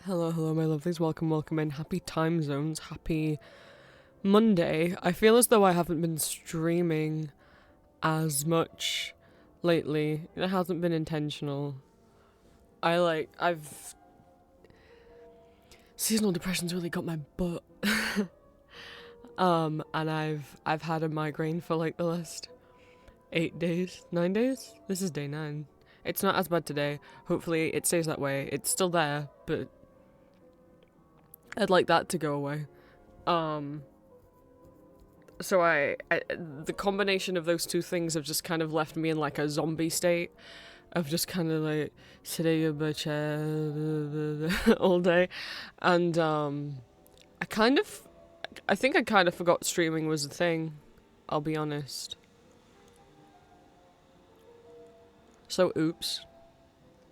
Hello, hello, my lovelies. Welcome in. Happy time zones. Happy Monday. I feel as though I haven't been streaming as much lately. It hasn't been intentional. I've seasonal depression's really got my butt. And I've had a migraine for like the last 8 days, 9 days. This is day 9. It's not as bad today. Hopefully it stays that way. It's still there, but I'd like that to go away. So the combination of those two things have just kind of left me in like a zombie state of just kind of like sitting in my chair all day. And I think I kind of forgot streaming was a thing, I'll be honest. So oops.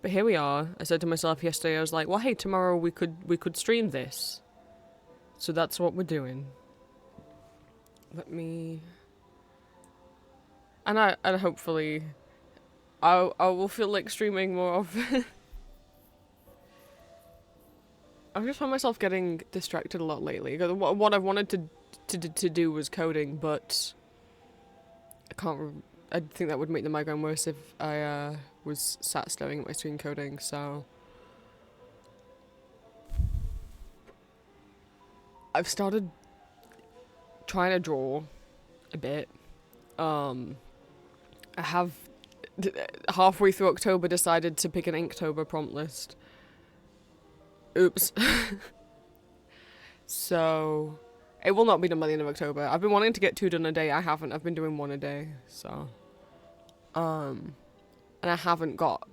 But here we are. I said to myself yesterday, I was like, well, hey, tomorrow we could stream this. So that's what we're doing. Let me... And hopefully I will feel like streaming more often. I've just found myself getting distracted a lot lately. What I wanted to do was coding, but I think that would make the migraine worse if I was sat staring at my screen coding, so... I've started trying to draw a bit. I have halfway through October decided to pick an Inktober prompt list. Oops. So it will not be done by the end of October. I've been wanting to get 2 done a day. I haven't. I've been doing 1 a day. So and I haven't got,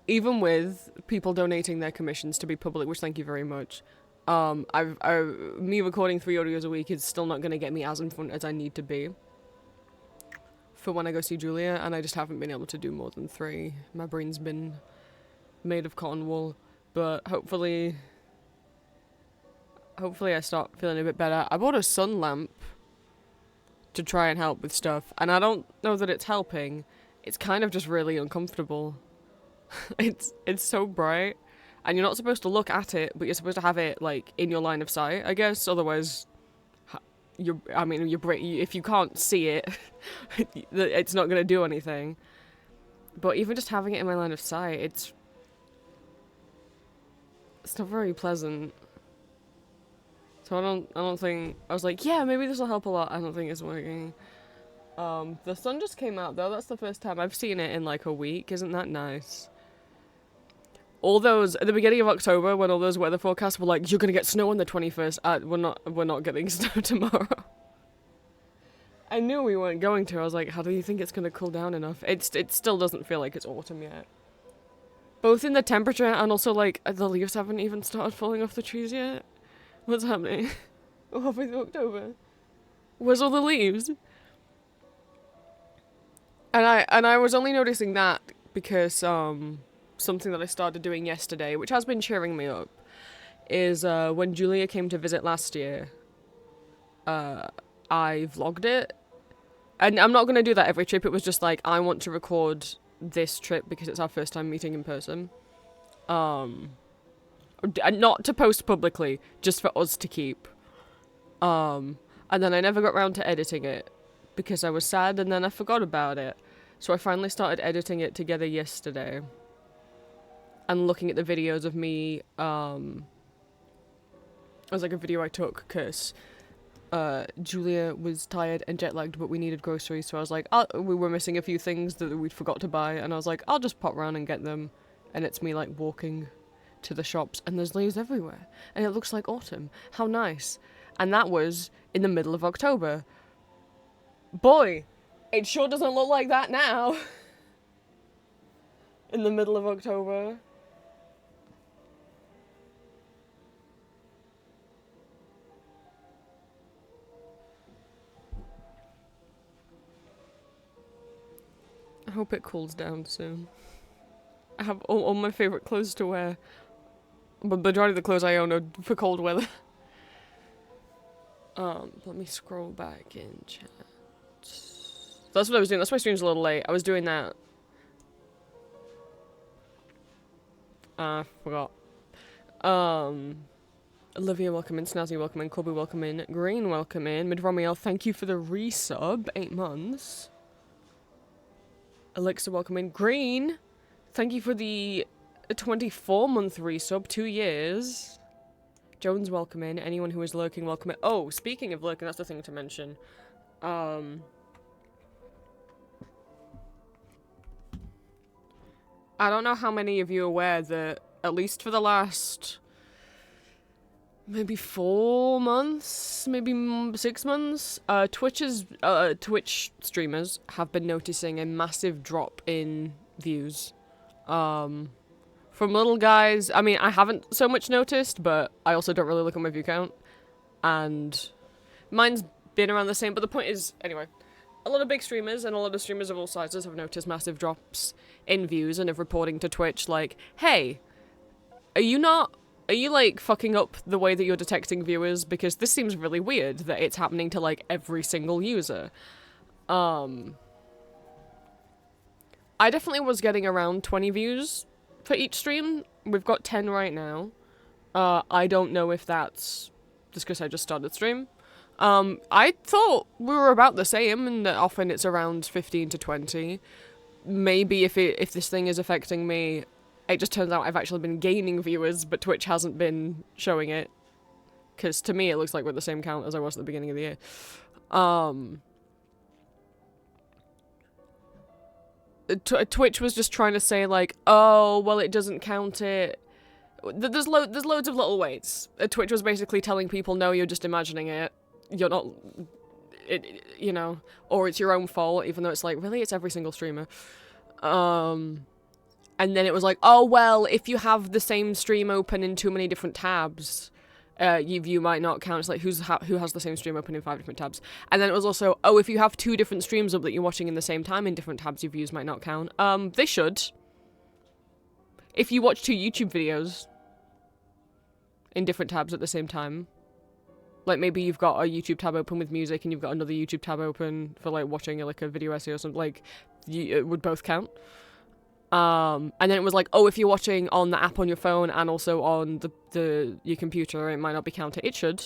even with people donating their commissions to be public, which thank you very much. Me recording 3 audios a week is still not going to get me as in front as I need to be for when I go see Julia, and I just haven't been able to do more than 3. My brain's been made of cotton wool, but hopefully I start feeling a bit better. I bought a sun lamp to try and help with stuff, and I don't know that it's helping. It's kind of just really uncomfortable. It's so bright. And you're not supposed to look at it, but you're supposed to have it, like, in your line of sight, I guess. Otherwise, if you can't see it, it's not going to do anything. But even just having it in my line of sight, it's not very pleasant. So I don't think... I was like, yeah, maybe this will help a lot. I don't think it's working. The sun just came out, though. That's the first time I've seen it in, like, a week. Isn't that nice? All those at the beginning of October, when all those weather forecasts were like, "You're gonna get snow on the 21st." We're not getting snow tomorrow. I knew we weren't going to. I was like, "How do you think it's gonna cool down enough?" It still doesn't feel like it's autumn yet. Both in the temperature and also like the leaves haven't even started falling off the trees yet. What's happening? We're halfway through October. Where's all the leaves? And I was only noticing that because something that I started doing yesterday, which has been cheering me up, is when Julia came to visit last year, I vlogged it. And I'm not going to do that every trip. It was just like, I want to record this trip because it's our first time meeting in person. Not to post publicly, just for us to keep. And then I never got around to editing it because I was sad, and then I forgot about it. So I finally started editing it together yesterday. And looking at the videos of me, it was like a video I took because Julia was tired and jet lagged, but we needed groceries, so I was like, we were missing a few things that we'd forgot to buy, and I was like, I'll just pop around and get them. And it's me like walking to the shops, and there's leaves everywhere, and it looks like autumn. How nice. And that was in the middle of October. Boy, it sure doesn't look like that now. In the middle of October. I hope it cools down soon. I have all my favourite clothes to wear. But the majority of the clothes I own are for cold weather. Let me scroll back in chat. That's what I was doing. That's why stream's a little late. I was doing that. Forgot. Olivia, welcome in. Snazzy, welcome in. Colby, welcome in. Green, welcome in. Midromiel, thank you for the resub. 8 months. Elixir, welcome in. Green, thank you for the 24-month resub. 2 years. Jones, welcome in. Anyone who is lurking, welcome in. Oh, speaking of lurking, that's the thing to mention. I don't know how many of you are aware that, at least for the last maybe 4 months, maybe 6 months, Twitch streamers have been noticing a massive drop in views. From little guys, I mean, I haven't so much noticed, but I also don't really look at my view count. And mine's been around the same, but the point is, anyway, a lot of big streamers and a lot of streamers of all sizes have noticed massive drops in views and of reporting to Twitch like, hey, are you like fucking up the way that you're detecting viewers? Because this seems really weird that it's happening to like every single user. I definitely was getting around 20 views for each stream. We've got 10 right now. I don't know if that's just because I just started stream. I thought we were about the same, and that often it's around 15 to 20. Maybe if this thing is affecting me, it just turns out I've actually been gaining viewers, but Twitch hasn't been showing it. Because to me, it looks like we're at the same count as I was at the beginning of the year. Twitch was just trying to say, like, oh, well, it doesn't count it. There's loads of little ways. Twitch was basically telling people, no, you're just imagining it. You're not, you know, or it's your own fault, even though it's like, really, it's every single streamer. And then it was like, oh, well, if you have the same stream open in too many different tabs, your view might not count. It's like, who has the same stream open in 5 different tabs? And then it was also, oh, if you have 2 different streams up that you're watching in the same time in different tabs, your views might not count. They should. If you watch 2 YouTube videos in different tabs at the same time, like maybe you've got a YouTube tab open with music and you've got another YouTube tab open for like watching like a video essay or something, like it would both count. And then it was like, oh, if you're watching on the app on your phone and also on your computer, it might not be counted. It should.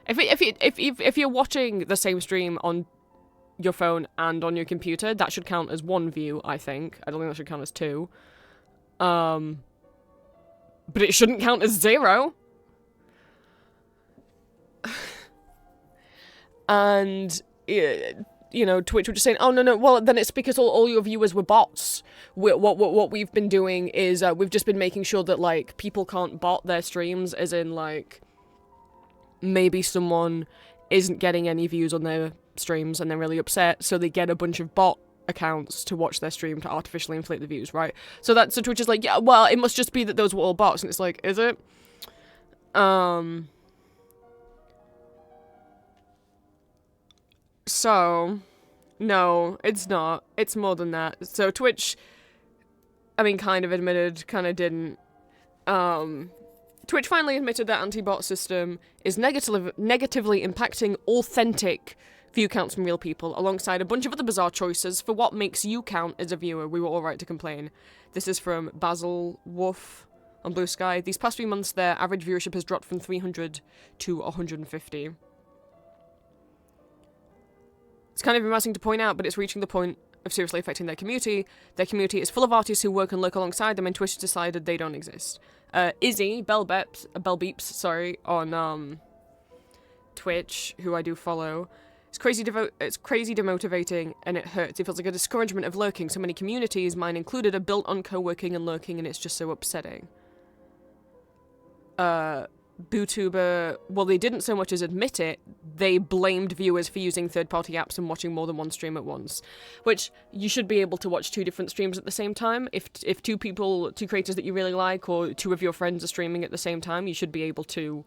If you're watching the same stream on your phone and on your computer, that should count as 1 view, I think. I don't think that should count as 2. But it shouldn't count as 0. And, you know, Twitch were just saying, oh, no, well, then it's because all your viewers were bots. What we've been doing is we've just been making sure that, like, people can't bot their streams, as in, like, maybe someone isn't getting any views on their streams and they're really upset, so they get a bunch of bot accounts to watch their stream to artificially inflate the views, right? So Twitch is like, yeah, well, it must just be that those were all bots, and it's like, is it? So, no, it's not. It's more than that. So Twitch, I mean, kind of admitted, kind of didn't. Twitch finally admitted that anti-bot system is negatively impacting authentic view counts from real people, alongside a bunch of other bizarre choices for what makes you count as a viewer. We were all right to complain. This is from Basil Wolf on Blue Sky. These past 3 months, their average viewership has dropped from 300 to 150. It's kind of embarrassing to point out, but it's reaching the point of seriously affecting their community. Their community is full of artists who work and lurk alongside them, and Twitch decided they don't exist. Izzy, Bell Beeps, on Twitch, who I do follow, it's crazy demotivating, and it hurts. It feels like a discouragement of lurking. So many communities, mine included, are built on co-working and lurking, and it's just so upsetting. BooTuber, well, they didn't so much as admit it, they blamed viewers for using third-party apps and watching more than 1 stream at once. Which, you should be able to watch 2 different streams at the same time. If 2 creators that you really like, or 2 of your friends are streaming at the same time, you should be able to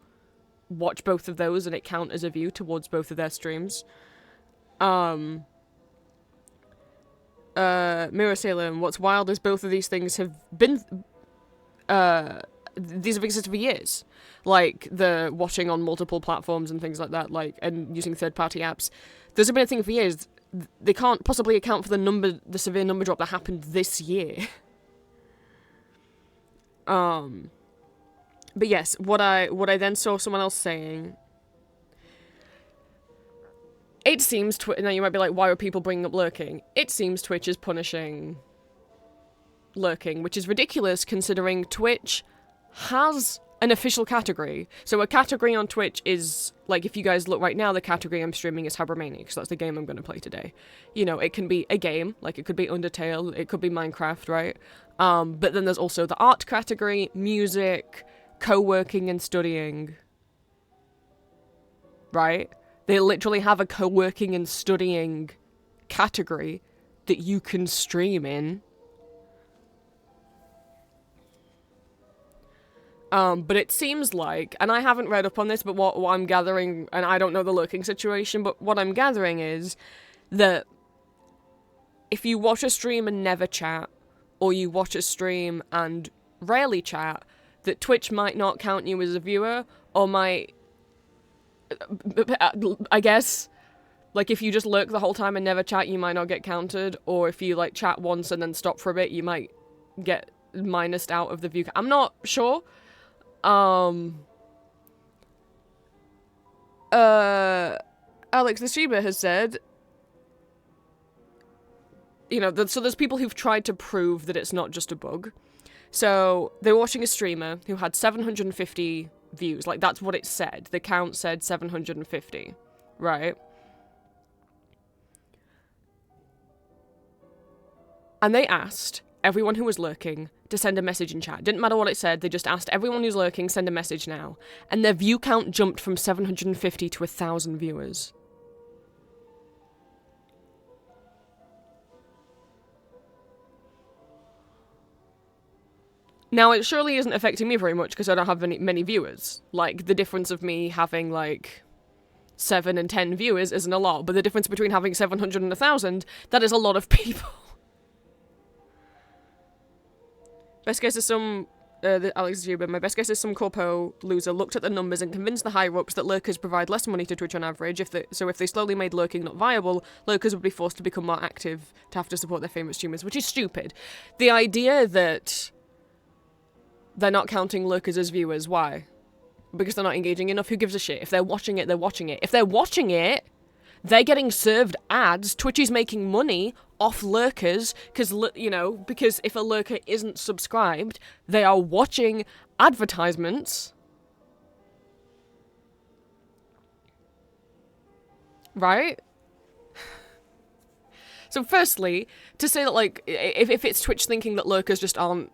watch both of those and it count as a view towards both of their streams. Mirror Salem, what's wild is both of these things have been, these have existed for years. Like, the watching on multiple platforms and things like that, like, and using third-party apps. Those have been a thing for years. They can't possibly account for the severe number drop that happened this year. But yes, what I then saw someone else saying, it seems now you might be like, why are people bringing up lurking? It seems Twitch is punishing lurking, which is ridiculous considering Twitch has an official category. So a category on Twitch is, like, if you guys look right now, the category I'm streaming is habromania, because that's the game I'm going to play today. You know, it can be a game, like it could be Undertale, it could be Minecraft, right? But then there's also the art category, music, co-working and studying, right? They literally have a co-working and studying category that you can stream in. But it seems like, and I haven't read up on this, but what I'm gathering, and I don't know the lurking situation, but what I'm gathering is that if you watch a stream and never chat, or you watch a stream and rarely chat, that Twitch might not count you as a viewer, or might, I guess, like if you just lurk the whole time and never chat, you might not get counted, or if you like chat once and then stop for a bit, you might get minused out of the view. I'm not sure. Alex the Streamer has said, you know, so there's people who've tried to prove that it's not just a bug. So they were watching a streamer who had 750 views. Like, that's what it said. The count said 750, right? And they asked everyone who was lurking to send a message in chat. Didn't matter what it said, they just asked everyone who's lurking, send a message now. And their view count jumped from 750 to 1,000 viewers. Now, it surely isn't affecting me very much because I don't have many viewers. Like, the difference of me having, like, 7 and 10 viewers isn't a lot, but the difference between having 700 and 1,000, that is a lot of people. Best guess is some, Alex Zuber, my best guess is some corpo loser looked at the numbers and convinced the higher-ups that lurkers provide less money to Twitch on average. If they slowly made lurking not viable, lurkers would be forced to become more active to have to support their favourite streamers, which is stupid. The idea that they're not counting lurkers as viewers, why? Because they're not engaging enough? Who gives a shit? If they're watching it, they're watching it. If they're watching it, they're getting served ads. Twitch is making money off lurkers, because, you know, because if a lurker isn't subscribed, they are watching advertisements. Right? So firstly, to say that, like, if it's Twitch thinking that lurkers just aren't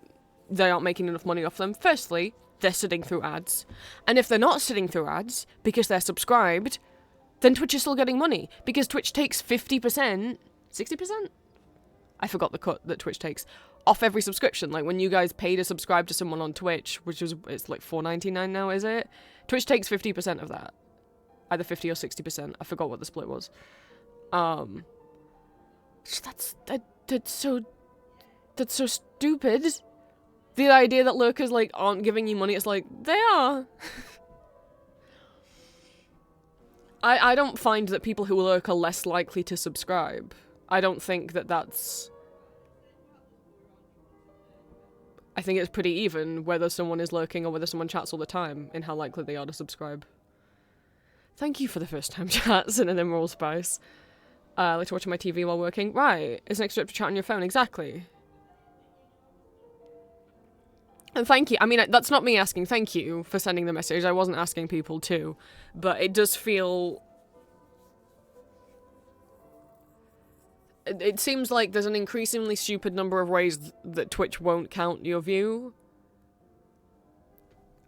making enough money off them, firstly, they're sitting through ads. And if they're not sitting through ads because they're subscribed, then Twitch is still getting money, because Twitch takes 50%, 60%? I forgot the cut that Twitch takes off every subscription. Like, when you guys pay to subscribe to someone on Twitch, it's like $4.99 now, is it? Twitch takes 50% of that. Either 50 or 60%. I forgot what the split was. That's so stupid. The idea that lurkers, like, aren't giving you money, it's like, they are. I don't find that people who lurk are less likely to subscribe. I don't think that that's... I think it's pretty even whether someone is lurking or whether someone chats all the time in how likely they are to subscribe. Thank you for the first time chats and an Emerald Spice. I like to watch on my TV while working. Right, it's an extra to chat on your phone, exactly. And thank you. I mean, that's not me asking. Thank you for sending the message. I wasn't asking people to. But it does feel... It seems like there's an increasingly stupid number of ways that Twitch won't count your view.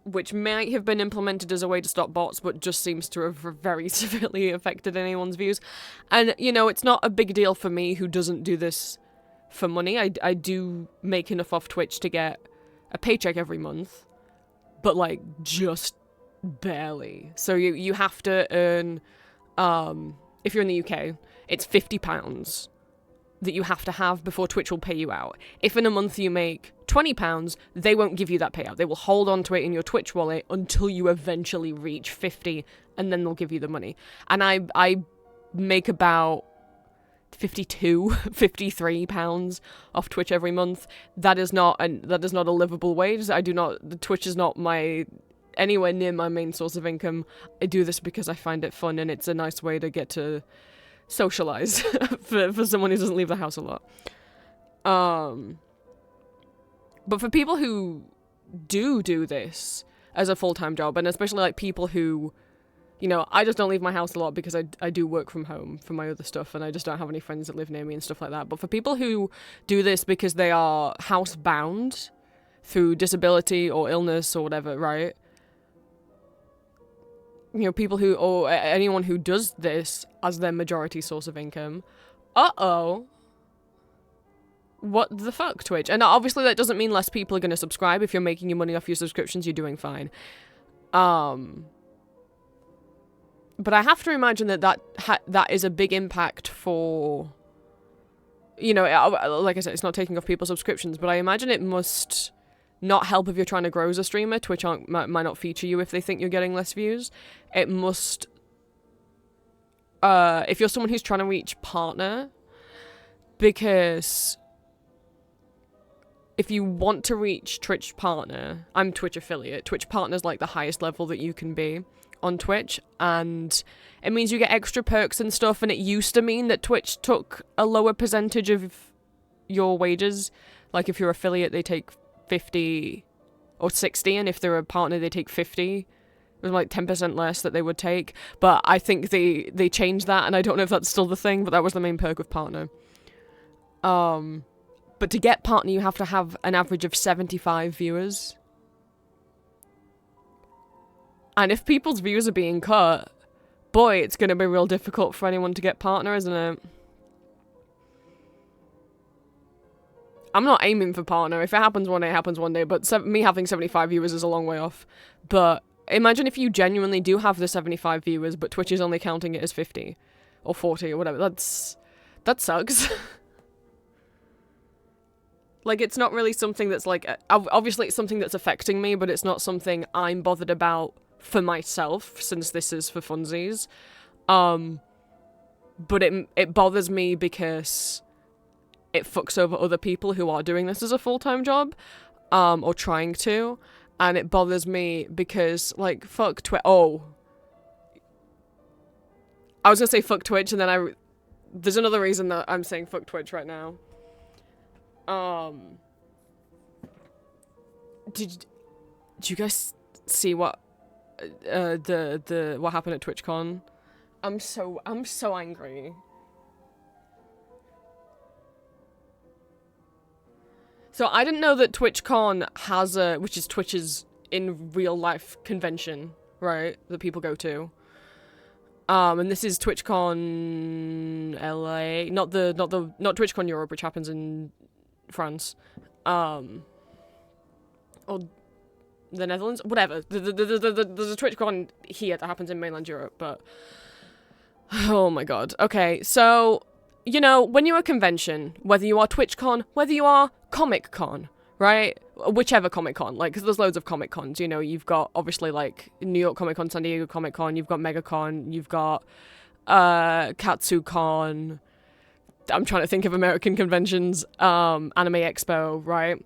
Which might have been implemented as a way to stop bots, but just seems to have very severely affected anyone's views. And, you know, it's not a big deal for me who doesn't do this for money. I do make enough off Twitch to get a paycheck every month, but, like, just barely. So you have to earn, if you're in the UK, it's £50 that you have to have before Twitch will pay you out. If in a month you make £20, they won't give you that payout. They will hold on to it in your Twitch wallet until you eventually reach 50, and then they'll give you the money. And I make about 52, 53 pounds off Twitch every month. That is not a livable wage. Twitch is not anywhere near my main source of income. I do this because I find it fun and it's a nice way to get to socialize for someone who doesn't leave the house a lot. But for people who do this as a full-time job, and especially like people who, you know, I just don't leave my house a lot because I do work from home for my other stuff and I just don't have any friends that live near me and stuff like that. But for people who do this because they are housebound through disability or illness or whatever, right? You know, people who, or anyone who does this as their majority source of income, what the fuck, Twitch? And obviously that doesn't mean less people are going to subscribe. If you're making your money off your subscriptions, you're doing fine. But I have to imagine that is a big impact for, you know, like I said, it's not taking off people's subscriptions, but I imagine it must not help if you're trying to grow as a streamer. Twitch might not feature you if they think you're getting less views. It must, if you're someone who's trying to reach partner, because if you want to reach Twitch partner, I'm Twitch affiliate. Twitch partner's like the highest level that you can be on Twitch, and it means you get extra perks and stuff, and it used to mean that Twitch took a lower percentage of your wages. Like if you're affiliate, they take 50 or 60, and if they're a partner, they take 50. It was like 10% less that they would take, but I think they changed that, and I don't know if that's still the thing, but that was the main perk of partner. But to get partner, you have to have an average of 75 viewers. And if people's views are being cut, boy, it's going to be real difficult for anyone to get partner, isn't it? I'm not aiming for partner. If it happens one day, it happens one day. But me having 75 viewers is a long way off. But imagine if you genuinely do have the 75 viewers, but Twitch is only counting it as 50 or 40 or whatever. That sucks. Like, it's not really something that's like, obviously it's something that's affecting me, but it's not something I'm bothered about for myself, since this is for funsies. But it bothers me because it fucks over other people who are doing this as a full-time job, or trying to, and it bothers me because, like, fuck Twitch. Oh. I was gonna say fuck Twitch, and then there's another reason that I'm saying fuck Twitch right now. Did you guys see what what happened at TwitchCon? I'm so angry. So I didn't know that TwitchCon has which is Twitch's in real life convention, right? That people go to. And this is TwitchCon LA, not TwitchCon Europe, which happens in France, or the Netherlands, whatever. There's a TwitchCon here that happens in mainland Europe, but oh my god. Okay, so, you know, when you're a convention, whether you are TwitchCon, whether you are Comic Con, right? Whichever Comic Con, like, because there's loads of Comic Cons, you know, you've got, obviously, like, New York Comic Con, San Diego Comic Con, you've got MegaCon, you've got, KatsuCon, I'm trying to think of American conventions, Anime Expo, right?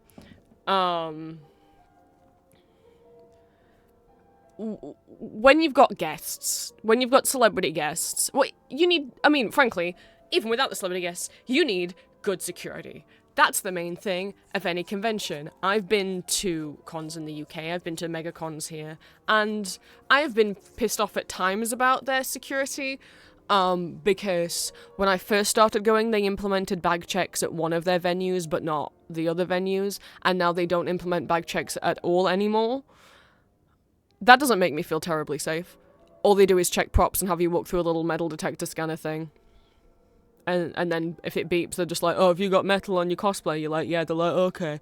When you've got guests, when you've got celebrity guests, what you need, I mean, frankly, even without the celebrity guests, you need good security. That's the main thing of any convention. I've been to cons in the UK, I've been to mega cons here, and I have been pissed off at times about their security, because when I first started going, they implemented bag checks at one of their venues, but not the other venues, and now they don't implement bag checks at all anymore. That doesn't make me feel terribly safe. All they do is check props and have you walk through a little metal detector scanner thing. And then if it beeps, they're just like, oh, have you got metal on your cosplay? You're like, yeah, they're like, okay.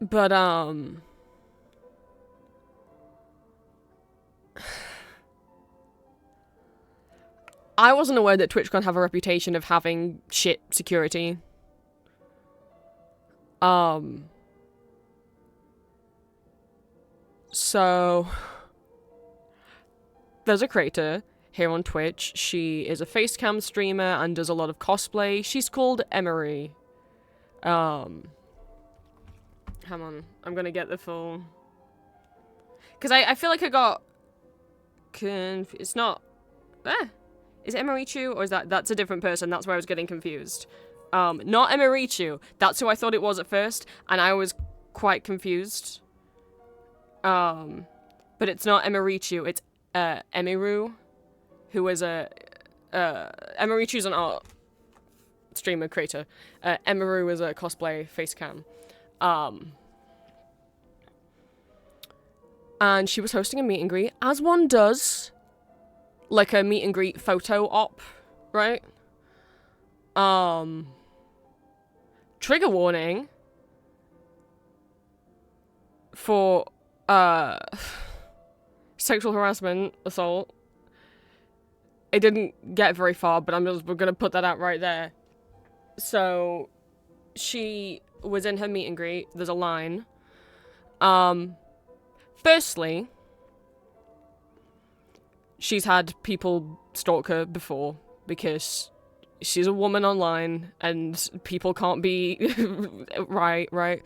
But, I wasn't aware that TwitchCon have a reputation of having shit security. So, there's a creator. here on Twitch. She is a facecam streamer and does a lot of cosplay. She's called Emery. Hang on. I'm gonna get the full... Because I feel like I got... It's not... Is it Emerichu? Or is that's a different person? That's where I was getting confused. Not Emerichu. That's who I thought it was at first. And I was quite confused. But it's not Emerichu. It's Emiru. Who is Emerichu's an art streamer creator. Emiru is a cosplay facecam. And she was hosting a meet and greet, as one does. Like a meet and greet photo op, right? Trigger warning for sexual harassment, assault. It didn't get very far, but we're gonna put that out right there. So she was in her meet and greet. There's a line. Firstly, she's had people stalk her before because she's a woman online and people can't be right.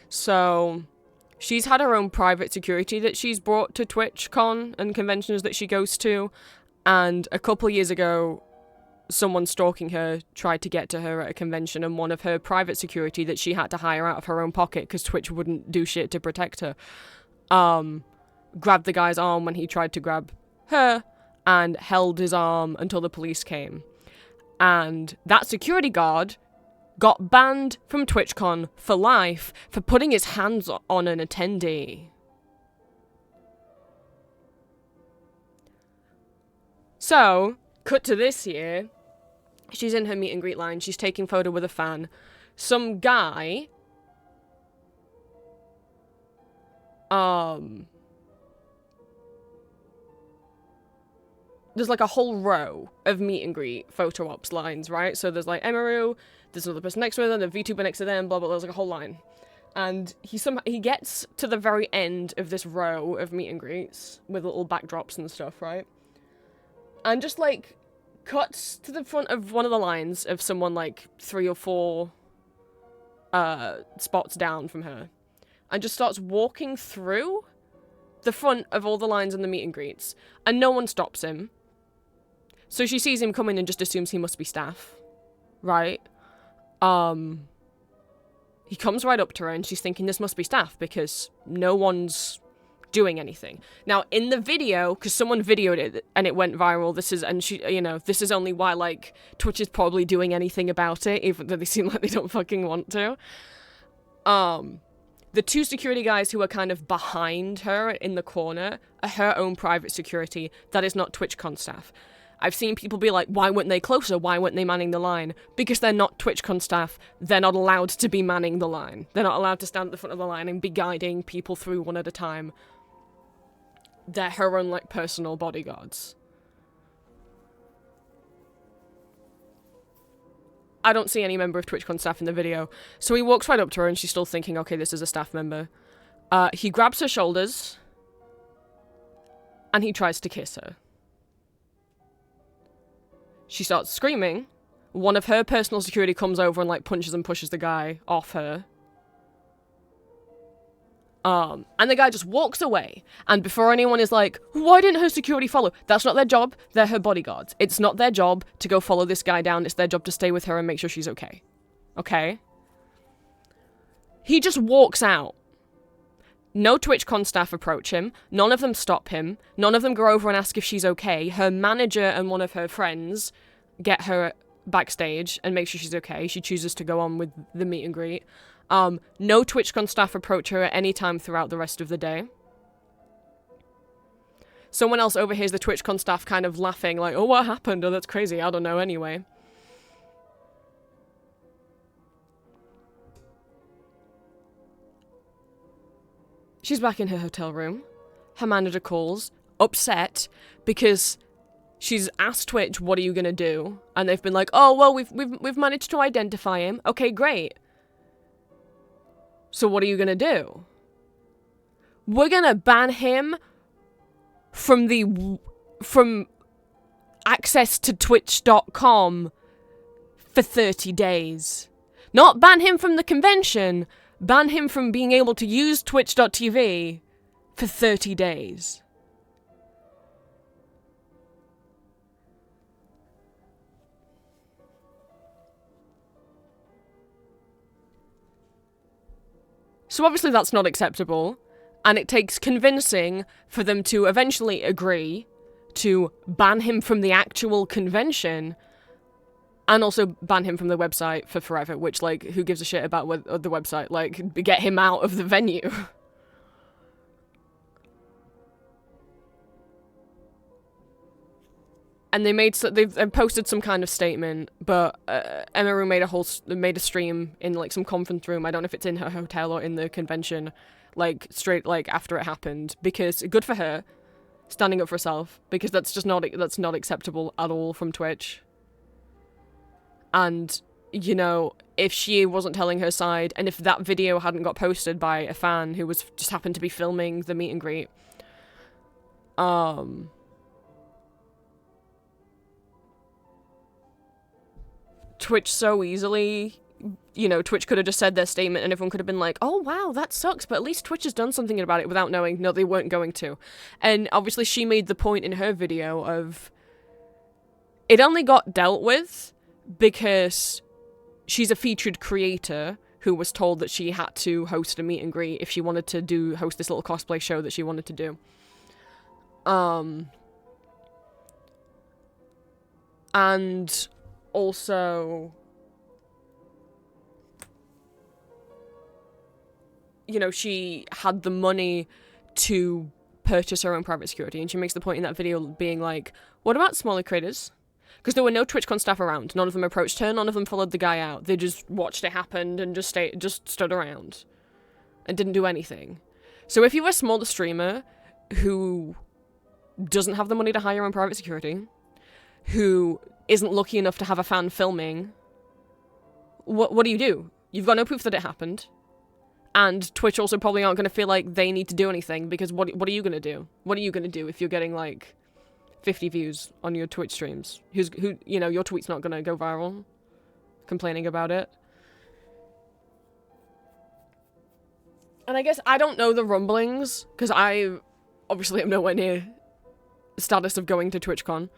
So she's had her own private security that she's brought to TwitchCon and conventions that she goes to. And a couple years ago, someone stalking her tried to get to her at a convention, and one of her private security that she had to hire out of her own pocket because Twitch wouldn't do shit to protect her, grabbed the guy's arm when he tried to grab her and held his arm until the police came. And that security guard got banned from TwitchCon for life for putting his hands on an attendee. So, cut to this year. She's in her meet and greet line. She's taking photo with a fan. Some guy... There's like a whole row of meet and greet photo ops lines, right? So there's like Emiru, there's another person next to them, the VTuber next to them, blah, blah, blah. There's like a whole line. And he gets to the very end of this row of meet and greets with little backdrops and stuff, right? And just like cuts to the front of one of the lines of someone like 3 or 4 spots down from her. And just starts walking through the front of all the lines in the meet and greets. And no one stops him. So she sees him coming and just assumes he must be staff. Right? He comes right up to her and she's thinking this must be staff because no one's doing anything. Now, in the video, because someone videoed it and it went viral, this is only why, like, Twitch is probably doing anything about it, even though they seem like they don't fucking want to. The 2 security guys who are kind of behind her in the corner are her own private security. That is not TwitchCon staff. I've seen people be like, why weren't they closer? Why weren't they manning the line? Because they're not TwitchCon staff. They're not allowed to be manning the line. They're not allowed to stand at the front of the line and be guiding people through one at a time. They're her own, like, personal bodyguards. I don't see any member of TwitchCon staff in the video. So he walks right up to her and she's still thinking, okay, this is a staff member. He grabs her shoulders and he tries to kiss her. She starts screaming. One of her personal security comes over and, like, punches and pushes the guy off her. And the guy just walks away. And before anyone is like, why didn't her security follow? That's not their job. They're her bodyguards. It's not their job to go follow this guy down. It's their job to stay with her and make sure she's okay. Okay? He just walks out. No TwitchCon staff approach him. None of them stop him. None of them go over and ask if she's okay. Her manager and one of her friends get her backstage and make sure she's okay. She chooses to go on with the meet and greet. No TwitchCon staff approach her at any time throughout the rest of the day. Someone else overhears the TwitchCon staff kind of laughing, like, oh, what happened? Oh, that's crazy. I don't know anyway. She's back in her hotel room. Her manager calls, upset, because she's asked Twitch, what are you gonna do? And they've been like, oh, well, we've managed to identify him. Okay, great. So what are you gonna do? We're gonna ban him from access to twitch.com for 30 days. Not ban him from the convention, ban him from being able to use twitch.tv for 30 days. So obviously that's not acceptable, and it takes convincing for them to eventually agree to ban him from the actual convention, and also ban him from the website for forever, which, like, who gives a shit about the website? Like, get him out of the venue. And they've posted some kind of statement, but Emiru made a stream in, like, some conference room. I don't know if it's in her hotel or in the convention, like, straight, like, after it happened, because good for her, standing up for herself, because that's not acceptable at all from Twitch. And, you know, if she wasn't telling her side, and if that video hadn't got posted by a fan who was just happened to be filming the meet and greet, Twitch so easily, you know, Twitch could have just said their statement and everyone could have been like, oh wow, that sucks, but at least Twitch has done something about it, without knowing, no, they weren't going to. And obviously she made the point in her video of, it only got dealt with because she's a featured creator who was told that she had to host a meet and greet if she wanted to host this little cosplay show that she wanted to do. And also, you know, she had the money to purchase her own private security, and she makes the point in that video being like, what about smaller creators? Because there were no TwitchCon staff around. None of them approached her, none of them followed the guy out. They just watched it happen and just stood around and didn't do anything. So if you're a smaller streamer who doesn't have the money to hire your own private security, who isn't lucky enough to have a fan filming, what do you do? You've got no proof that it happened. And Twitch also probably aren't going to feel like they need to do anything, because what are you going to do? What are you going to do if you're getting, like, 50 views on your Twitch streams? Who, you know, your tweet's not going to go viral complaining about it. And I guess I don't know the rumblings, because I obviously am nowhere near status of going to TwitchCon.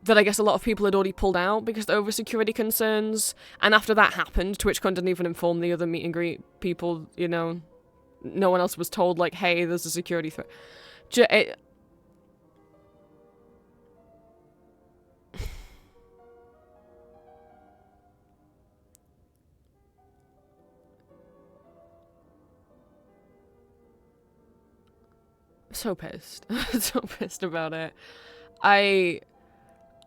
That I guess a lot of people had already pulled out because over security concerns, and after that happened, TwitchCon didn't even inform the other meet and greet people, you know. No one else was told, like, hey, there's a security threat. So pissed. So pissed about it.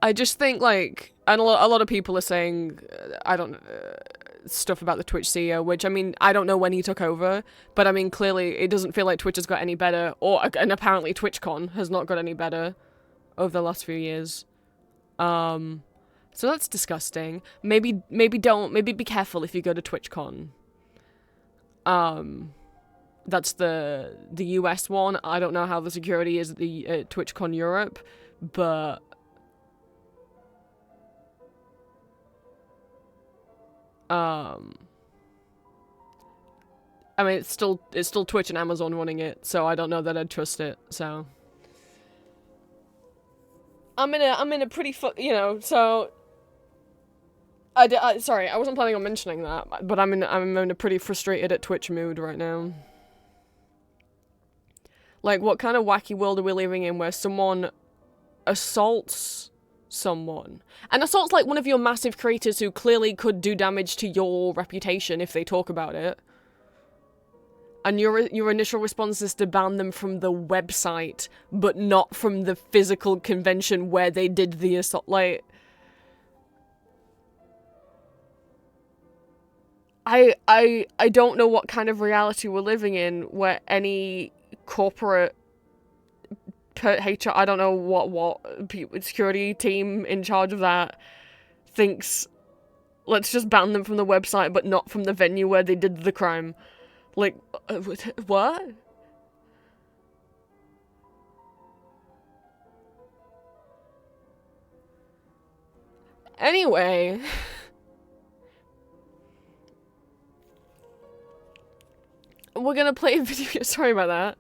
I just think, like, and a lot of people are saying, I don't stuff about the Twitch CEO, which, I mean, I don't know when he took over, but I mean, clearly it doesn't feel like Twitch has got any better, and apparently TwitchCon has not got any better over the last few years. So that's disgusting. Maybe be careful if you go to TwitchCon. That's the US one. I don't know how the security is at the TwitchCon Europe, but I mean, it's still Twitch and Amazon running it, so I don't know that I'd trust it. So I'm in a pretty you know. So sorry, I wasn't planning on mentioning that, but I'm in a pretty frustrated at Twitch mood right now. Like, what kind of wacky world are we living in where someone assaults someone? And assault's like one of your massive creators who clearly could do damage to your reputation if they talk about it. And your initial response is to ban them from the website, but not from the physical convention where they did the assault. Like, I don't know what kind of reality we're living in where any corporate HR, I don't know what security team in charge of that thinks, let's just ban them from the website but not from the venue where they did the crime. Like, what? Anyway. We're gonna play a video. Sorry about that.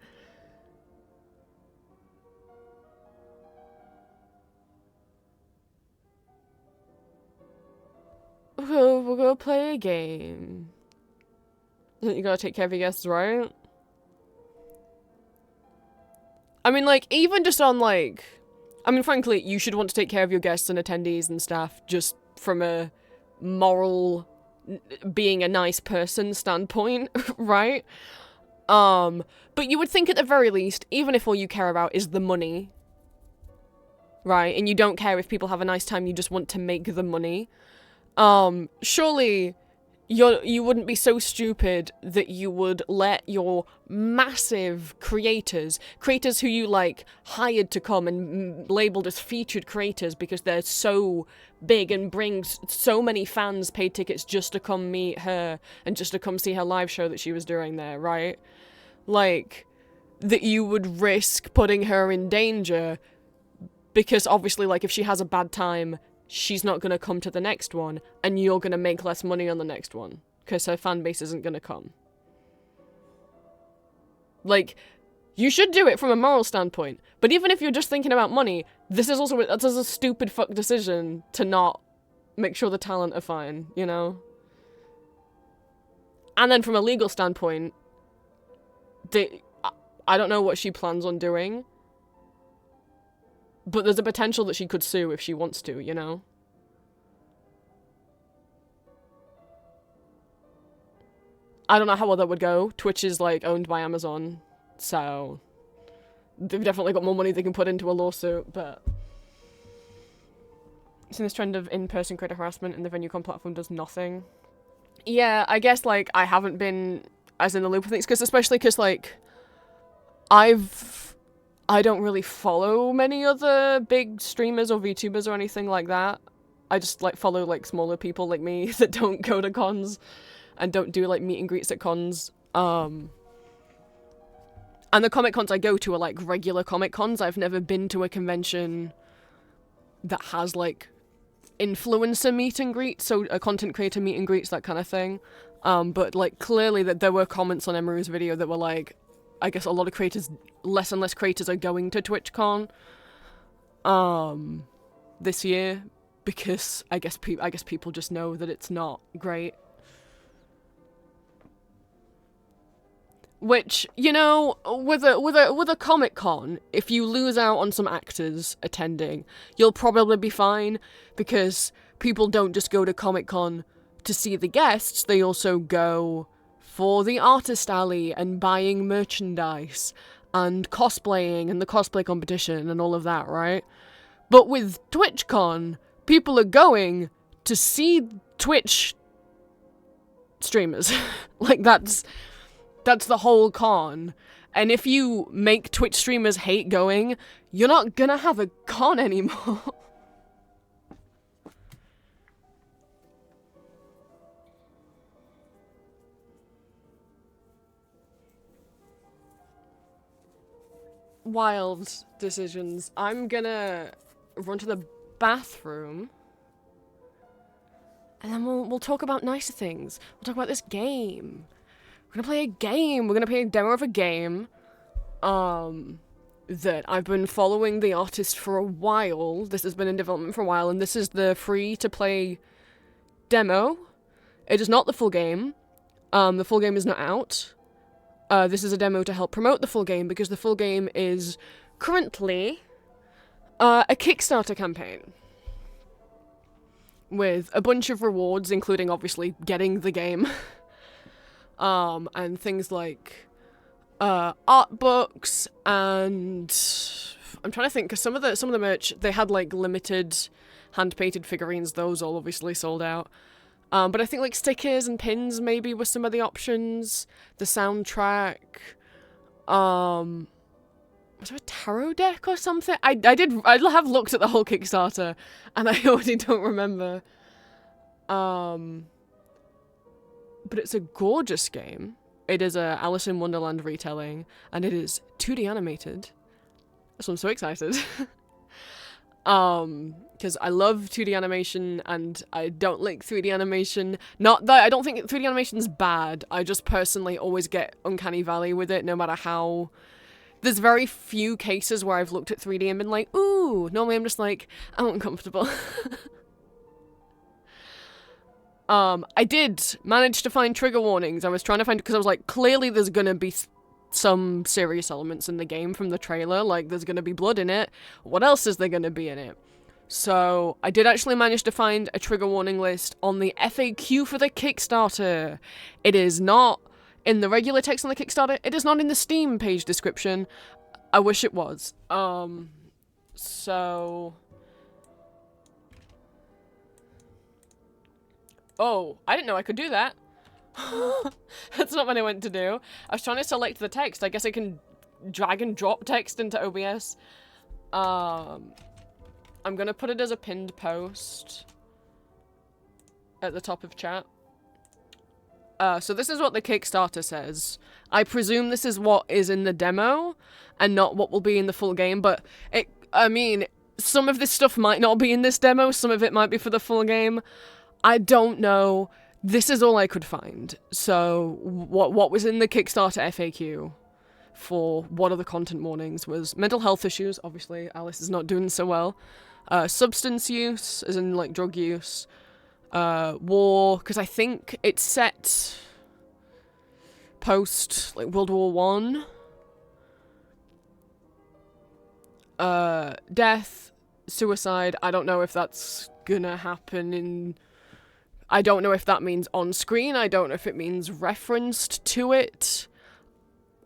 We're gonna play a game. You gotta take care of your guests, right? I mean, like, even just on, like... I mean, frankly, you should want to take care of your guests and attendees and stuff just from a moral, being a nice person standpoint, right? But you would think at the very least, even if all you care about is the money, right? And you don't care if people have a nice time, you just want to make the money. Surely you wouldn't be so stupid that you would let your massive creators who you, like, hired to come and labeled as featured creators because they're so big and bring so many fans paid tickets just to come meet her and just to come see her live show that she was doing there, right? Like, that you would risk putting her in danger because obviously, like, if she has a bad time, she's not going to come to the next one, and you're going to make less money on the next one, because her fan base isn't going to come. Like, you should do it from a moral standpoint, but even if you're just thinking about money, this is a stupid fuck decision to not make sure the talent are fine, you know? And then from a legal standpoint, I don't know what she plans on doing, but there's a potential that she could sue if she wants to, you know? I don't know how well that would go. Twitch is, like, owned by Amazon, so they've definitely got more money they can put into a lawsuit, but... Seeing this trend of in-person creator harassment in the VenueCon platform does nothing. Yeah, I guess, like, I haven't been as in the loop with things, especially because, like, I don't really follow many other big streamers or VTubers or anything like that. I just, like, follow, like, smaller people like me that don't go to cons and don't do, like, meet and greets at cons. And the Comic Cons I go to are, like, regular Comic Cons. I've never been to a convention that has, like, influencer meet and greets, so a content creator meet and greets, that kind of thing. But, like, clearly that there were comments on Emery's video that were like, I guess a lot of creators, less and less creators are going to TwitchCon this year because I guess people just know that it's not great. Which, you know, with a Comic-Con, if you lose out on some actors attending, you'll probably be fine because people don't just go to Comic-Con to see the guests, they also go for the artist alley and buying merchandise and cosplaying and the cosplay competition and all of that, right? But with TwitchCon, people are going to see Twitch streamers. Like, that's the whole con. And if you make Twitch streamers hate going, you're not gonna have a con anymore. Wild decisions. I'm gonna run to the bathroom and then we'll talk about nicer things. We'll talk about this game. We're gonna play a game. We're gonna play a demo of a game that I've been following the artist for a while. This has been in development for a while, and this is the free-to-play demo. It is not the full game. The full game is not out. This is a demo to help promote the full game, because the full game is currently a Kickstarter campaign with a bunch of rewards, including, obviously, getting the game. And things like art books, and I'm trying to think, because some of the merch, they had, like, limited hand-painted figurines. Those all obviously sold out. But I think, like, stickers and pins maybe were some of the options. The soundtrack. Was there a tarot deck or something? I have looked at the whole Kickstarter, and I already don't remember. But it's a gorgeous game. It is a Alice in Wonderland retelling, and it is 2D animated. So I'm so excited. Because I love 2D animation and I don't like 3D animation. Not that I don't think 3D animation's bad. I just personally always get uncanny valley with it, no matter how. There's very few cases where I've looked at 3D and been like, ooh. Normally I'm just like, I'm uncomfortable. I did manage to find trigger warnings. I was trying to find, because I was like, clearly there's gonna be some serious elements in the game from the trailer. Like, there's gonna be blood in it. What else is there gonna be in it? So, I did actually manage to find a trigger warning list on the FAQ for the Kickstarter. It is not in the regular text on the Kickstarter. It is not in the Steam page description. I wish it was. So... Oh, I didn't know I could do that. That's not what I went to do. I was trying to select the text. I guess I can drag and drop text into OBS. I'm gonna put it as a pinned post at the top of chat. So this is what the Kickstarter says. I presume this is what is in the demo and not what will be in the full game, but I mean, some of this stuff might not be in this demo, some of it might be for the full game. I don't know. This is all I could find. So what was in the Kickstarter FAQ for what are the content warnings was mental health issues. Obviously, Alice is not doing so well. Substance use, as in like drug use. War, because I think it's set post like World War One. Death, suicide. I don't know if that's gonna happen in. I don't know if that means on screen. I don't know if it means referenced to it.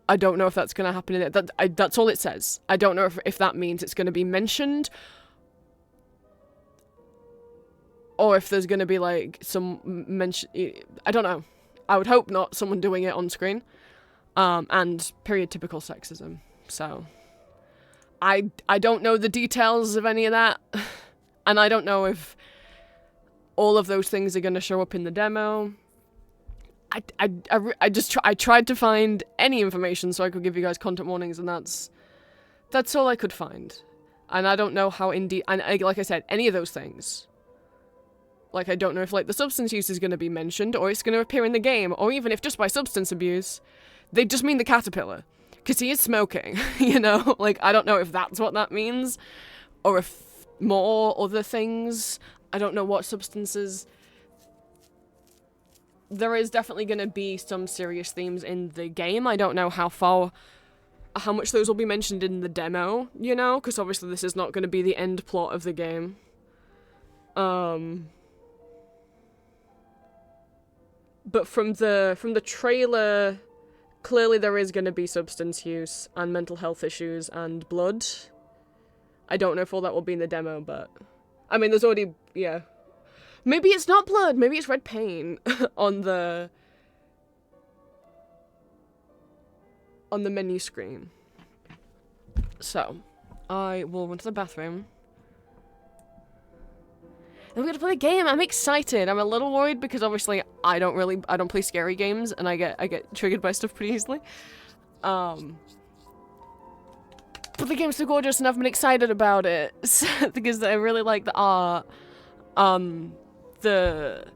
I don't know if that's gonna happen in it. That's all it says. I don't know if that means it's gonna be mentioned. Or if there's gonna be like some mention. I don't know. I would hope not someone doing it on screen. And period typical sexism. So I don't know the details of any of that. And I don't know if all of those things are gonna show up in the demo. I tried to find any information so I could give you guys content warnings, and that's all I could find. And I don't know how like I said, any of those things. Like, I don't know if, like, the substance use is going to be mentioned, or it's going to appear in the game, or even if just by substance abuse, they just mean the caterpillar. Because he is smoking, you know? Like, I don't know if that's what that means, or if more other things. I don't know what substances. There is definitely going to be some serious themes in the game. I don't know how much those will be mentioned in the demo, you know? Because obviously this is not going to be the end plot of the game. But from the trailer, clearly there is going to be substance use and mental health issues and blood. I don't know if all that will be in the demo, but I mean, there's already, yeah. Maybe it's not blood, maybe it's red paint on the menu screen. So, I will run to the bathroom. And we're gonna play the game. I'm excited. I'm a little worried because obviously I don't play scary games and I get triggered by stuff pretty easily. But the game's so gorgeous and I've been excited about it because I really like the art. The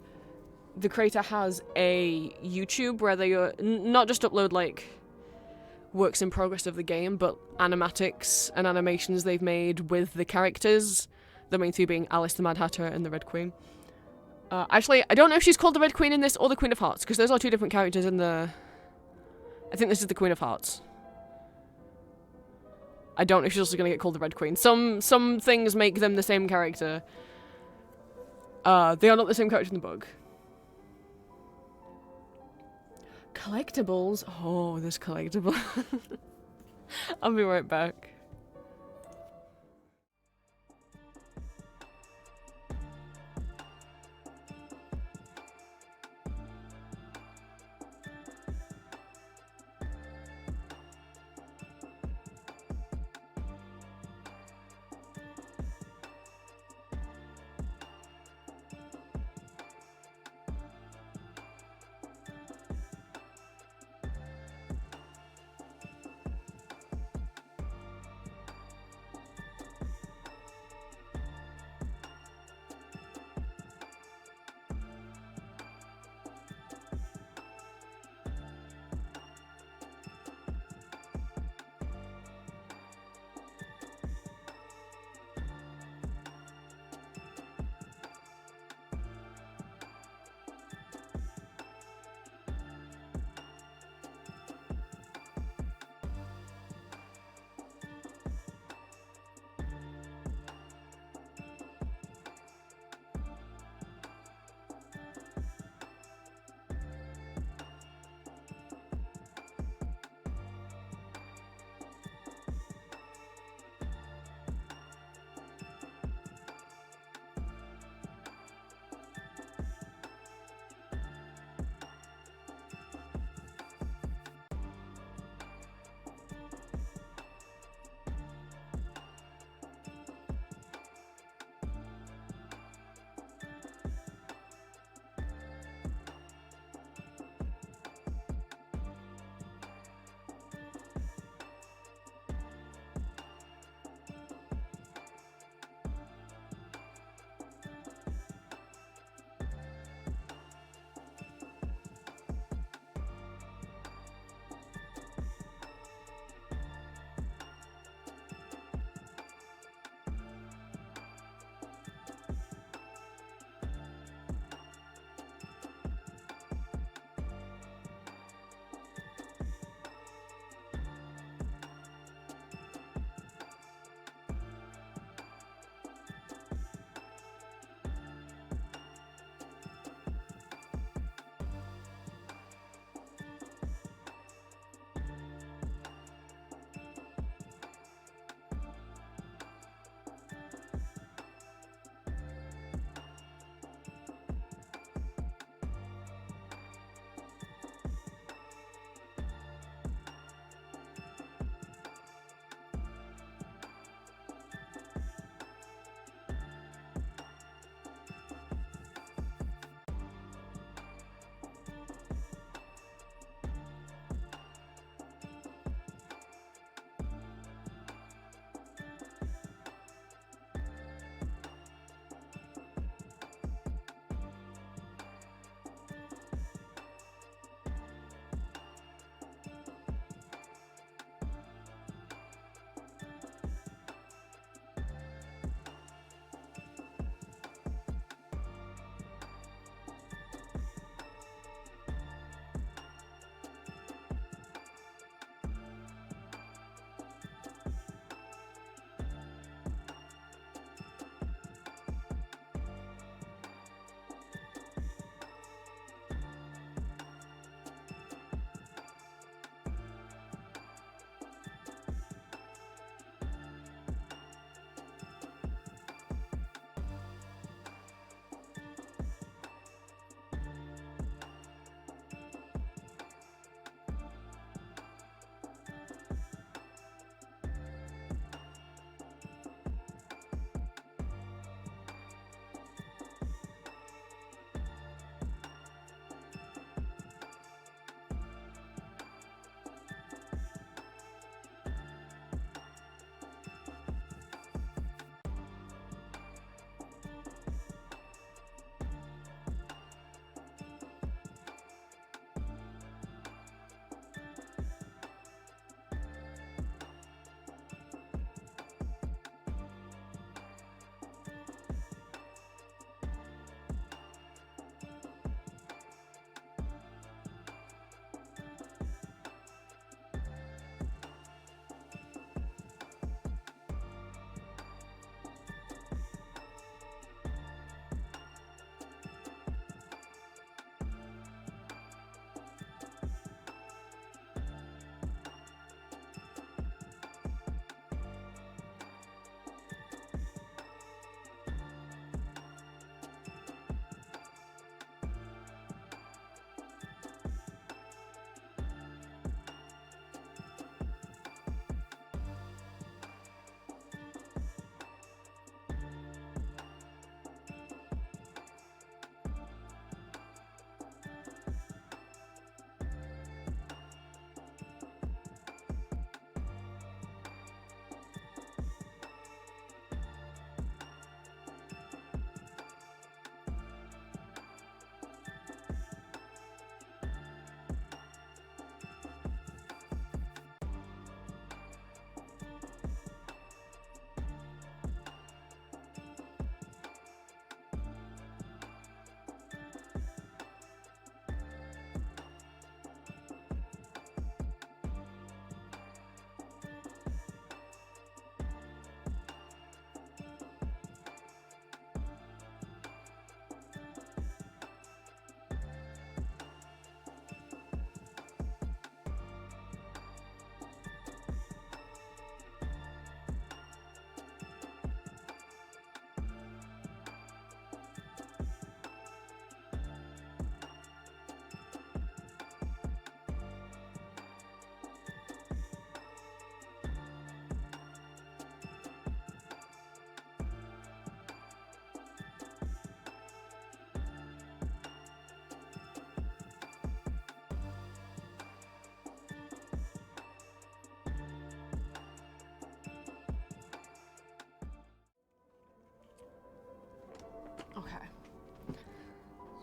creator has a YouTube where they not just upload like works in progress of the game, but animatics and animations they've made with the characters. The main two being Alice the Mad Hatter and the Red Queen. Actually, I don't know if she's called the Red Queen in this or the Queen of Hearts, because those are two different characters in the. I think this is the Queen of Hearts. I don't know if she's also gonna get called the Red Queen. Some things make them the same character. They are not the same character in the book. Collectibles? Oh, there's collectible. I'll be right back.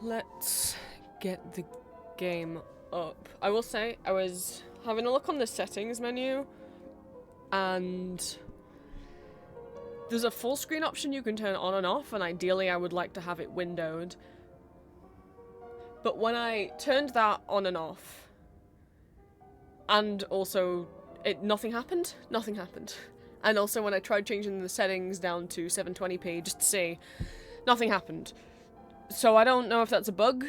Let's get the game up. I will say, I was having a look on the settings menu, and there's a full screen option you can turn on and off, and ideally I would like to have it windowed. But when I turned that on and off, and also nothing happened. Nothing happened. And also when I tried changing the settings down to 720p just to see, nothing happened. So I don't know if that's a bug.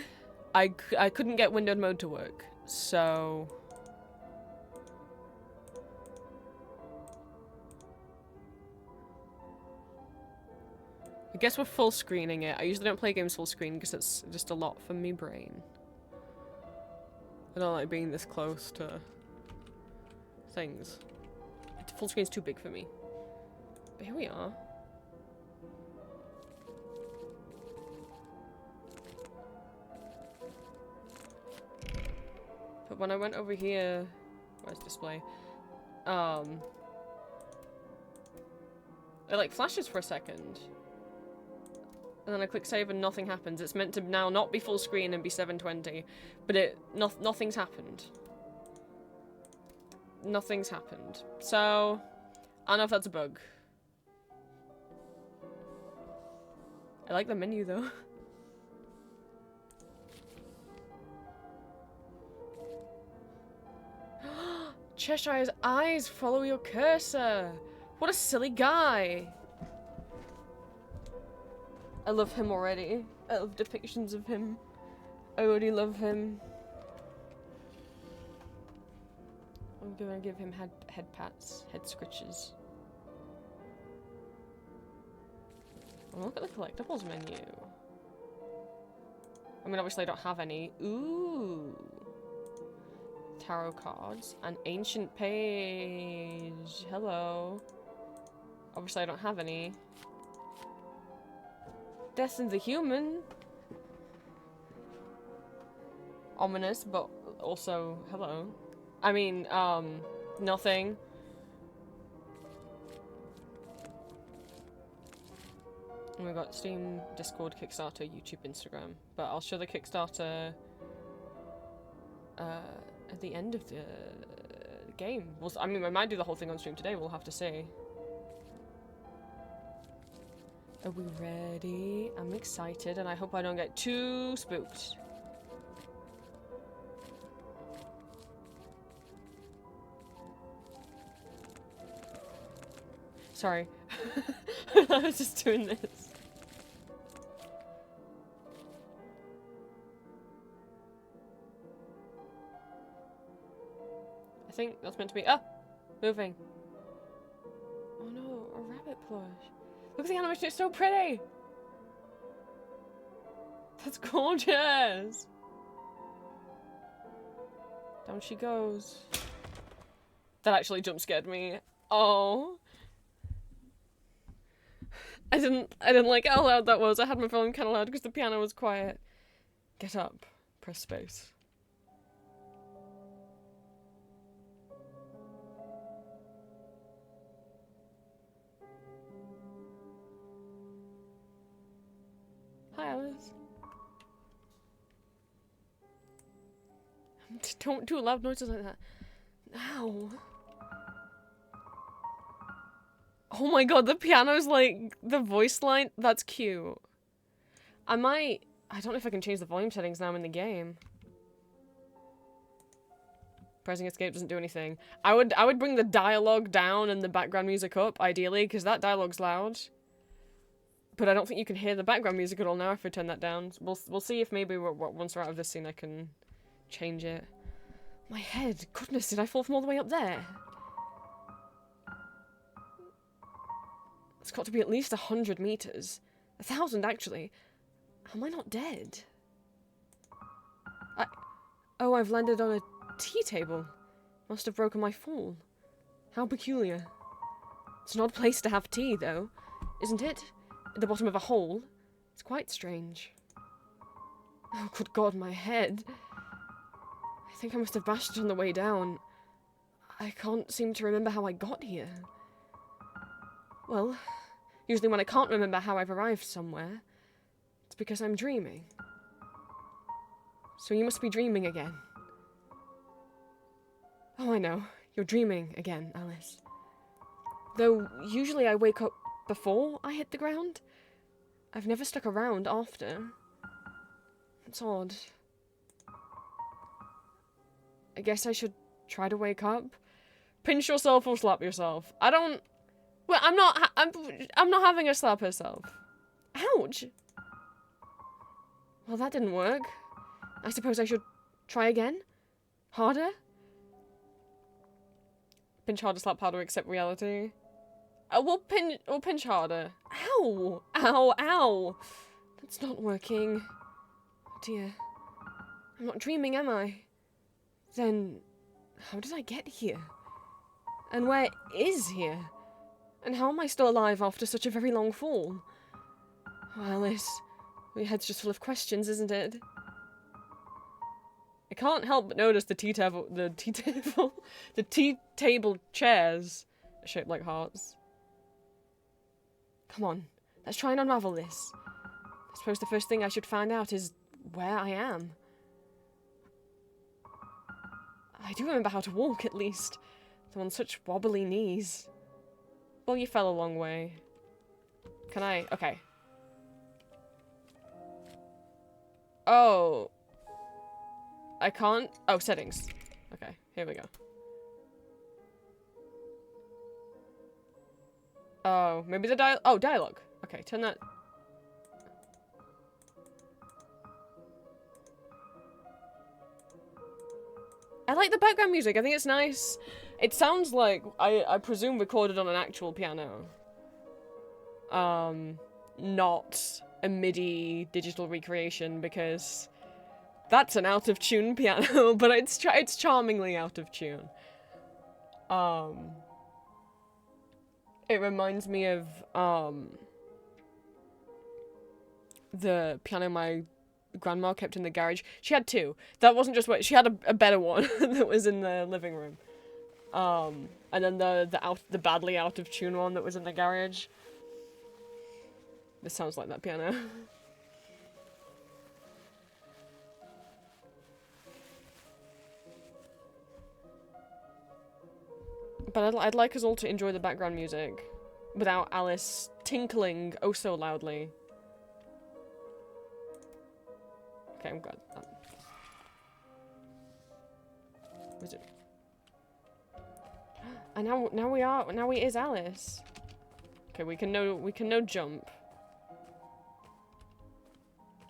I couldn't get windowed mode to work. So I guess we're full screening it. I usually don't play games full screen because it's just a lot for me brain. I don't like being this close to things. Full screen's too big for me. But here we are. But when I went over here, where's display? It like flashes for a second. And then I click save and nothing happens. It's meant to now not be full screen and be 720, but nothing's happened. Nothing's happened. So, I don't know if that's a bug. I like the menu though. Cheshire's eyes follow your cursor. What a silly guy. I love him already. I love depictions of him. I already love him. I'm gonna give him head pats, head scritches. Oh, look at the collectibles menu. I mean, obviously I don't have any. Ooh. Tarot cards. An ancient page. Hello. Obviously I don't have any. Death and the Human. Ominous, but also hello. I mean, nothing. And we got Steam, Discord, Kickstarter, YouTube, Instagram. But I'll show the Kickstarter at the end of the game. I mean, I might do the whole thing on stream today, we'll have to see. Are we ready? I'm excited, and I hope I don't get too spooked. Sorry. I was just doing this. I think that's meant to be- ah! Moving. Oh no, a rabbit plush. Look at the animation, it's so pretty! That's gorgeous! Down she goes. That actually jump scared me. Oh. I didn't like how loud that was. I had my volume kind of loud because the piano was quiet. Get up. Press space. Hi, Alice. Don't do loud noises like that. Ow. Oh my god, the piano's like the voice line. That's cute. I don't know if I can change the volume settings now I'm in the game. Pressing escape doesn't do anything. I would bring the dialogue down and the background music up, ideally, because that dialogue's loud. But I don't think you can hear the background music at all now if I turn that down. We'll see if maybe once we're out of this scene I can change it. My head. Goodness, did I fall from all the way up there? It's got to be at least 100 meters. 1,000, actually. Am I not dead? Oh, I've landed on a tea table. Must have broken my fall. How peculiar. It's an odd place to have tea, though, isn't it? At the bottom of a hole. It's quite strange. Oh, good God, my head. I think I must have bashed it on the way down. I can't seem to remember how I got here. Well, usually when I can't remember how I've arrived somewhere, it's because I'm dreaming. So you must be dreaming again. Oh, I know. You're dreaming again, Alice. Though, usually I wake up before I hit the ground. I've never stuck around after. It's odd. I guess I should try to wake up. Pinch yourself or slap yourself. I don't... Well, I'm not having her slap herself. Ouch! Well, that didn't work. I suppose I should try again? Harder? Pinch harder, slap harder, accept reality. We'll pinch harder. Ow! Ow, ow! That's not working. Oh dear. I'm not dreaming, am I? Then, how did I get here? And where is here? And how am I still alive after such a very long fall? Oh, Alice, your head's just full of questions, isn't it? I can't help but notice the tea table chairs are shaped like hearts. Come on, let's try and unravel this. I suppose the first thing I should find out is where I am. I do remember how to walk, at least, though on such wobbly knees. Well, you fell a long way. Can I? Okay. Oh. I can't? Oh, settings. Okay, here we go. Oh, maybe the dialogue. Okay, turn that. I like the background music. I think it's nice. It sounds like, I presume, recorded on an actual piano. Not a MIDI digital recreation, because that's an out-of-tune piano, but it's charmingly out of tune. It reminds me of, the piano my grandma kept in the garage. She had two. That wasn't just what, she had a better one that was in the living room. And then the badly out-of-tune one that was in the garage. This sounds like that piano. But I'd like us all to enjoy the background music without Alice tinkling oh so loudly. Okay, I'm good. Is it? And now we is Alice. Okay, we can no jump.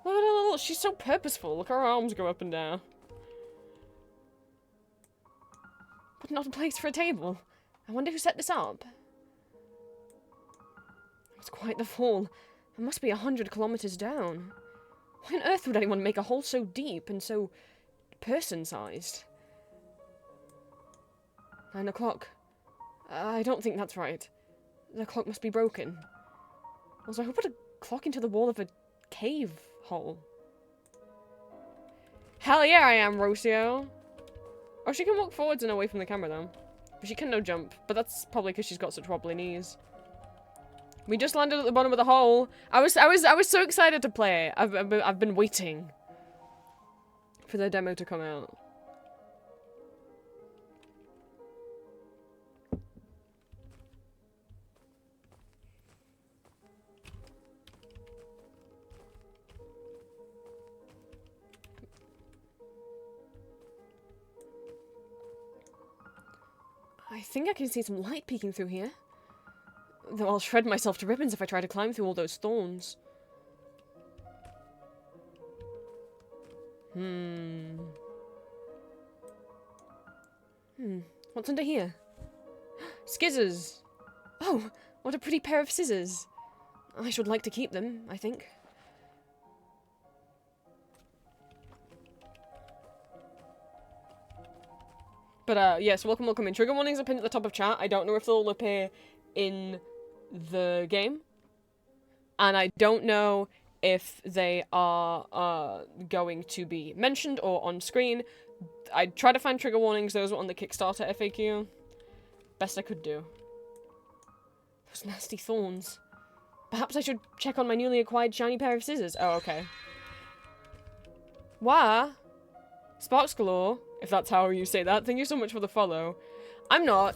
Look at her little, she's so purposeful. Look, her arms go up and down. But not a place for a table. I wonder who set this up. It's quite the fall. It must be 100 kilometers down. Why on earth would anyone make a hole so deep and so person-sized? 9 o'clock. I don't think that's right. The clock must be broken. Also, who put a clock into the wall of a cave hole? Hell yeah, I am, Rocio. Oh, she can walk forwards and away from the camera, though. But she can no jump. But that's probably because she's got such wobbly knees. We just landed at the bottom of the hole. I was so excited to play it. I've been waiting for the demo to come out. I think I can see some light peeking through here. Though I'll shred myself to ribbons if I try to climb through all those thorns. What's under here? Skizzers! Oh, what a pretty pair of scissors. I should like to keep them, I think. But, yes, welcome in. Trigger warnings are pinned at the top of chat. I don't know if they'll appear in the game. And I don't know if they are, going to be mentioned or on screen. I tried to find trigger warnings. Those were on the Kickstarter FAQ. Best I could do. Those nasty thorns. Perhaps I should check on my newly acquired shiny pair of scissors. Oh, okay. Why? Sparks galore, if that's how you say that. Thank you so much for the follow. I'm not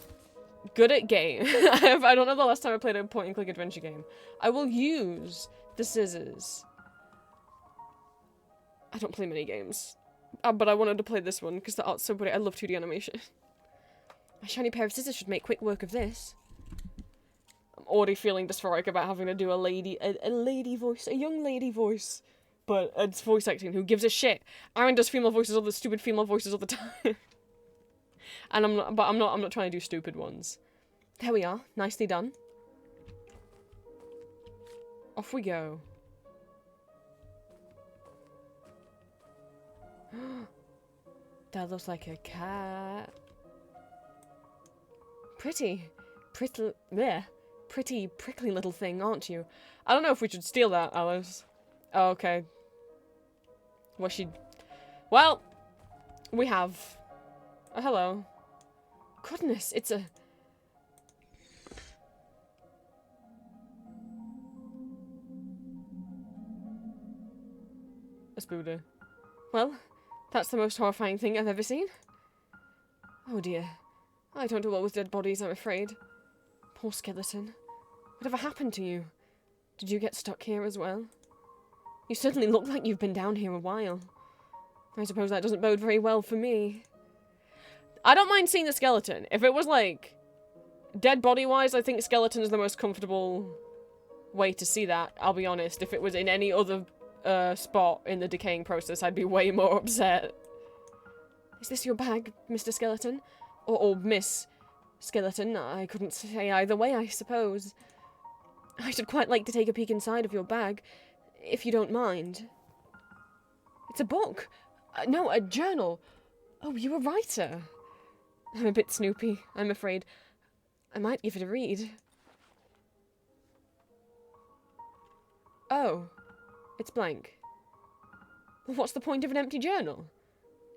good at game. I don't know the last time I played a point-and-click adventure game. I will use the scissors. I don't play many games. But I wanted to play this one because the art's so pretty. I love 2D animation. My shiny pair of scissors should make quick work of this. I'm already feeling dysphoric about having to do a lady voice, a young lady voice. But it's voice acting, who gives a shit? Aaron does female voices, all the stupid female voices all the time. And I'm not trying to do stupid ones. There we are, nicely done. Off we go. That looks like a cat. Pretty prickly little thing, aren't you? I don't know if we should steal that, Alice. Oh, okay. Well, we have. Oh, hello. Goodness, it's a... Buddha. Well, that's the most horrifying thing I've ever seen. Oh dear. I don't do well with dead bodies, I'm afraid. Poor skeleton. Whatever happened to you? Did you get stuck here as well? You certainly look like you've been down here a while. I suppose that doesn't bode very well for me. I don't mind seeing the skeleton. If it was, like, dead body-wise, I think skeleton is the most comfortable way to see that, I'll be honest. If it was in any other spot in the decaying process, I'd be way more upset. Is this your bag, Mr. Skeleton? Or Miss Skeleton? I couldn't say either way, I suppose. I should quite like to take a peek inside of your bag, if you don't mind. It's a book. No, a journal. Oh, you're a writer. I'm a bit snoopy, I'm afraid. I might give it a read. Oh, it's blank. Well, what's the point of an empty journal?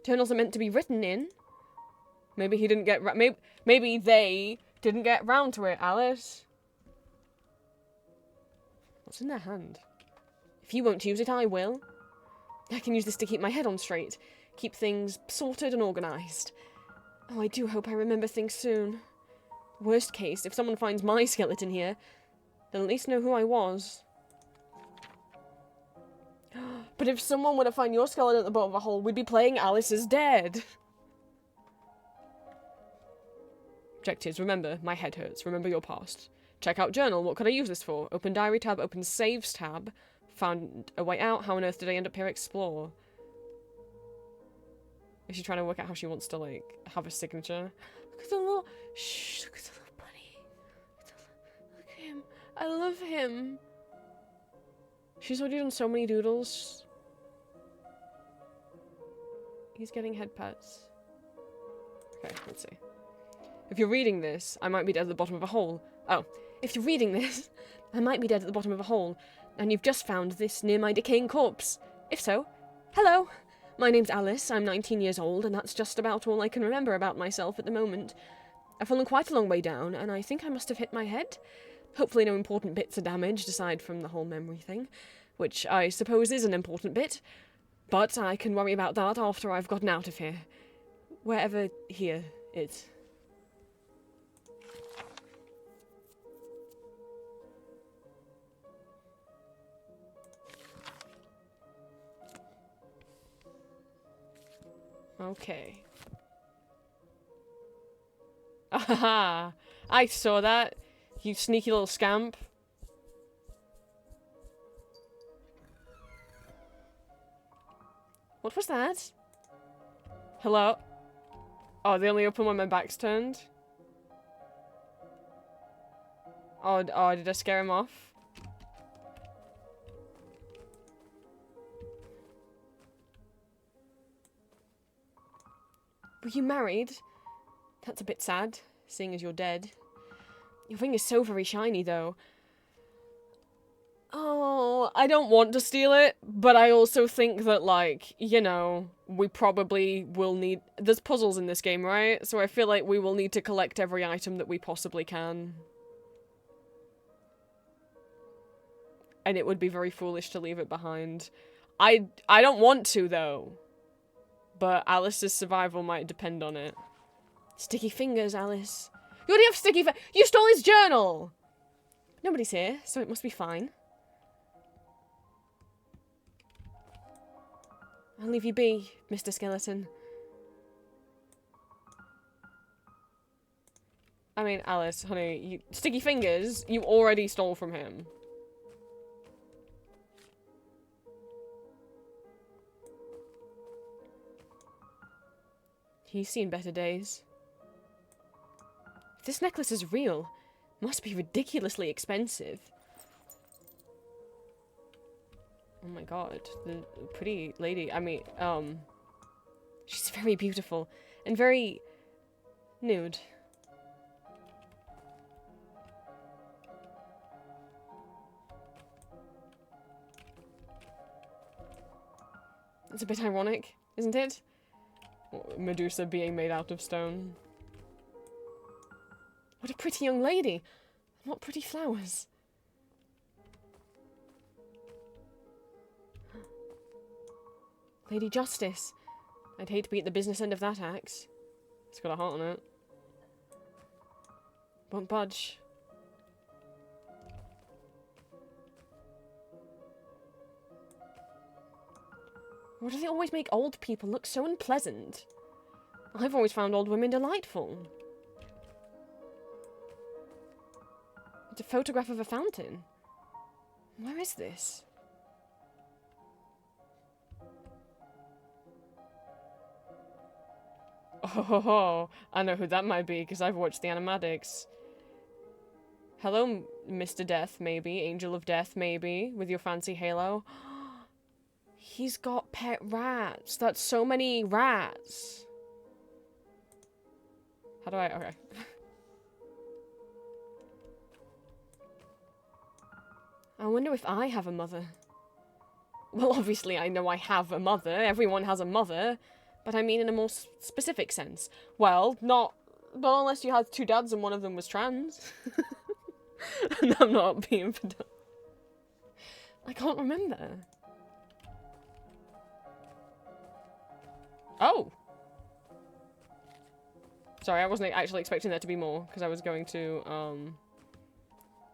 Journals are meant to be written in. Maybe he didn't get... Maybe they didn't get round to it, Alice. What's in their hand? If you won't use it, I will. I can use this to keep my head on straight. Keep things sorted and organised. Oh, I do hope I remember things soon. Worst case, if someone finds my skeleton here, they'll at least know who I was. But if someone were to find your skeleton at the bottom of a hole, we'd be playing Alice is Dead. Objectives. Remember, my head hurts. Remember your past. Check out journal. What could I use this for? Open diary tab. Open saves tab. Found a way out. How on earth did I end up here? Explore. Is she trying to work out how she wants to, like, have a signature? Look at the little... Shh, look at the little bunny. Look at him. I love him. She's already done so many doodles. He's getting head pats. Okay, let's see. If you're reading this, I might be dead at the bottom of a hole. Oh, if you're reading this, I might be dead at the bottom of a hole, and you've just found this near my decaying corpse. If so, hello. My name's Alice, I'm 19 years old, and that's just about all I can remember about myself at the moment. I've fallen quite a long way down, and I think I must have hit my head. Hopefully no important bits are damaged, aside from the whole memory thing, which I suppose is an important bit, but I can worry about that after I've gotten out of here. Wherever here is. Okay. Aha! I saw that, you sneaky little scamp. What was that? Hello? Oh, they only open when my back's turned? Oh, did I scare him off? Were you married? That's a bit sad, seeing as you're dead. Your ring is so very shiny, though. Oh, I don't want to steal it, but I also think that, like, you know, we probably will need... There's puzzles in this game, right? So I feel like we will need to collect every item that we possibly can. And it would be very foolish to leave it behind. I don't want to, though. but Alice's survival might depend on it. Sticky fingers, Alice. You already have sticky fingers. You stole his journal! Nobody's here, so it must be fine. I'll leave you be, Mr. Skeleton. I mean, Alice, honey, sticky fingers, you already stole from him. He's seen better days. If this necklace is real, it must be ridiculously expensive. Oh my god, the pretty lady, I mean, she's very beautiful and very nude. It's a bit ironic, isn't it? Medusa being made out of stone. What a pretty young lady! What pretty flowers. Lady Justice. I'd hate to be at the business end of that axe. It's got a heart on it. Won't budge. Why do they always make old people look so unpleasant? I've always found old women delightful. It's a photograph of a fountain. Where is this? Oh, I know who that might be, because I've watched the animatics. Hello, Mr. Death, maybe. Angel of Death, maybe. With your fancy halo. He's got pet rats. That's so many rats. How do I... Okay. I wonder if I have a mother. Well, obviously I know I have a mother. Everyone has a mother. But I mean in a more specific sense. Well, not unless you had two dads and one of them was trans. And I'm not being pedantic. I can't remember. Oh! Sorry, I wasn't actually expecting there to be more, because I was going to,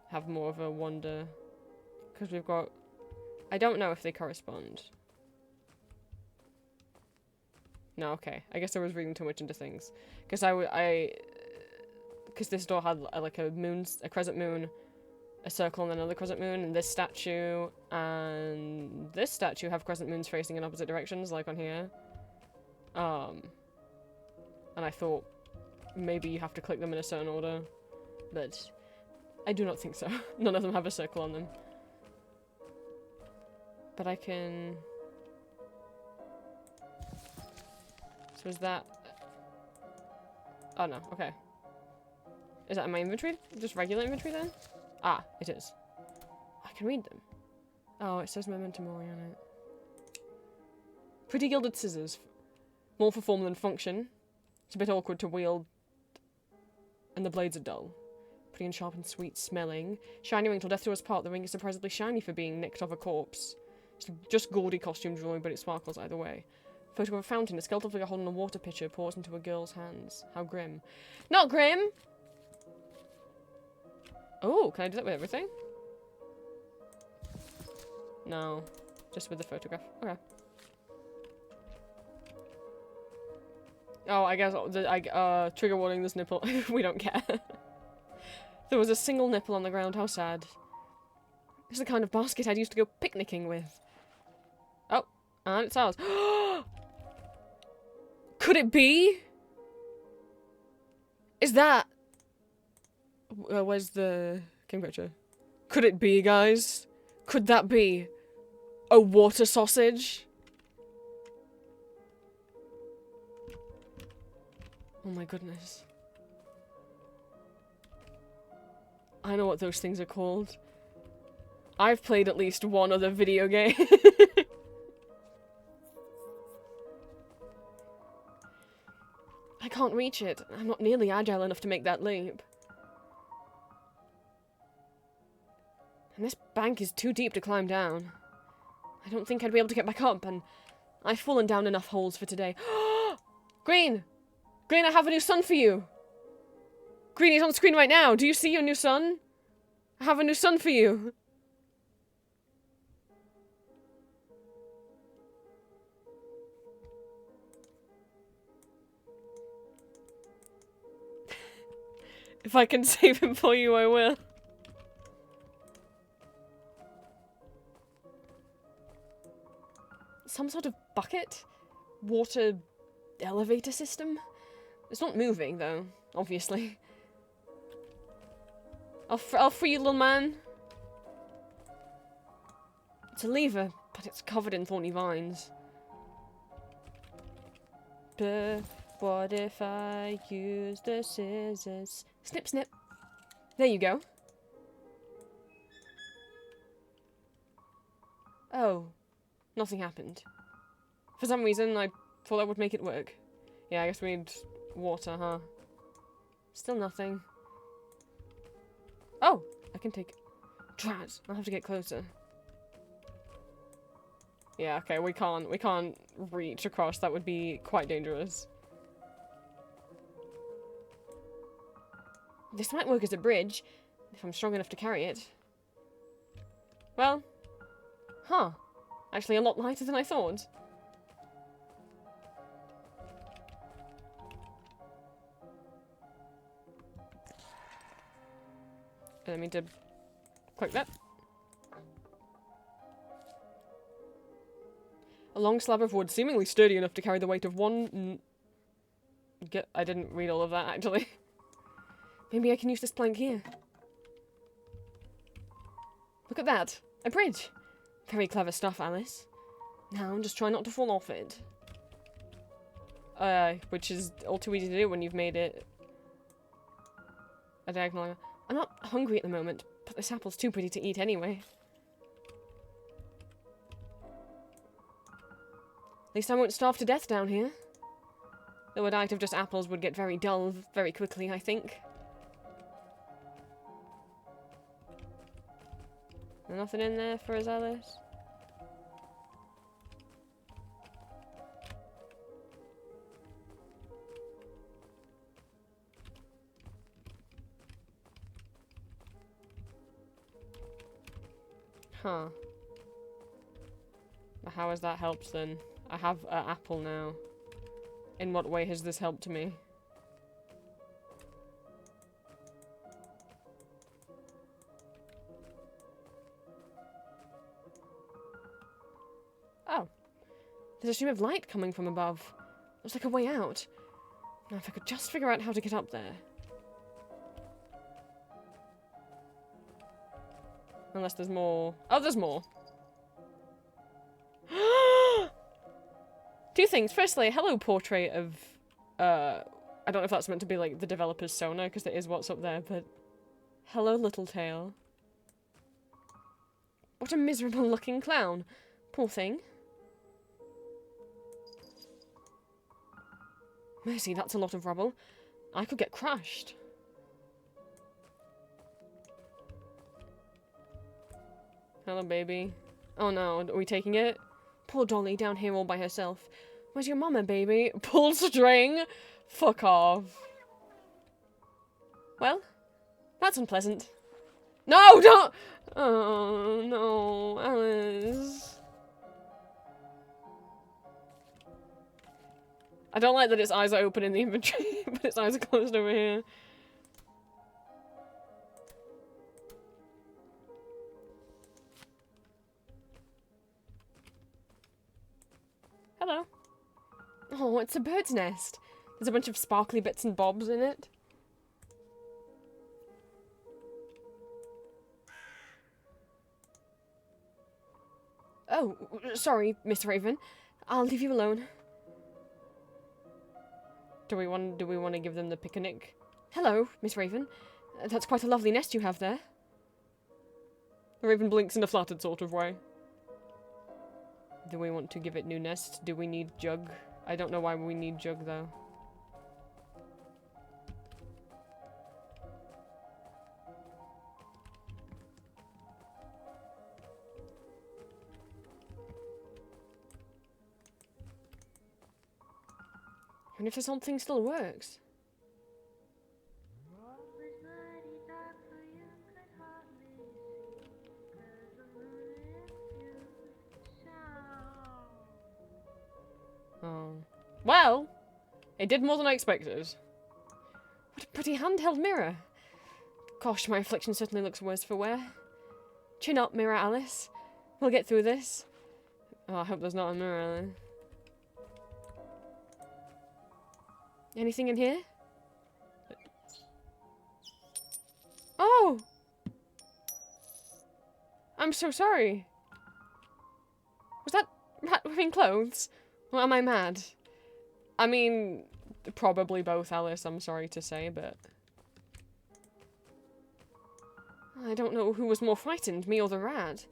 have more of a wonder. Because we've got... I don't know if they correspond. No, okay. I guess I was reading too much into things. Because because this door had like a crescent moon, a circle, and another crescent moon, and this statue and this statue have crescent moons facing in opposite directions, like on here. And I thought maybe you have to click them in a certain order, but I do not think so. None of them have a circle on them. But I can... So is that... Oh no, okay. Is that in my inventory? Just regular inventory then? Ah, it is. I can read them. Oh, it says Memento Mori on it. Pretty gilded scissors. More for form than function. It's a bit awkward to wield. And the blades are dull. Pretty and sharp and sweet smelling. Shiny ring till death do us part. The ring is surprisingly shiny for being nicked off a corpse. It's just gaudy costume drawing, but it sparkles either way. Photo of a fountain. A skeletal figure holding a water pitcher pours into a girl's hands. How grim. Not grim! Oh, can I do that with everything? No. Just with the photograph. Okay. Oh, I guess trigger warning, this nipple. We don't care. There was a single nipple on the ground. How sad. It's the kind of basket I'd used to go picnicking with. Oh, and it's ours. Could it be? Is that... where's the king picture? Could it be, guys? Could that be a water sausage? Oh my goodness. I know what those things are called. I've played at least one other video game. I can't reach it. I'm not nearly agile enough to make that leap. And this bank is too deep to climb down. I don't think I'd be able to get back up, and I've fallen down enough holes for today. Green! Green, I have a new son for you! Green, he's on screen right now! Do you see your new son? I have a new son for you! If I can save him for you, I will. Some sort of bucket? Water elevator system? It's not moving, though, obviously. I'll free you, little man. It's a lever, but it's covered in thorny vines. But what if I use the scissors? Snip, snip. There you go. Oh. Nothing happened. For some reason, I thought that would make it work. Yeah, I guess we need water, huh? Still nothing. Oh! I can take... Drat! I'll have to get closer. Yeah, okay, we can't reach across. That would be quite dangerous. This might work as a bridge, if I'm strong enough to carry it. Well, huh. Actually a lot lighter than I thought. I don't mean to click that. A long slab of wood, seemingly sturdy enough to carry the weight of one... I didn't read all of that, actually. Maybe I can use this plank here. Look at that! A bridge! Very clever stuff, Alice. Now, just try not to fall off it. Which is all too easy to do when you've made it a diagonal. I'm not hungry at the moment, but this apple's too pretty to eat anyway. At least I won't starve to death down here. Though a diet of just apples would get very dull very quickly, I think. Nothing in there for us, Alice? Huh. How has that helped then? I have an apple now. In what way has this helped me? Oh. There's a stream of light coming from above. Looks like a way out. Now if I could just figure out how to get up there. Unless there's more. Oh, there's more. Two things. Firstly, hello portrait of, I don't know if that's meant to be like the developer's Sona, because that is what's up there, but hello little tail. What a miserable looking clown. Poor thing. Mercy, that's a lot of rubble. I could get crushed. Hello, baby. Oh no, are we taking it? Poor Dolly down here all by herself. Where's your mama, baby? Pull string? Fuck off. Well, that's unpleasant. No, don't! Oh, no, Alice. I don't like that its eyes are open in the inventory, but its eyes are closed over here. Hello. Oh, it's a bird's nest. There's a bunch of sparkly bits and bobs in it. Oh, sorry, Miss Raven. I'll leave you alone. Do we want to give them the picnic? Hello, Miss Raven. That's quite a lovely nest you have there. The Raven blinks in a flattered sort of way. Do we want to give it new nest? Do we need Jug? I don't know why we need Jug, though. wonder if this old thing still works. Oh. Well, it did more than I expected. What a pretty handheld mirror. Gosh, my reflection certainly looks worse for wear. Chin up, Mirror Alice. We'll get through this. Oh, I hope there's not a mirror there. Anything in here? Oh! I'm so sorry. Was that rat wearing clothes? Or am I mad? I mean, probably both, Alice, I'm sorry to say, but... I don't know who was more frightened, me or the rat.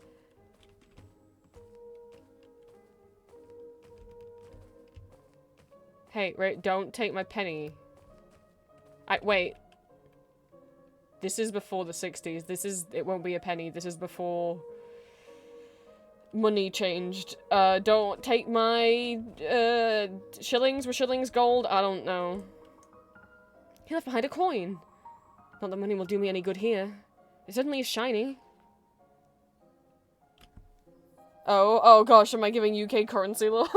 Hey, right, don't take my penny. Wait. This is before the 60s. It won't be a penny. This is before money changed. Don't take my, shillings. Were shillings gold? I don't know. He left behind a coin. Not that money will do me any good here. It certainly is shiny. Oh gosh, am I giving UK currency law?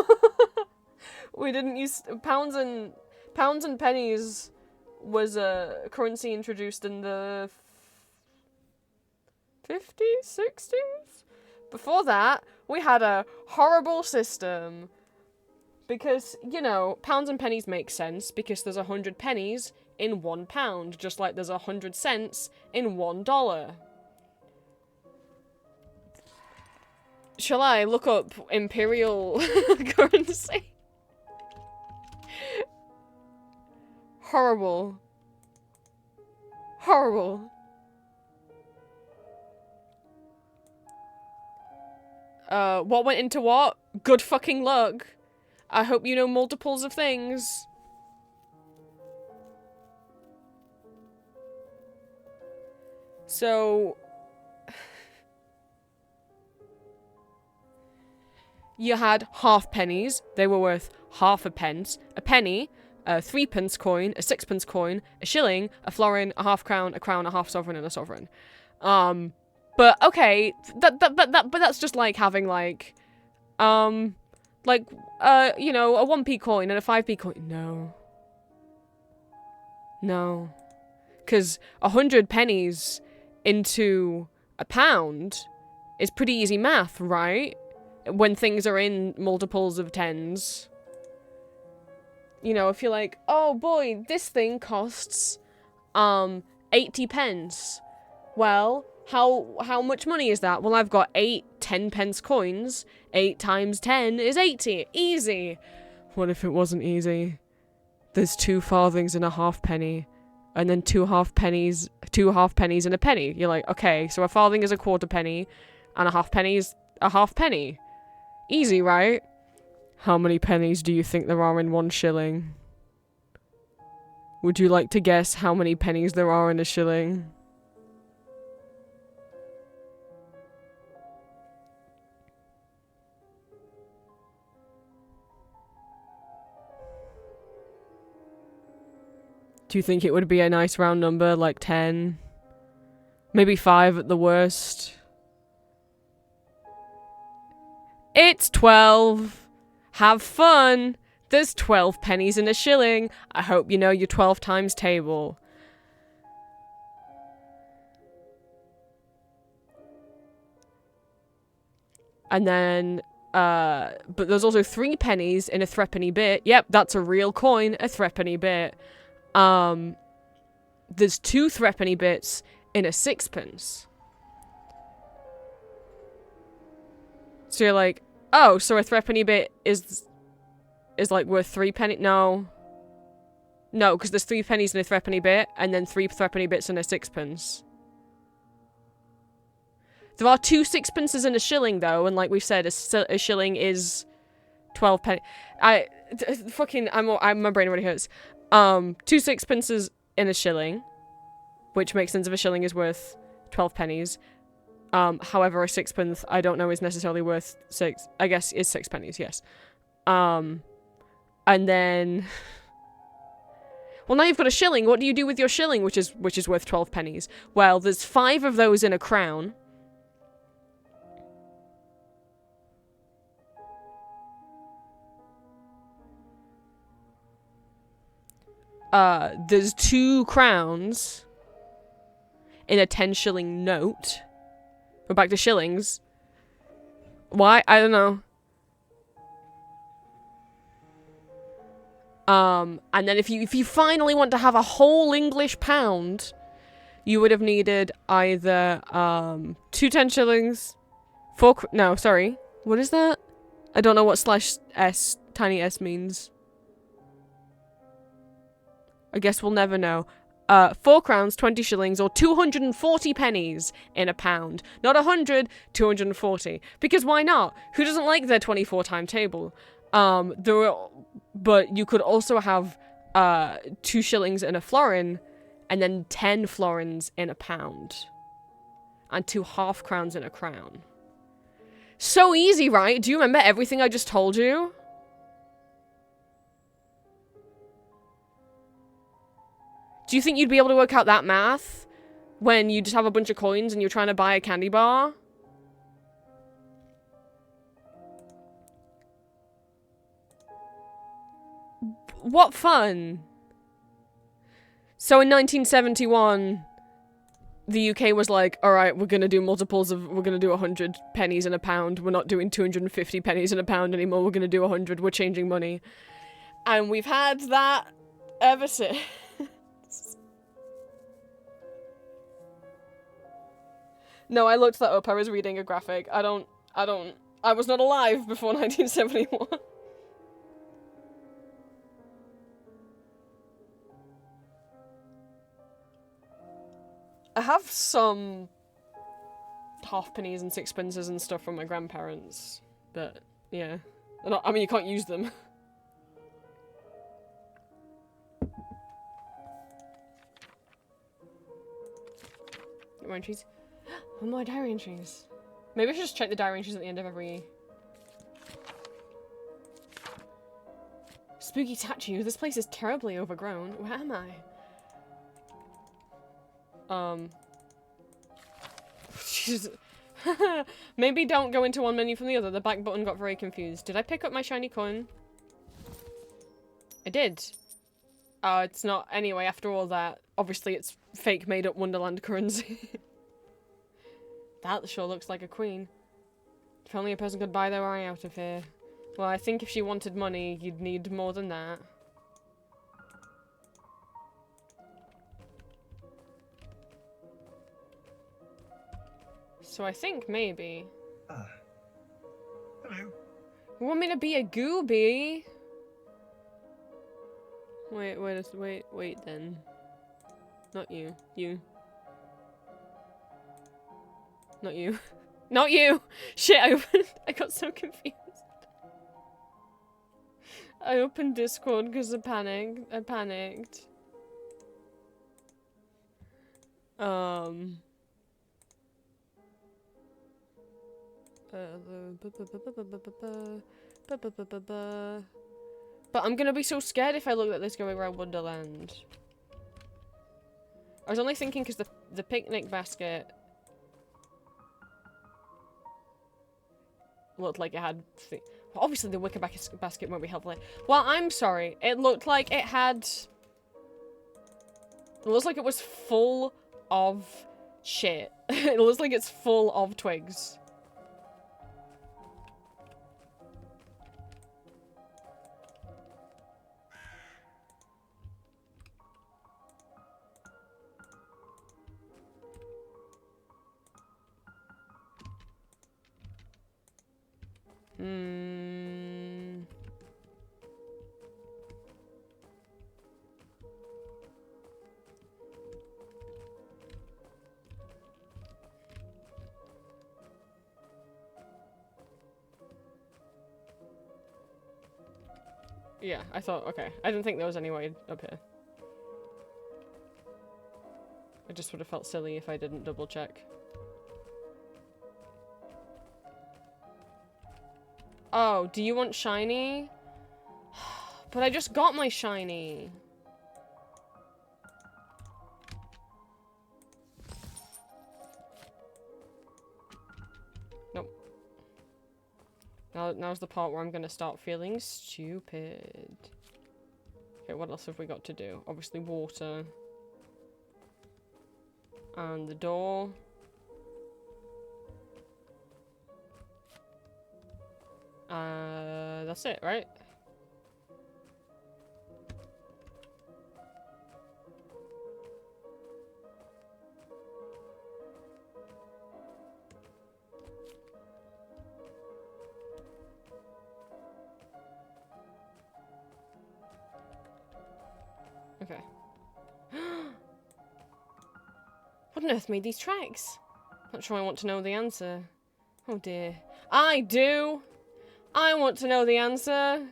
We didn't use pounds and pennies was a currency introduced in the 50s, 60s? Before that, we had a horrible system. Because, you know, pounds and pennies make sense because there's 100 pennies in £1, just like there's 100 cents in $1. Shall I look up imperial currency? Horrible. Horrible. What went into what? Good fucking luck. I hope you know multiples of things. So... you had half pennies. They were worth half a pence. A penny, a 3p coin, a 6p coin, a shilling, a florin, a half crown, a half sovereign, and a sovereign. But okay, but that's just like having like, you know, a 1p coin and a 5p coin. No. No. Because 100 pennies into a pound is pretty easy math, right? When things are in multiples of tens. You know, if you're like, oh boy, this thing costs 80 pence. Well, how much money is that? Well, I've got 8 10p coins. 8 times 10 is 80. Easy. What if it wasn't easy? There's 2 farthings and a halfpenny. And then 2 halfpennies and a penny. You're like, okay, so a farthing is a quarter penny. And a halfpenny is a half penny. Easy, right? How many pennies do you think there are in 1 shilling? Would you like to guess how many pennies there are in a shilling? Do you think it would be a nice round number, like 10? Maybe 5 at the worst? It's 12. Have fun. There's 12 pennies in a shilling. I hope you know your 12 times table. And then, but there's also 3 pennies in a threepenny bit. Yep, that's a real coin, a threepenny bit. There's 2 threepenny bits in a 6p. So you're like, oh, so a threepenny bit is like worth 3 penny? No. No, because there's 3 pennies in a threepenny bit, and then 3 threepenny bits in a 6p. There are 2 6p in a shilling, though, and like we've said, a shilling is 12 penny. My brain already hurts. 2 6p in a shilling, which makes sense if a shilling is worth 12 pennies. However, a 6p, I don't know, is necessarily worth 6, I guess, is 6 pennies, yes. And then Well, now you've got a shilling. What do you do with your shilling, which is worth 12 pennies? Well, there's 5 of those in a crown. There's 2 crowns in a 10 shilling note. We're back to shillings. Why? I don't know. And then if you finally want to have a whole English pound, you would have needed either 2 10 shillings, 4 no, sorry. What is that? I don't know what /s tiny s means. I guess we'll never know. 4 crowns, 20 shillings, or 240 pennies in a pound. Not 100, 240. Because why not? Who doesn't like their 24-time table? But you could also have 2 shillings in a florin, and then 10 florins in a pound. And 2 half crowns in a crown. So easy, right? Do you remember everything I just told you? Do you think you'd be able to work out that math when you just have a bunch of coins and you're trying to buy a candy bar? What fun! So in 1971, the UK was like, alright, we're gonna do multiples of, we're gonna do 100 pennies in a pound, we're not doing 250 pennies in a pound anymore, we're gonna do 100, we're changing money. And we've had that ever since. No, I looked that up. I was reading a graphic. I was not alive before 1971. I have some halfpennies and sixpences and stuff from my grandparents, but yeah. I mean, you can't use them. More entries. One more diary entries. Maybe I should just check the diary entries at the end of every... Spooky statue. This place is terribly overgrown. Where am I? Maybe don't go into one menu from the other. The back button got very confused. Did I pick up my shiny coin? I did. Oh, it's not. Anyway, after all that, obviously it's fake made up Wonderland currency. That sure looks like a queen. If only a person could buy their eye out of here. Well, I think if she wanted money, you'd need more than that. So I think maybe... Hello. You want me to be a gooby? Wait then. Not you. You. Not you. Not you! Shit, I got so confused. I opened Discord because I panicked. But I'm gonna be so scared if I look at this going around Wonderland. I was only thinking because the picnic basket looked like it had... Well, obviously the wicker basket won't be helpful. Well, I'm sorry. It looked like it had... It looks like it was full of shit. It looks like it's full of twigs. Yeah, I thought, okay. I didn't think there was any way up here. I just would have felt silly if I didn't double check. Oh, do you want shiny? But I just got my shiny. Now's the part where I'm gonna start feeling stupid. Okay, what else have we got to do? Obviously water. And the door. That's it, right? Okay. What on earth made these tracks? Not sure I want to know the answer. Oh dear. I do! I want to know the answer!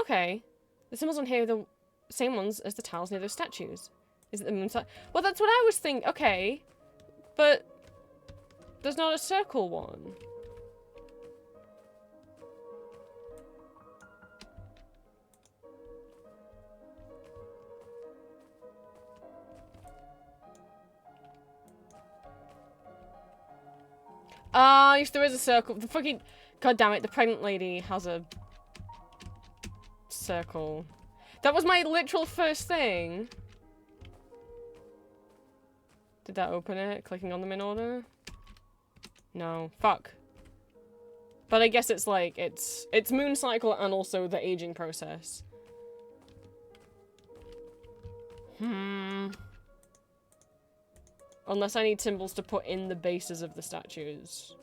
Okay. The symbols on here are the same ones as the tiles near those statues. Is it the moon side? Well, that's what I was thinking. Okay. But there's not a circle one. Ah, yes, there is a circle. The fucking... God damn it, the pregnant lady has a... circle. That was my literal first thing. Did that open it? Clicking on them in order? No. Fuck. But I guess it's like, it's moon cycle and also the aging process. Unless I need symbols to put in the bases of the statues.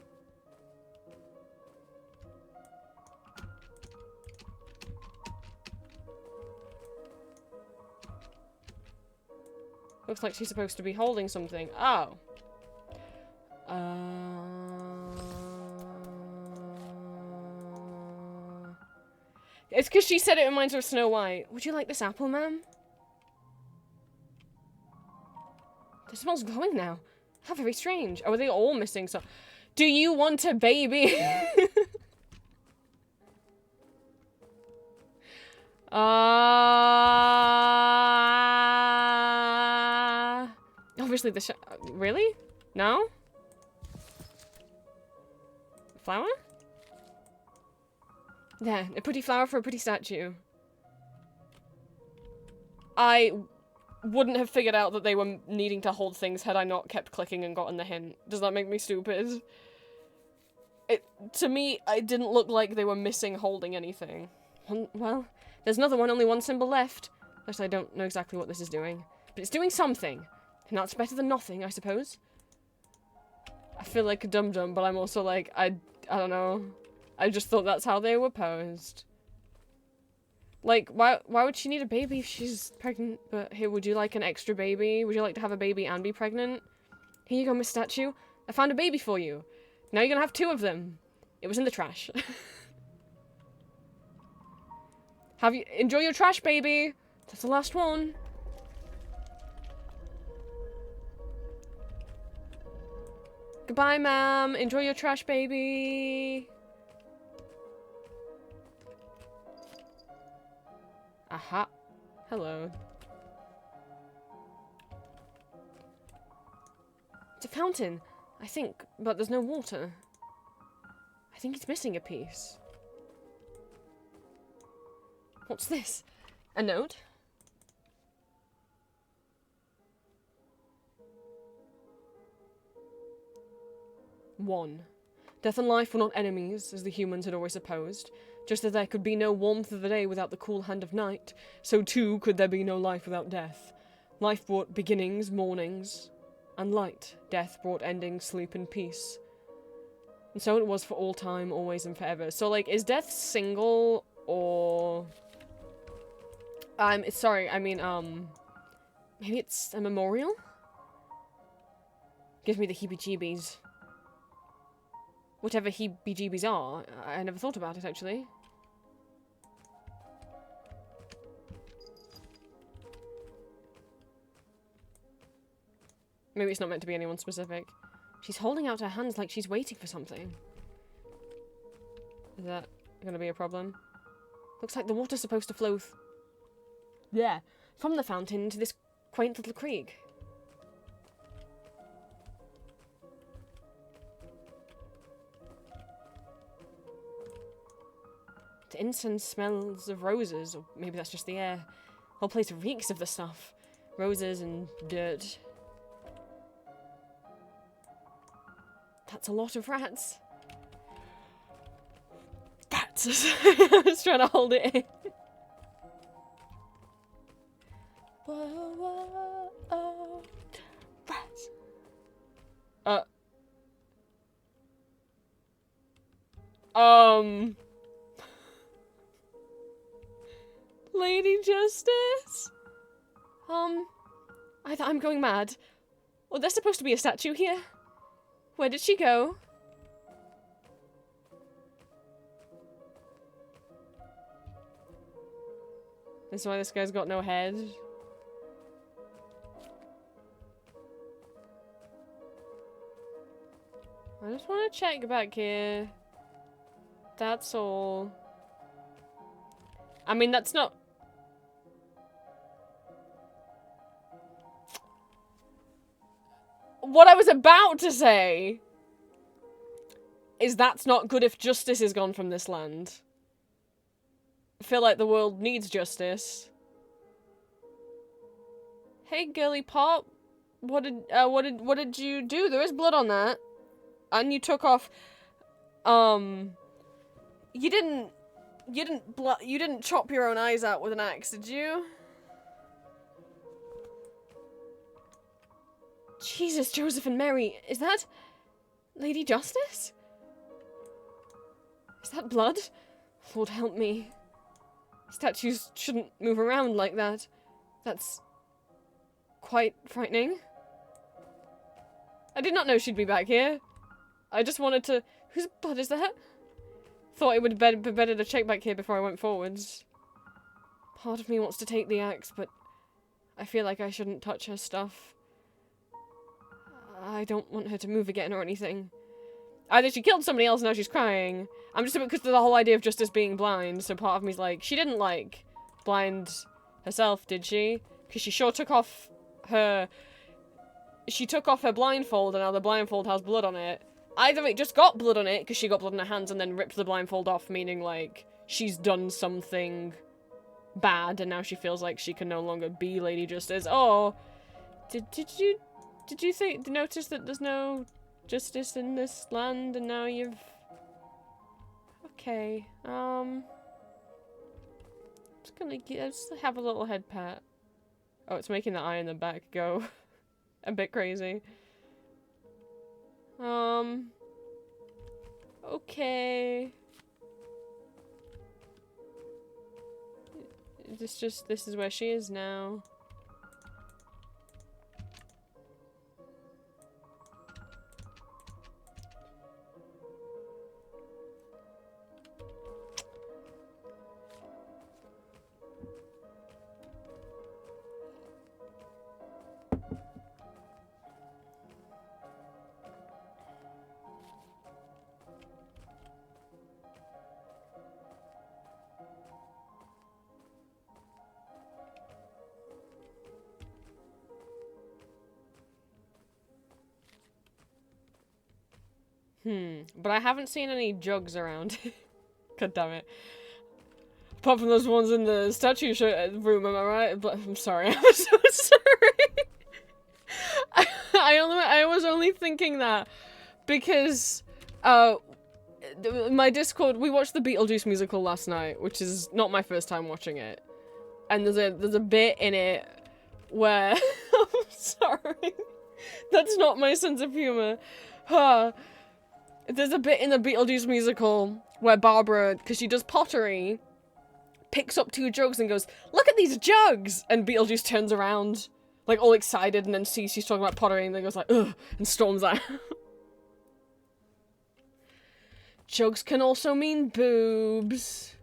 Looks like she's supposed to be holding something. Oh. It's because she said it reminds her of Snow White. Would you like this apple, ma'am? The smell's glowing now. How very strange. Oh, are they all missing some? Do you want a baby? Obviously the really? No? Flower? There, a pretty flower for a pretty statue. I wouldn't have figured out that they were needing to hold things had I not kept clicking and gotten the hint. Does that make me stupid? To me, it didn't look like they were missing holding anything. Well, there's another one, only one symbol left. At I don't know exactly what this is doing. But it's doing something. And that's better than nothing, I suppose. I feel like a dum-dum, but I'm also like, I don't know. I just thought that's how they were posed. Like, why would she need a baby if she's pregnant? But here, would you like an extra baby? Would you like to have a baby and be pregnant? Here you go, Miss Statue. I found a baby for you. Now you're gonna have 2 of them. It was in the trash. Enjoy your trash, baby. That's the last one. Goodbye, ma'am. Enjoy your trash, baby. Aha. Hello. It's a fountain, I think, but there's no water. I think it's missing a piece. What's this? A note? One. Death and life were not enemies, as the humans had always supposed. Just as there could be no warmth of the day without the cool hand of night, so too could there be no life without death. Life brought beginnings, mornings, and light. Death brought endings, sleep, and peace. And so it was for all time, always and forever. So, like, is death single, or... sorry, I mean, maybe it's a memorial? Gives me the heebie-jeebies. Whatever heebie-jeebies are, I never thought about it, actually. Maybe it's not meant to be anyone specific. She's holding out her hands like she's waiting for something. Is that gonna be a problem? Looks like the water's supposed to flow from the fountain into this quaint little creek. The incense smells of roses, or maybe that's just the air. The whole place reeks of the stuff. Roses and dirt. That's a lot of rats. Rats! I was trying to hold it in. Whoa, whoa, oh. Rats. Lady Justice? I'm going mad. Well, there's supposed to be a statue here. Where did she go? That's why this guy's got no head. I just want to check back here. That's all. I mean, that's not... What I was about to say is that's not good if justice is gone from this land. I feel like the world needs justice. Hey, girly pop. What did you do? There is blood on that. And you took off, you didn't chop your own eyes out with an axe, did you? Jesus, Joseph and Mary, is that Lady Justice? Is that blood? Lord help me. Statues shouldn't move around like that. That's quite frightening. I did not know she'd be back here. I just wanted to... Whose blood is that? Thought it would be better to check back here before I went forwards. Part of me wants to take the axe, but I feel like I shouldn't touch her stuff. I don't want her to move again or anything. Either she killed somebody else and now she's crying. I'm just a bit because of the whole idea of Justice being blind, so part of me's like, she didn't, like, blind herself, did she? Because she sure took off her... She took off her blindfold and now the blindfold has blood on it. Either it just got blood on it because she got blood in her hands and then ripped the blindfold off, meaning, like, she's done something bad and now she feels like she can no longer be Lady Justice. Or, did you notice that there's no justice in this land and now you've... Okay, just have a little head pat. Oh, it's making the eye in the back go a bit crazy. Okay. This is where she is now. But I haven't seen any jugs around. God damn it. Apart from those ones in the statue room, am I right? But I'm sorry, I'm so sorry. I was only thinking that because, my Discord, we watched the Beetlejuice musical last night, which is not my first time watching it. And there's a bit in it where, I'm sorry, that's not my sense of humor. There's a bit in the Beetlejuice musical where Barbara, because she does pottery, picks up 2 jugs and goes, "Look at these jugs!" And Beetlejuice turns around, like, all excited, and then sees she's talking about pottery, and then goes like, "Ugh," and storms out. Jugs can also mean boobs.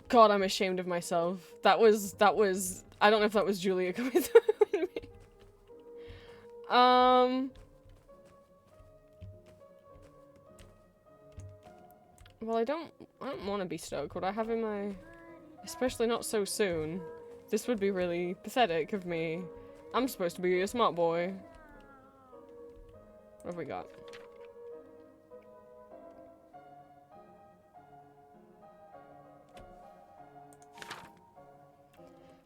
God, I'm ashamed of myself. That was, I don't know if that was Julia coming through with me. Well, I don't want to be stuck. Would I have in my... Especially not so soon. This would be really pathetic of me. I'm supposed to be a smart boy. What have we got?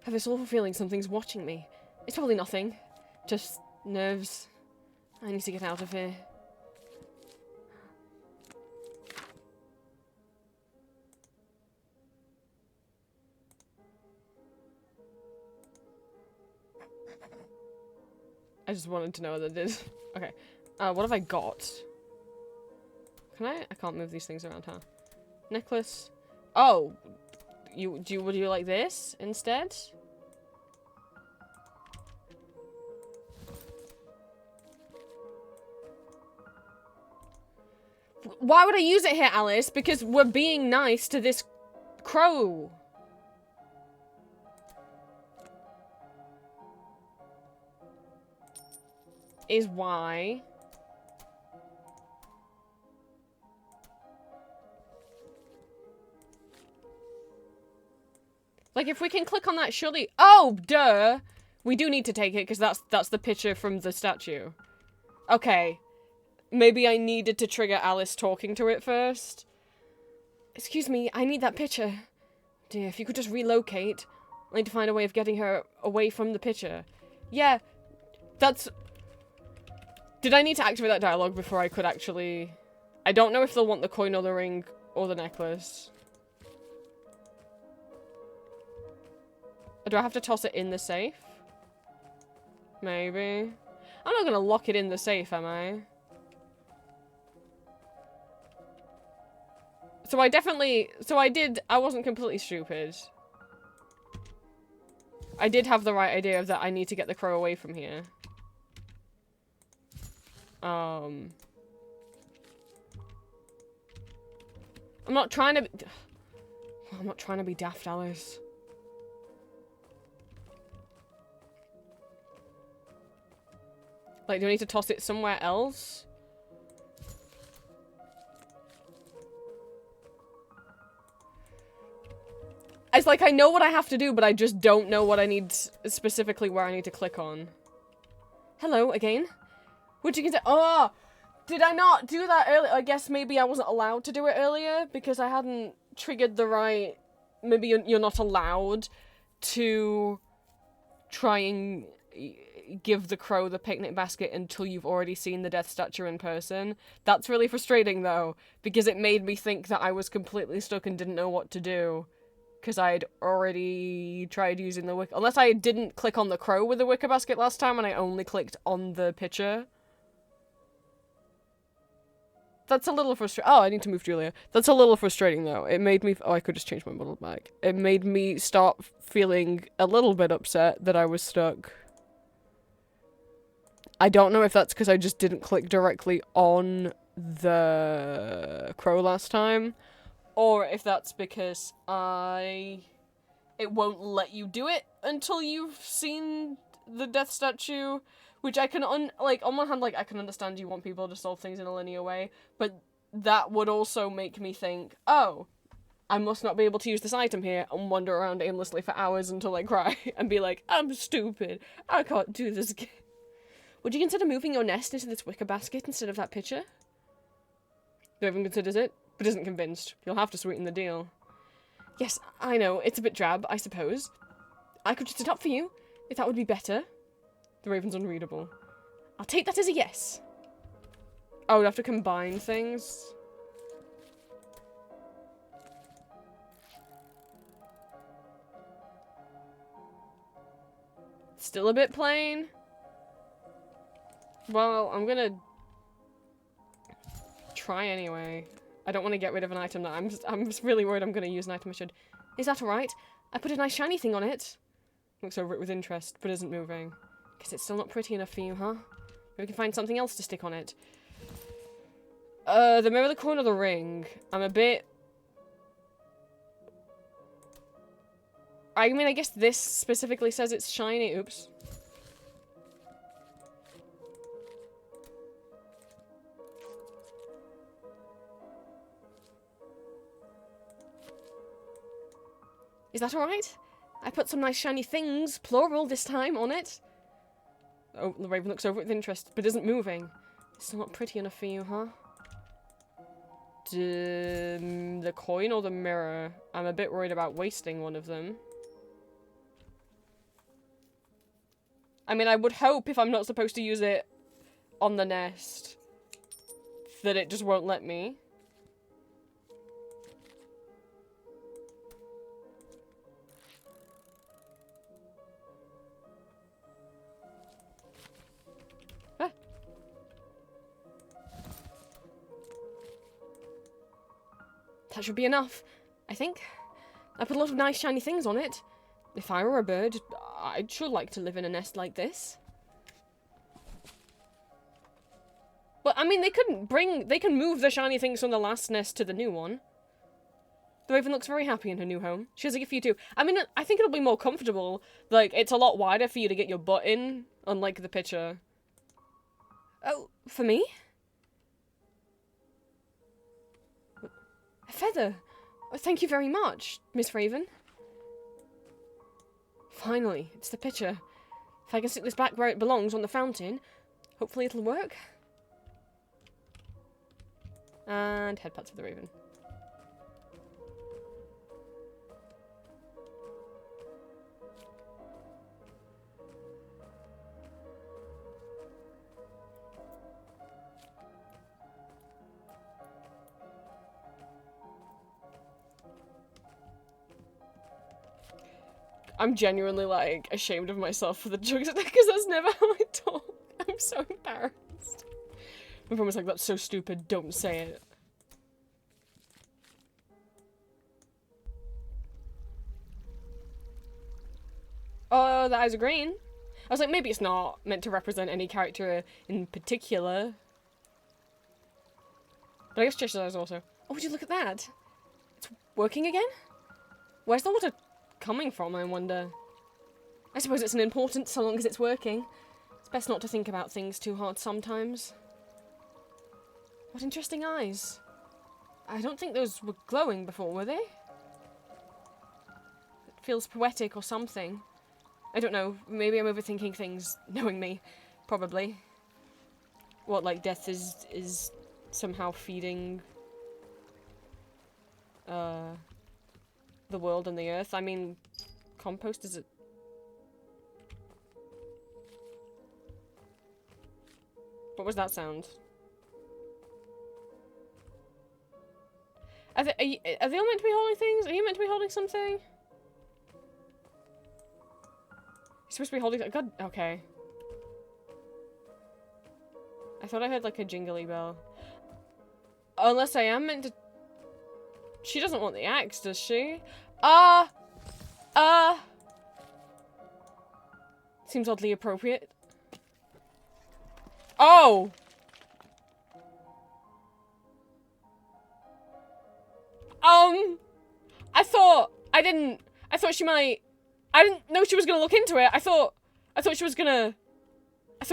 I have this awful feeling something's watching me. It's probably nothing. Just nerves. I need to get out of here. I just wanted to know what that did. Okay. What have I got? Can I? I can't move these things around, huh? Necklace. Oh! Would you like this instead? Why would I use it here, Alice? Because we're being nice to this crow. Is why. Like, if we can click on that, surely... Oh, duh! We do need to take it, because that's the picture from the statue. Okay. Maybe I needed to trigger Alice talking to it first. Excuse me, I need that picture. Dear, if you could just relocate. I need to find a way of getting her away from the picture. Yeah, that's... Did I need to activate that dialogue before I could actually... I don't know if they'll want the coin or the ring or the necklace. Do I have to toss it in the safe? Maybe. I'm not gonna lock it in the safe, am I? So I wasn't completely stupid. I did have the right idea of that I need to get the crow away from here. I'm not trying to be daft, Alice. Like, do I need to toss it somewhere else? It's like, I know what I have to do, but I just don't know what I need, specifically where I need to click on. Hello, again? Would you consider— Oh! Did I not do that earlier? I guess maybe I wasn't allowed to do it earlier, because I hadn't triggered the right... Maybe you're not allowed to try and give the crow the picnic basket until you've already seen the death statue in person. That's really frustrating, though, because it made me think that I was completely stuck and didn't know what to do. Because I'd already tried using the wicker... Unless I didn't click on the crow with the wicker basket last time and I only clicked on the picture. That's a little frustrating. Oh, I need to move Julia. That's a little frustrating, though. It made me... Oh, I could just change my model back. It made me start feeling a little bit upset that I was stuck. I don't know if that's because I just didn't click directly on the crow last time. Or if that's because it won't let you do it until you've seen the death statue. Which I can, on one hand, I can understand you want people to solve things in a linear way, but that would also make me think, oh, I must not be able to use this item here, and wander around aimlessly for hours until I cry, and be like, I'm stupid, I can't do this again. Would you consider moving your nest into this wicker basket instead of that picture? Raven considers it, but isn't convinced. You'll have to sweeten the deal. Yes, I know, it's a bit drab, I suppose. I could just it up for you, if that would be better. The Raven's unreadable. I'll take that as a yes. Oh, we have to combine things. Still a bit plain. Well, I'm gonna try anyway. I don't want to get rid of an item that I'm just really worried I'm gonna use an item I should. Is that alright? I put a nice shiny thing on it. Looks over it with interest, but isn't moving. Guess it's still not pretty enough for you, huh? Maybe we can find something else to stick on it. The mirror, the coin, or the ring? I'm a bit... I mean, I guess this specifically says it's shiny. Oops. Is that alright? I put some nice shiny things, plural this time, on it. Oh, the raven looks over with interest, but isn't moving. It's still not pretty enough for you, huh? The coin or the mirror? I'm a bit worried about wasting one of them. I mean, I would hope if I'm not supposed to use it on the nest that it just won't let me. Ah. That should be enough, I think. I put a lot of nice shiny things on it. If I were a bird, I'd sure like to live in a nest like this. But, I mean, they can move the shiny things from the last nest to the new one. The raven looks very happy in her new home. She has a gift for you too. I mean, I think it'll be more comfortable. Like, it's a lot wider for you to get your butt in, unlike the picture. Oh, for me? A feather. Oh, thank you very much, Miss Raven. Finally, it's the picture. If I can stick this back where it belongs on the fountain, hopefully it'll work. And head pats for the raven. I'm genuinely, like, ashamed of myself for the jokes because that's never how I talk. I'm so embarrassed. My friend was like, that's so stupid, don't say it. Oh, the eyes are green. I was like, maybe it's not meant to represent any character in particular. But I guess Cheshire eyes also. Oh, would you look at that? It's working again? Where's the water coming from, I wonder? I suppose it's unimportant so long as it's working. It's best not to think about things too hard sometimes. What interesting eyes. I don't think those were glowing before, were they? It feels poetic or something. I don't know, maybe I'm overthinking things, knowing me. Probably. What, like death is somehow feeding the world and the earth? I mean, compost is it? What was that sound? Are they all meant to be holding things? Are you meant to be holding something? You're supposed to be holding... God, okay. I thought I heard like a jingly bell. Unless I am meant to... She doesn't want the axe, does she? Seems oddly appropriate. Oh! I thought she might... I didn't know she was gonna look into it. I thought she was gonna... I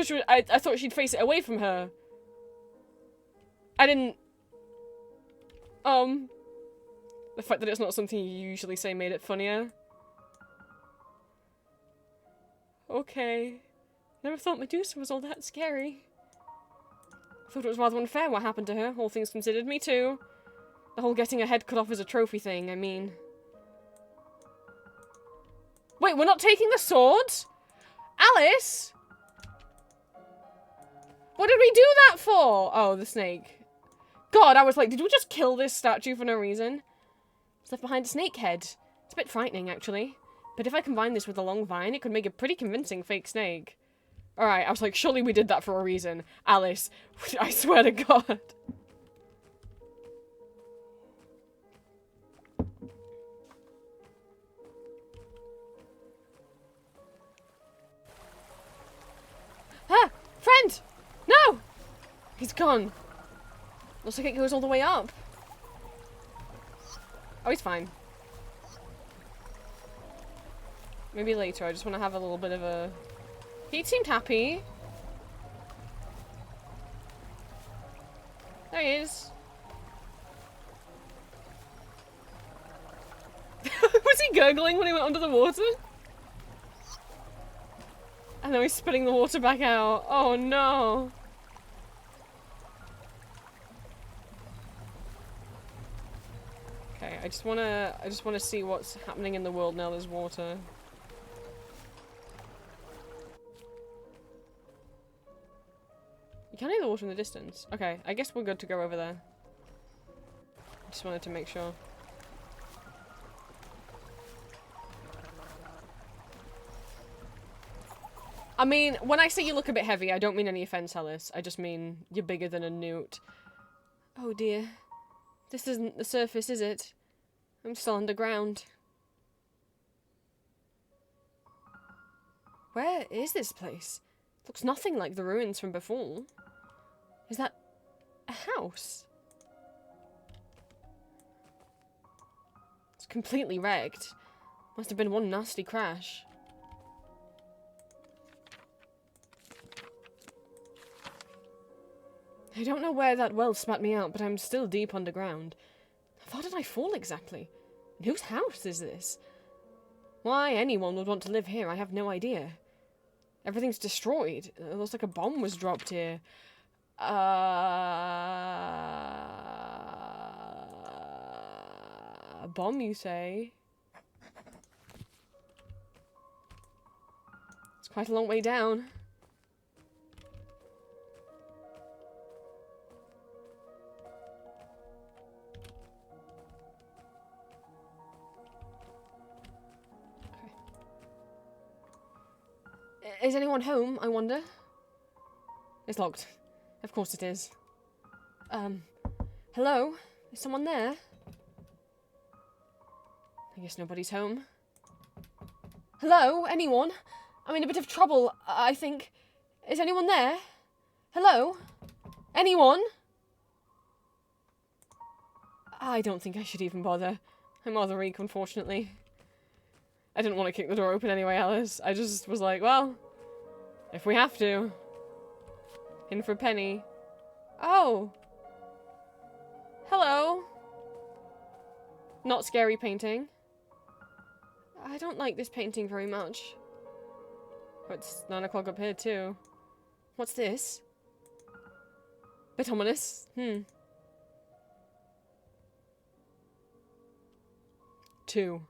thought she'd face it away from her. I didn't... The fact that it's not something you usually say made it funnier. Okay. Never thought Medusa was all that scary. I thought it was rather unfair what happened to her, all things considered. Me too. The whole getting her head cut off as a trophy thing, I mean. Wait, we're not taking the sword? Alice? What did we do that for? Oh, the snake. God, I was like, did we just kill this statue for no reason? It's left behind a snake head. It's a bit frightening, actually. But if I combine this with a long vine, it could make a pretty convincing fake snake. Alright, I was like, surely we did that for a reason. Alice, I swear to God. Ah! Friend! No! He's gone. Looks like it goes all the way up. Oh, he's fine. Maybe later, I just want to have a little bit of a... He seemed happy. There he is. Was he gurgling when he went under the water? And then he's spitting the water back out. Oh no. Okay, I just wanna see what's happening in the world now there's water. You can hear the water in the distance. Okay, I guess we're good to go over there. Just wanted to make sure. I mean, when I say you look a bit heavy, I don't mean any offense, Alice. I just mean you're bigger than a newt. Oh dear. This isn't the surface, is it? I'm still underground. Where is this place? Looks nothing like the ruins from before. Is that a house? It's completely wrecked. Must have been one nasty crash. I don't know where that well spat me out, but I'm still deep underground. How did I fall exactly? And whose house is this? Why anyone would want to live here, I have no idea. Everything's destroyed. It looks like a bomb was dropped here. A bomb, you say? It's quite a long way down. Is anyone home, I wonder? It's locked. Of course it is. Hello? Is someone there? I guess nobody's home. Hello? Anyone? I'm in a bit of trouble, I think. Is anyone there? Hello? Anyone? I don't think I should even bother. I'm rather weak, unfortunately. I didn't want to kick the door open anyway, Alice. I just was like, well, if we have to. In for a penny. Oh. Hello. Not scary painting. I don't like this painting very much. But it's 9 o'clock up here too. What's this? Bit ominous. 2.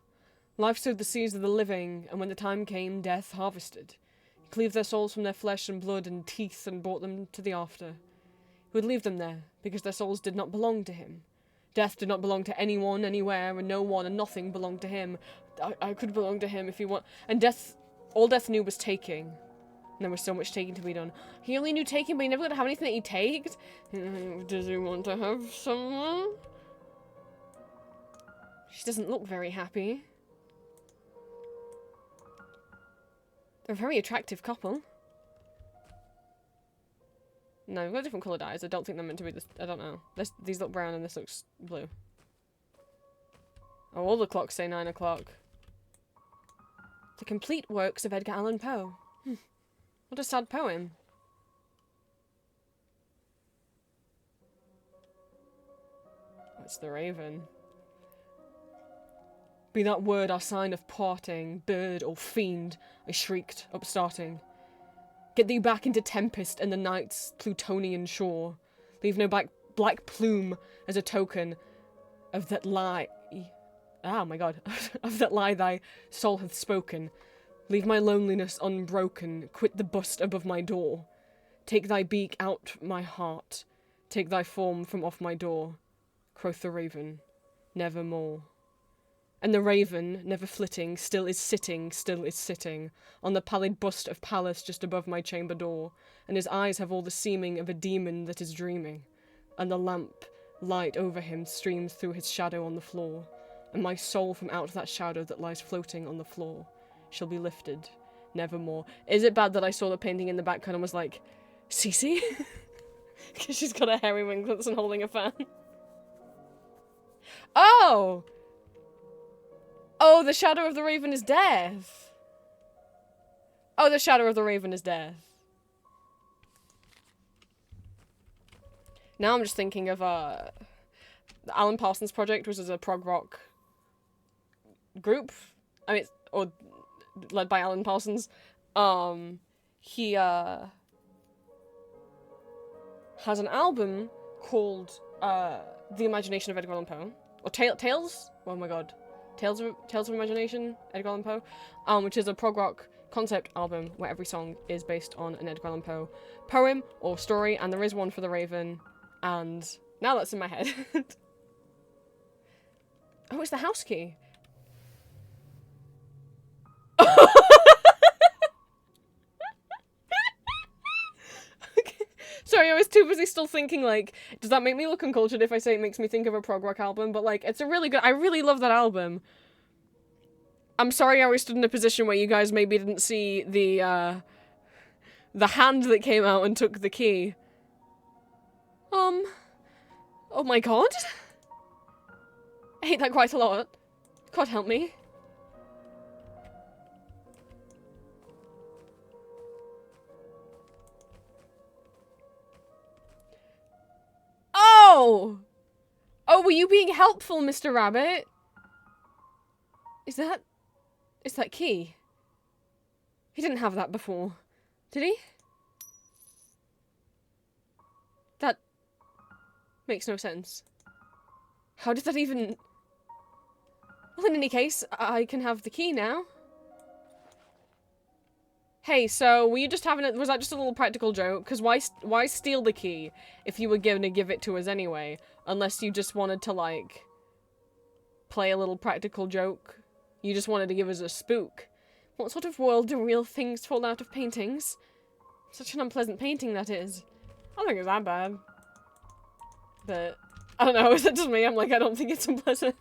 Life sowed the seeds of the living, and when the time came, death harvested. He cleaved their souls from their flesh and blood and teeth and brought them to the after. He would leave them there, because their souls did not belong to him. Death did not belong to anyone, anywhere, and no one and nothing belonged to him. I could belong to him if he want. And all death knew was taking. And there was so much taking to be done. He only knew taking, but he never got to have anything that he taked. Does he want to have someone? She doesn't look very happy. They're a very attractive couple. No, we've got different coloured eyes. I don't think they're meant to be this. I don't know. These look brown and this looks blue. Oh, all the clocks say 9 o'clock. The complete works of Edgar Allan Poe. What a sad poem. That's the raven. Be that word our sign of parting, bird or fiend, I shrieked, upstarting. Get thee back into tempest and the night's Plutonian shore. Leave no black plume as a token of that lie. Ah, my God. Of that lie thy soul hath spoken. Leave my loneliness unbroken. Quit the bust above my door. Take thy beak out my heart. Take thy form from off my door. Quoth the raven, nevermore. And the raven, never flitting, still is sitting, on the pallid bust of Pallas just above my chamber door, and his eyes have all the seeming of a demon that is dreaming, and the lamp light over him streams through his shadow on the floor, and my soul from out that shadow that lies floating on the floor shall be lifted, nevermore. Is it bad that I saw the painting in the background and was like, Cece? Because she's got a hairy winglets and holding a fan. Oh! Oh, the shadow of the raven is death. Oh, the shadow of the raven is death. Now I'm just thinking of the Alan Parsons Project, which is a prog rock group, I mean, or led by Alan Parsons, he, has an album called, The Imagination of Edgar Allan Poe, or Tales? Oh my god. Tales of Imagination, Edgar Allan Poe, which is a prog rock concept album where every song is based on an Edgar Allan Poe poem or story, and there is one for The Raven, and now that's in my head. Oh, it's the house key. Okay. Sorry, I was too busy still thinking, like, does that make me look uncultured if I say it makes me think of a prog rock album? But, like, it's a really good... I really love that album. I'm sorry I was stood in a position where you guys maybe didn't see the hand that came out and took the key. Oh my god. I hate that quite a lot. God help me. Oh! Oh, were you being helpful, Mr. Rabbit? Is that key? He didn't have that before, did he? That makes no sense. How did that even... Well, in any case, I can have the key now. Hey, so were you just having it? Was that just a little practical joke? Because why steal the key if you were going to give it to us anyway? Unless you just wanted to, like, play a little practical joke. You just wanted to give us a spook. What sort of world do real things fall out of paintings? Such an unpleasant painting, that is. I don't think it's that bad. But, I don't know, is it just me? I'm like, I don't think it's unpleasant.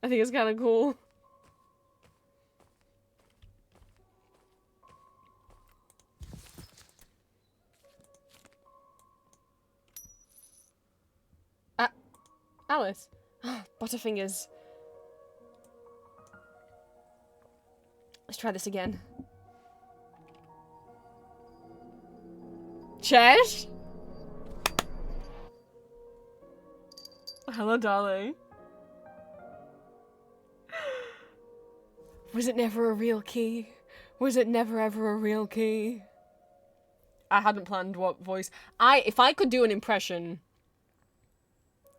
I think it's kind of cool. Alice. Butterfingers. Let's try this again. Chesh? Hello, darling. Was it never a real key? Was it never ever a real key? I hadn't planned what voice. If I could do an impression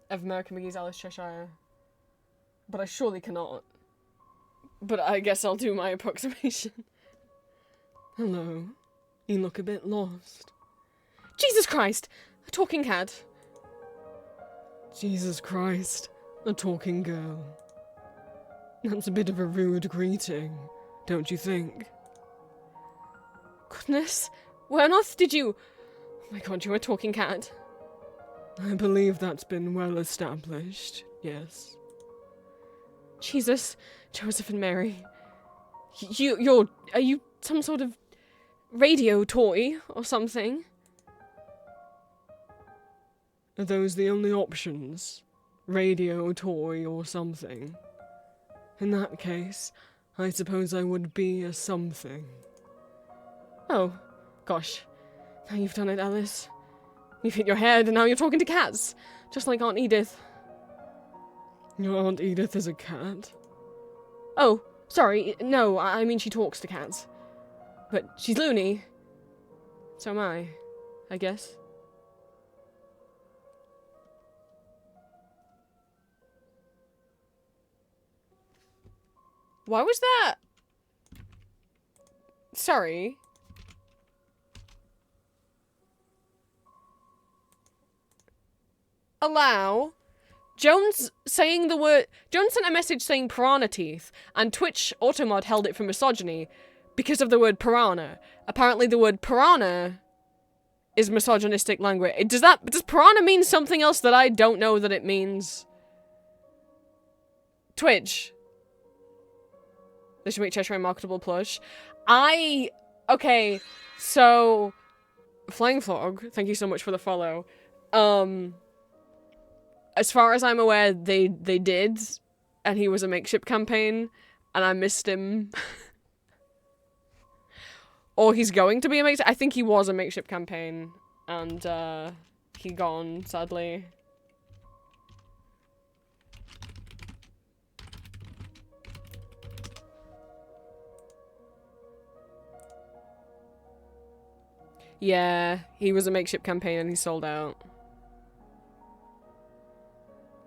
of American McGee's Alice Cheshire, but I surely cannot. But I guess I'll do my approximation. Hello. You look a bit lost. Jesus Christ! A talking cat. Jesus Christ. A talking girl. That's a bit of a rude greeting, don't you think? Goodness. Where on earth did you... Oh my god, you're a talking cat. I believe that's been well established, yes. Jesus, Joseph and Mary. Are you some sort of radio toy or something? Are those the only options? Radio toy or something? In that case, I suppose I would be a something. Oh, gosh. Now you've done it, Alice. You've hit your head and now you're talking to cats. Just like Aunt Edith. Your Aunt Edith is a cat? Oh, sorry. No, I mean she talks to cats. But she's loony. So am I guess. Why was that? Sorry. Allow. Jones saying the word... Jones sent a message saying piranha teeth, and Twitch Automod held it for misogyny because of the word piranha. Apparently the word piranha is misogynistic language. Does piranha mean something else that I don't know that it means? Twitch. This should make Cheshire a marketable plush. Okay, so... Flying Frog, thank you so much for the follow. As far as I'm aware, they did, and he was a makeshift campaign, and I missed him. Or he's going to be a makeshift... I think he was a makeshift campaign, and, he gone, sadly. Yeah, he was a makeshift campaign and he sold out.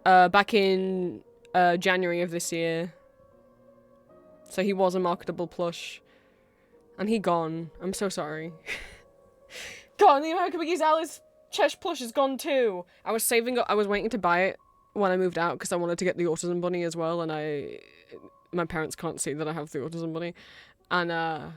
Back in January of this year. So he was a marketable plush. And he gone. I'm so sorry. God, the American McGee's Alice Chesh plush is gone too. I was saving up. I was waiting to buy it when I moved out because I wanted to get the Autism Bunny as well, and my parents can't see that I have the Autism Bunny, and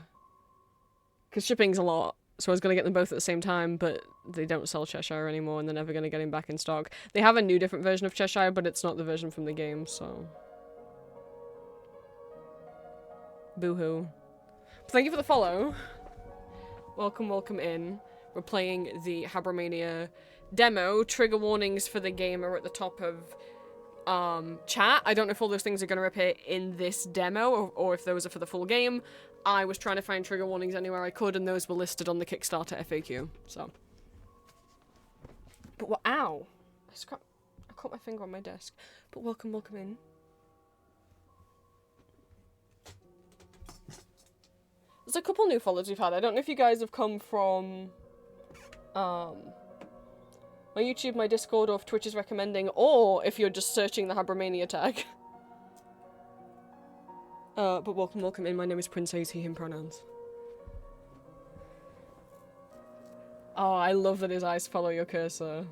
because shipping's a lot, so I was gonna get them both at the same time, but they don't sell Cheshire anymore, and they're never gonna get him back in stock. They have a new, different version of Cheshire, but it's not the version from the game, so boo-hoo. Thank you for the follow. Welcome in. We're playing the Habromania demo. Trigger warnings for the game are at the top of chat. I don't know if all those things are going to appear in this demo or if those are for the full game. I was trying to find trigger warnings anywhere I could, and those were listed on the Kickstarter FAQ. So, but what? Ow! I caught my finger on my desk. But welcome in. There's a couple new followers we've had. I don't know if you guys have come from my YouTube, my Discord, or if Twitch is recommending, or if you're just searching the Habromania tag. But welcome in. My name is Prince Ace, he, him pronouns. Oh, I love that his eyes follow your cursor.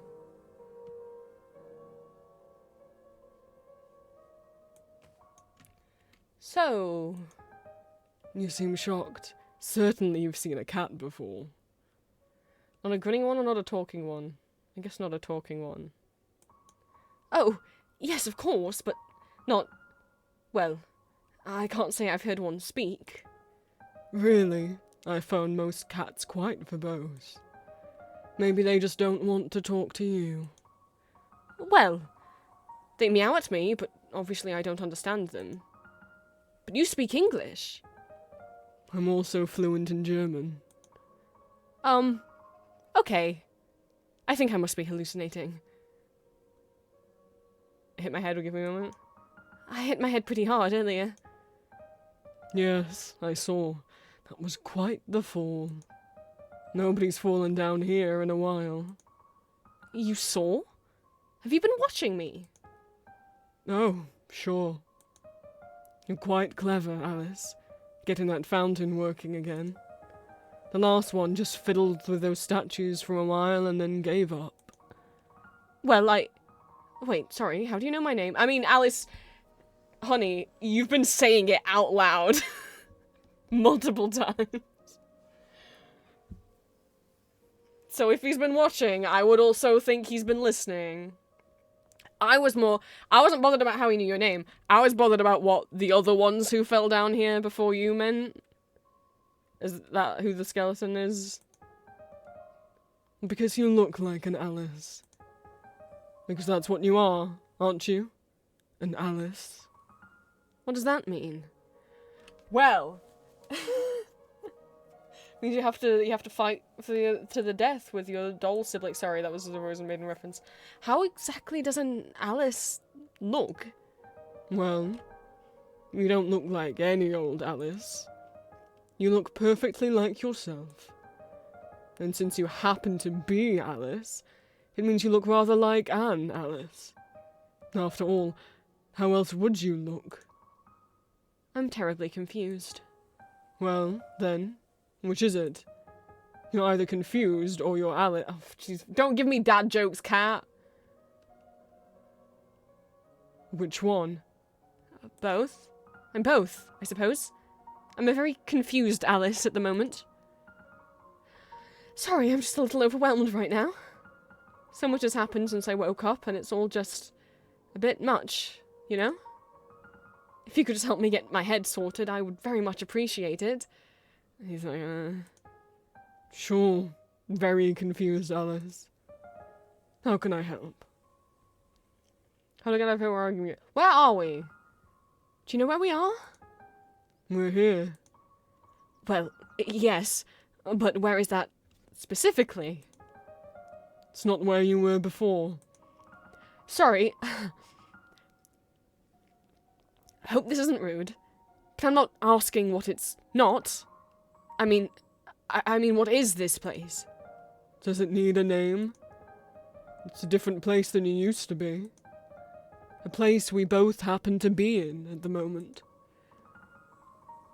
So, you seem shocked. Certainly you've seen a cat before. Not a grinning one or not a talking one? I guess not a talking one. Oh, yes, of course, but not... Well, I can't say I've heard one speak. Really? I found most cats quite verbose. Maybe they just don't want to talk to you. Well, they meow at me, but obviously I don't understand them. But you speak English. I'm also fluent in German. Okay. I think I must be hallucinating. I hit my head, will give me a moment. I hit my head pretty hard earlier. Yes, I saw. That was quite the fall. Nobody's fallen down here in a while. You saw? Have you been watching me? Oh, sure. You're quite clever, Alice. Getting that fountain working again. The last one just fiddled with those statues for a while and then gave up. Well, wait, sorry, how do you know my name? I mean, Alice... Honey, you've been saying it out loud. Multiple times. So if he's been watching, I would also think he's been listening. I wasn't bothered about how he knew your name. I was bothered about what the other ones who fell down here before you meant. Is that who the skeleton is? Because you look like an Alice. Because that's what you are, aren't you? An Alice. What does that mean? Well, means you have to fight to the death with your doll sibling. Sorry, that was the Rose and Maiden reference. How exactly does an Alice look? Well, you don't look like any old Alice. You look perfectly like yourself. And since you happen to be Alice, it means you look rather like an Alice. After all, how else would you look? I'm terribly confused. Well, then, which is it? You're either confused or you're Alice. Oh, jeez. Don't give me dad jokes, cat. Which one? Both. I'm both, I suppose. I'm a very confused Alice at the moment. Sorry, I'm just a little overwhelmed right now. So much has happened since I woke up, and it's all just a bit much, you know? If you could just help me get my head sorted, I would very much appreciate it. He's like, Sure. Very confused, Alice. How can I help? How do I get over our argument? Where are we? Do you know where we are? We're here. Well, yes, but where is that specifically? It's not where you were before. Sorry. I hope this isn't rude, but I'm not asking what it's not. I mean, what is this place? Does it need a name? It's a different place than you used to be. A place we both happen to be in at the moment.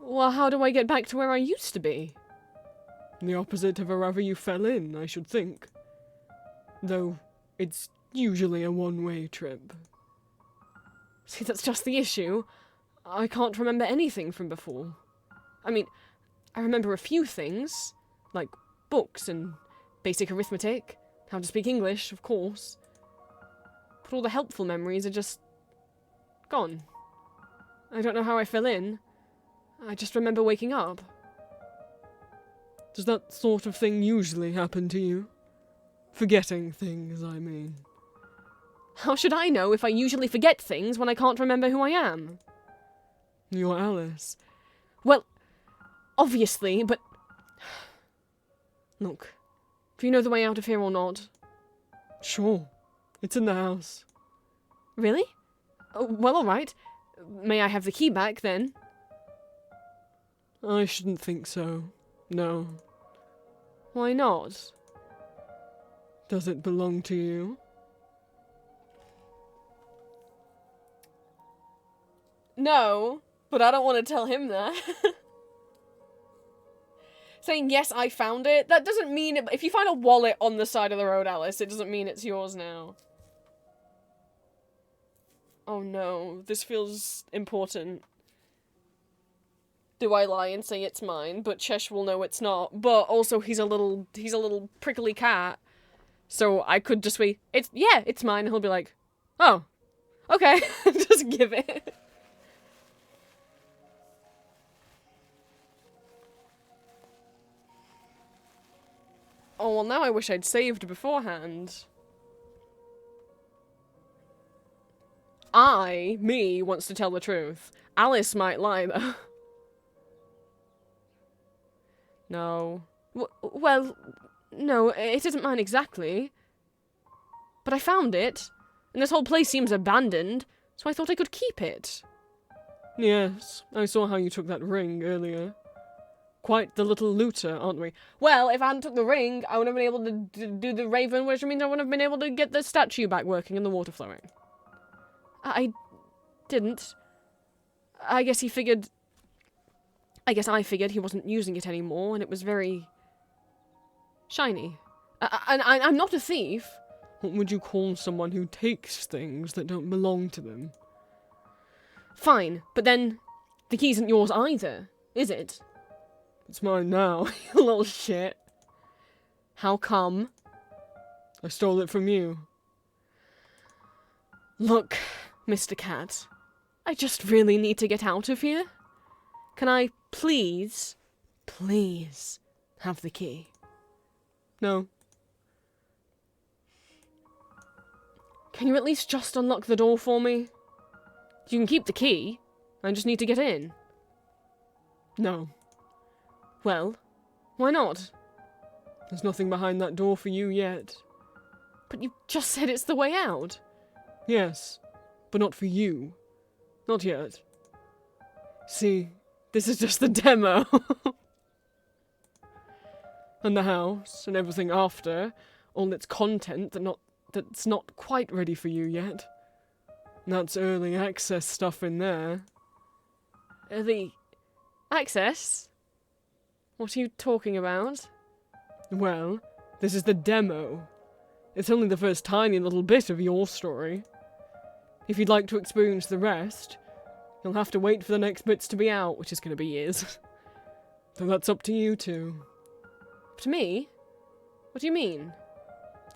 Well, how do I get back to where I used to be? The opposite of wherever you fell in, I should think. Though, it's usually a one-way trip. See, that's just the issue. I can't remember anything from before. I mean, I remember a few things, like books and basic arithmetic, how to speak English, of course. But all the helpful memories are just gone. I don't know how I fell in. I just remember waking up. Does that sort of thing usually happen to you? Forgetting things, I mean. How should I know if I usually forget things when I can't remember who I am? You're Alice. Well, obviously, but... Look, do you know the way out of here or not? Sure. It's in the house. Really? Oh, well, alright. May I have the key back, then? I shouldn't think so. No. Why not? Does it belong to you? No, but I don't want to tell him that. Saying, yes, I found it, that doesn't mean it. If you find a wallet on the side of the road, Alice, it doesn't mean it's yours now. Oh no, this feels important. Do I lie and say it's mine? But Chesh will know it's not. But also he's a little prickly cat. So I could just be, it's mine, and he'll be like, oh, okay, just give it. Oh, well now I wish I'd saved beforehand. Me, wants to tell the truth. Alice might lie, though. No. Well, no, it isn't mine exactly. But I found it, and this whole place seems abandoned, so I thought I could keep it. Yes, I saw how you took that ring earlier. Quite the little looter, aren't we? Well, if I hadn't took the ring, I would have been able to do the raven, which means I wouldn't have been able to get the statue back working and the water flowing. I didn't. I guess I figured he wasn't using it anymore, and it was very shiny. And I'm not a thief. What would you call someone who takes things that don't belong to them? Fine, but then the key isn't yours either, is it? It's mine now. You little shit. How come? I stole it from you. Look, Mr. Cat, I just really need to get out of here. Can I please have the key? No. Can you at least just unlock the door for me? You can keep the key. I just need to get in. No. Well, why not? There's nothing behind that door for you yet. But you just said it's the way out. Yes, but not for you. Not yet. See, this is just the demo. And the house, and everything after, all its content that's not quite ready for you yet. That's early access stuff in there. Early access? What are you talking about? Well, this is the demo. It's only the first tiny little bit of your story. If you'd like to experience the rest, you'll have to wait for the next bits to be out, which is going to be years. So that's up to you two. To me? What do you mean?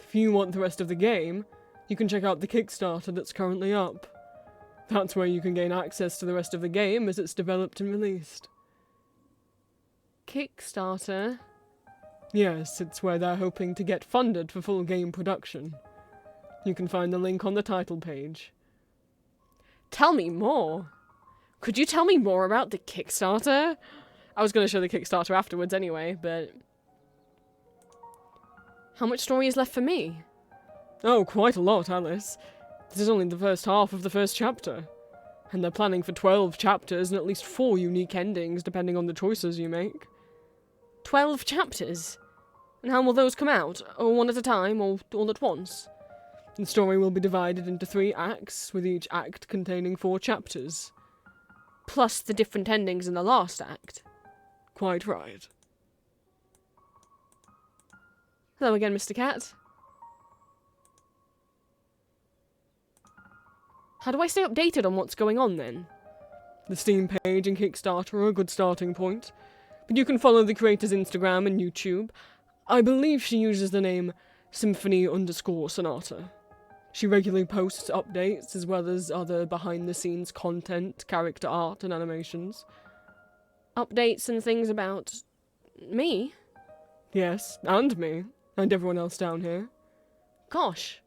If you want the rest of the game, you can check out the Kickstarter that's currently up. That's where you can gain access to the rest of the game as it's developed and released. Kickstarter? Yes, it's where they're hoping to get funded for full game production. You can find the link on the title page. Tell me more. Could you tell me more about the Kickstarter? I was going to show the Kickstarter afterwards anyway, but... How much story is left for me? Oh, quite a lot, Alice. This is only the first half of the first chapter. And they're planning for 12 chapters and at least 4 unique endings, depending on the choices you make. 12 chapters? And how will those come out? Or one at a time, or all at once? The story will be divided into 3 acts, with each act containing 4 chapters. Plus the different endings in the last act. Quite right. Hello again, Mr. Cat. How do I stay updated on what's going on, then? The Steam page and Kickstarter are a good starting point, but you can follow the creator's Instagram and YouTube. I believe she uses the name Symphony_Sonata. She regularly posts updates, as well as other behind-the-scenes content, character art, and animations. Updates and things about... me? Yes, and me. And everyone else down here. Gosh.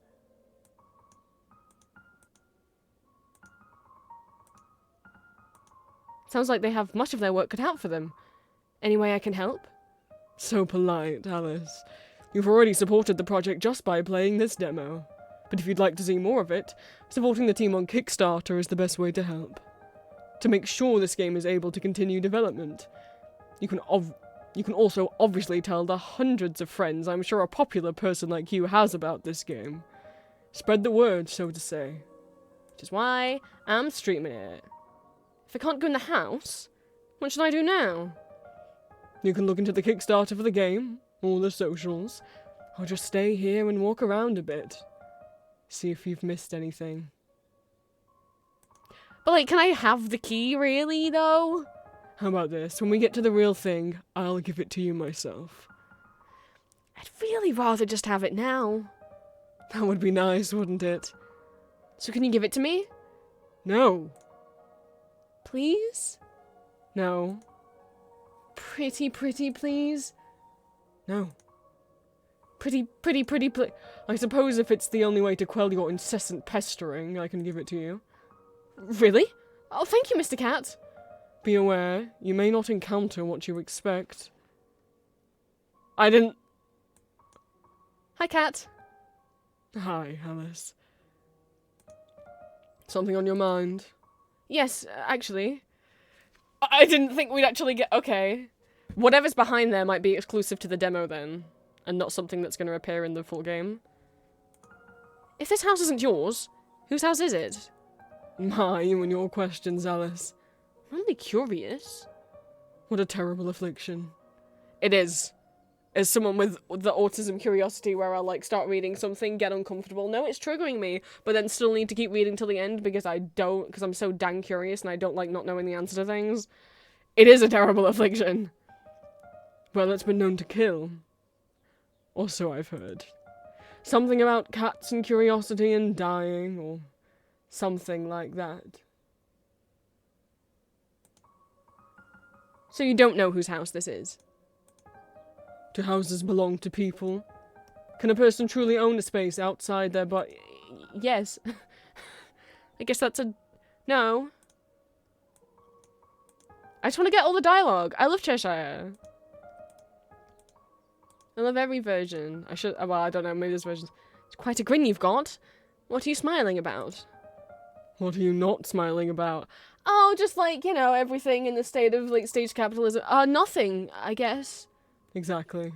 Sounds like they have much of their work cut out for them. Any way I can help? So polite, Alice. You've already supported the project just by playing this demo. But if you'd like to see more of it, supporting the team on Kickstarter is the best way to help. To make sure this game is able to continue development. You can also obviously tell the hundreds of friends I'm sure a popular person like you has about this game. Spread the word, so to say. Which is why I'm streaming it. If I can't go in the house, what should I do now? You can look into the Kickstarter for the game, or the socials, or just stay here and walk around a bit. See if you've missed anything. But, like, can I have the key, really, though? How about this? When we get to the real thing, I'll give it to you myself. I'd really rather just have it now. That would be nice, wouldn't it? So can you give it to me? No. Please? No. Pretty, please? No. Pretty, please. I suppose if it's the only way to quell your incessant pestering, I can give it to you. Really? Oh, thank you, Mr. Cat. Be aware, you may not encounter what you expect. I didn't... Hi, Cat. Hi, Alice. Something on your mind? Yes, actually. I didn't think we'd actually get... Okay. Whatever's behind there might be exclusive to the demo, then. And not something that's going to appear in the full game. If this house isn't yours, whose house is it? You and your questions, Alice. I'm only curious. What a terrible affliction. It is. As someone with the autism curiosity where I'll, like, start reading something, get uncomfortable. No, it's triggering me, but then still need to keep reading till the end because because I'm so dang curious and I don't like not knowing the answer to things. It is a terrible affliction. Well, it's been known to kill. Or so I've heard. Something about cats and curiosity and dying, or something like that. So you don't know whose house this is? Do houses belong to people? Can a person truly own a space outside their body? Yes. I guess that's a... No. I just want to get all the dialogue. I love Cheshire. I love every version. Well, I don't know, maybe this version. It's quite a grin you've got. What are you smiling about? What are you not smiling about? Oh, just like, you know, everything in the state of, like, stage capitalism. Nothing, I guess. Exactly.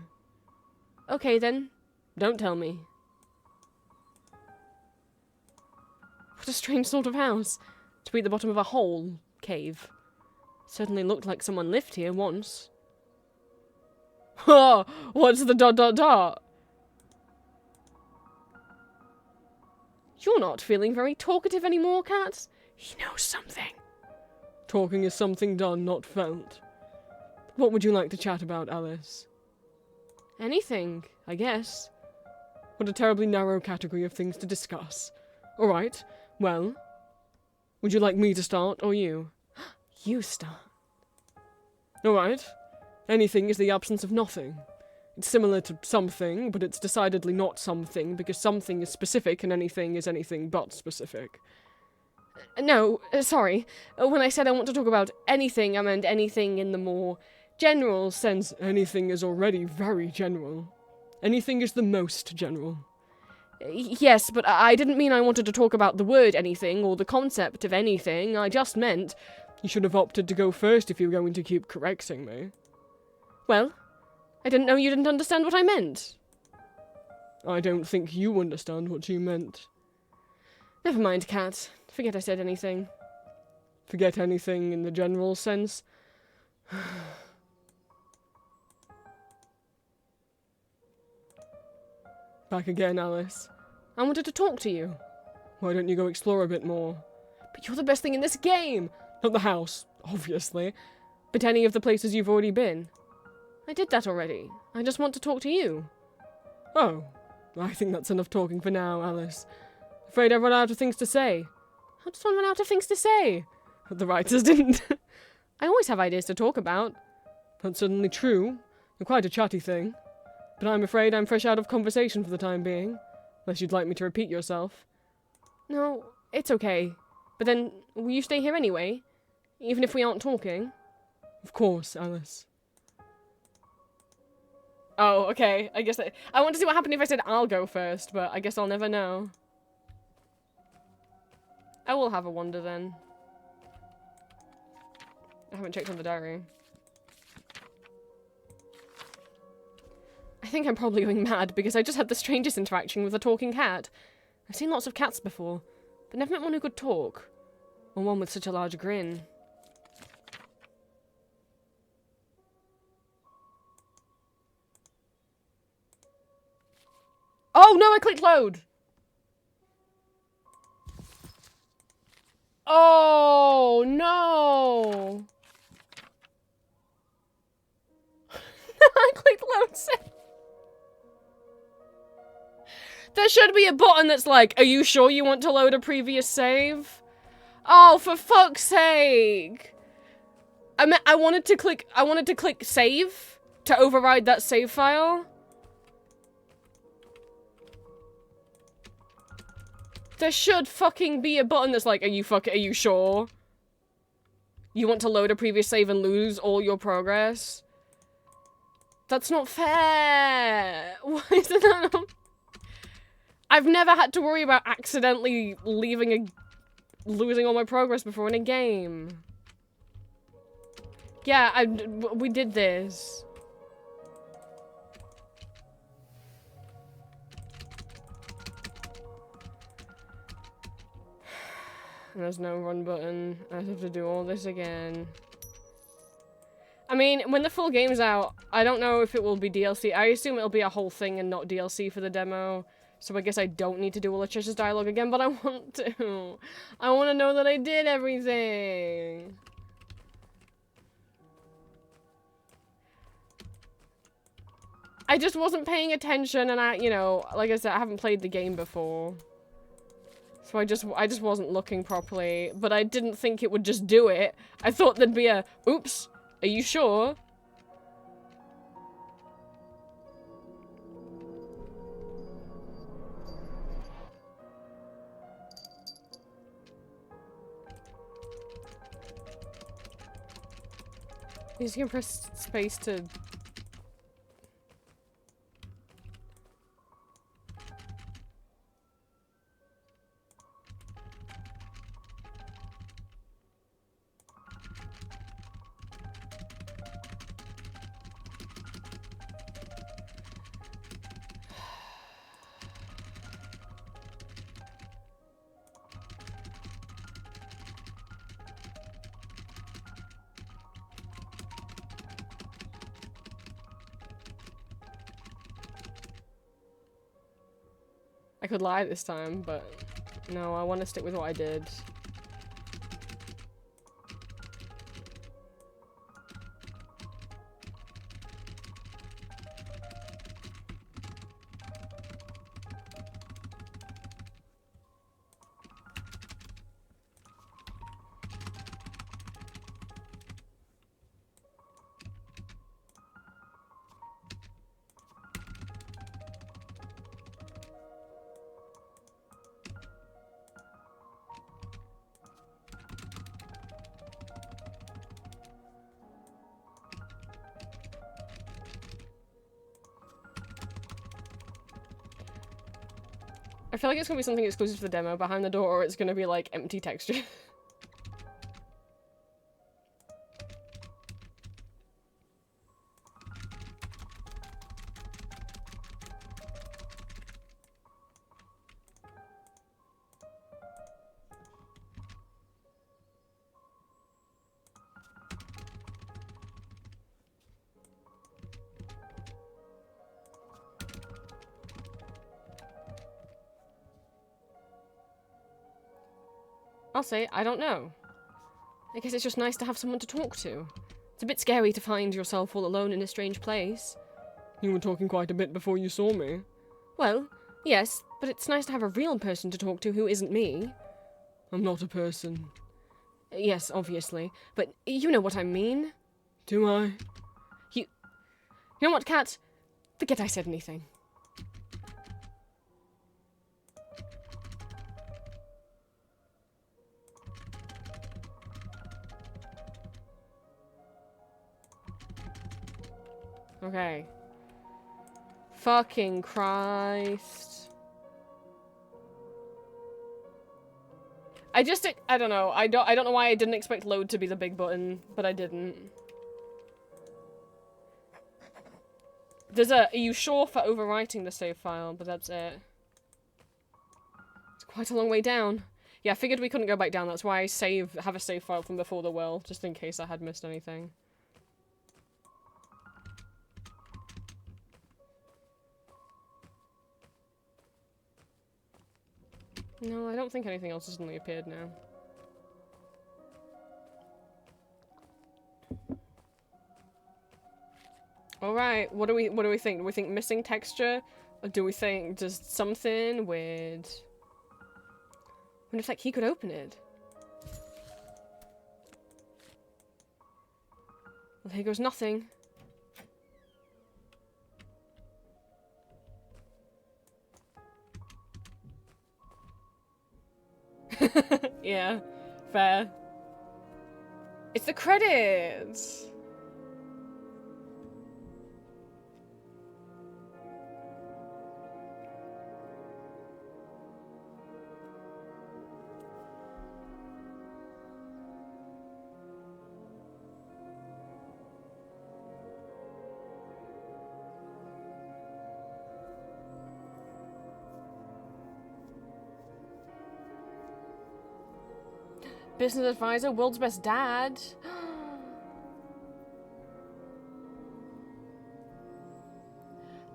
Okay, then. Don't tell me. What a strange sort of house. To be at the bottom of a hole. Cave. Certainly looked like someone lived here once. Oh, what's the ... You're not feeling very talkative anymore, Cat. He knows something. Talking is something done, not felt. What would you like to chat about, Alice? Anything, I guess. What a terribly narrow category of things to discuss. Alright, well, would you like me to start, or you? You start. Alright. Anything is the absence of nothing. It's similar to something, but it's decidedly not something, because something is specific and anything is anything but specific. No, sorry. When I said I want to talk about anything, I meant anything in the more general sense. Anything is already very general. Anything is the most general. Yes, but I didn't mean I wanted to talk about the word anything, or the concept of anything. I just meant... You should have opted to go first if you were going to keep correcting me. Well, I didn't know you didn't understand what I meant. I don't think you understand what you meant. Never mind, Cat. Forget I said anything. Forget anything in the general sense? Back again, Alice. I wanted to talk to you. Why don't you go explore a bit more? But you're the best thing in this game! Not the house, obviously. But any of the places you've already been. I did that already. I just want to talk to you. Oh, I think that's enough talking for now, Alice. Afraid I've run out of things to say. How does one run out of things to say? The writers didn't. I always have ideas to talk about. That's certainly true. You're quite a chatty thing. But I'm afraid I'm fresh out of conversation for the time being. Unless you'd like me to repeat yourself. No, it's okay. But then, will you stay here anyway? Even if we aren't talking? Of course, Alice. Oh, okay. I guess I want to see what happened if I said I'll go first, but I guess I'll never know. I will have a wander then. I haven't checked on the diary. I think I'm probably going mad because I just had the strangest interaction with a talking cat. I've seen lots of cats before, but never met one who could talk. Or one with such a large grin. Oh no, I clicked load! Oh no! I clicked load save. There should be a button that's like, are you sure you want to load a previous save? Oh, for fuck's sake! I wanted to click save to override that save file. There should fucking be a button that's like, are you sure? You want to load a previous save and lose all your progress? That's not fair! Why is that not... I've never had to worry about accidentally losing all my progress before in a game. Yeah, we did this. There's no run button. I have to do all this again. I mean, when the full game's out, I don't know if it will be DLC. I assume it'll be a whole thing and not DLC for the demo. So I guess I don't need to do all the Trish's dialogue again, but I want to. I want to know that I did everything. I just wasn't paying attention and you know, like I said, I haven't played the game before. So I just wasn't looking properly, but I didn't think it would just do it. I thought there'd be a, oops, are you sure? You just can press space to... I could lie this time, but no, I want to stick with what I did. I feel like it's gonna be something exclusive to the demo behind the door, or it's gonna be like empty texture. I'll say, I don't know. I guess it's just nice to have someone to talk to. It's a bit scary to find yourself all alone in a strange place. You were talking quite a bit before you saw me. Well, yes, but it's nice to have a real person to talk to who isn't me. I'm not a person. Yes, obviously, but you know what I mean. Do I? You know what, Kat? Forget I said anything. Okay. Fucking Christ. I don't know. I don't know why I didn't expect load to be the big button, but I didn't. Are you sure for overwriting the save file? But that's it. It's quite a long way down. Yeah, I figured we couldn't go back down. That's why I have a save file from before the well, just in case I had missed anything. No, I don't think anything else has suddenly appeared now. Alright, what do we think? Do we think missing texture? Or do we think just something weird? I wonder if that key could open it. Well, here goes nothing. Yeah, fair. It's the credits! Business advisor, world's best dad.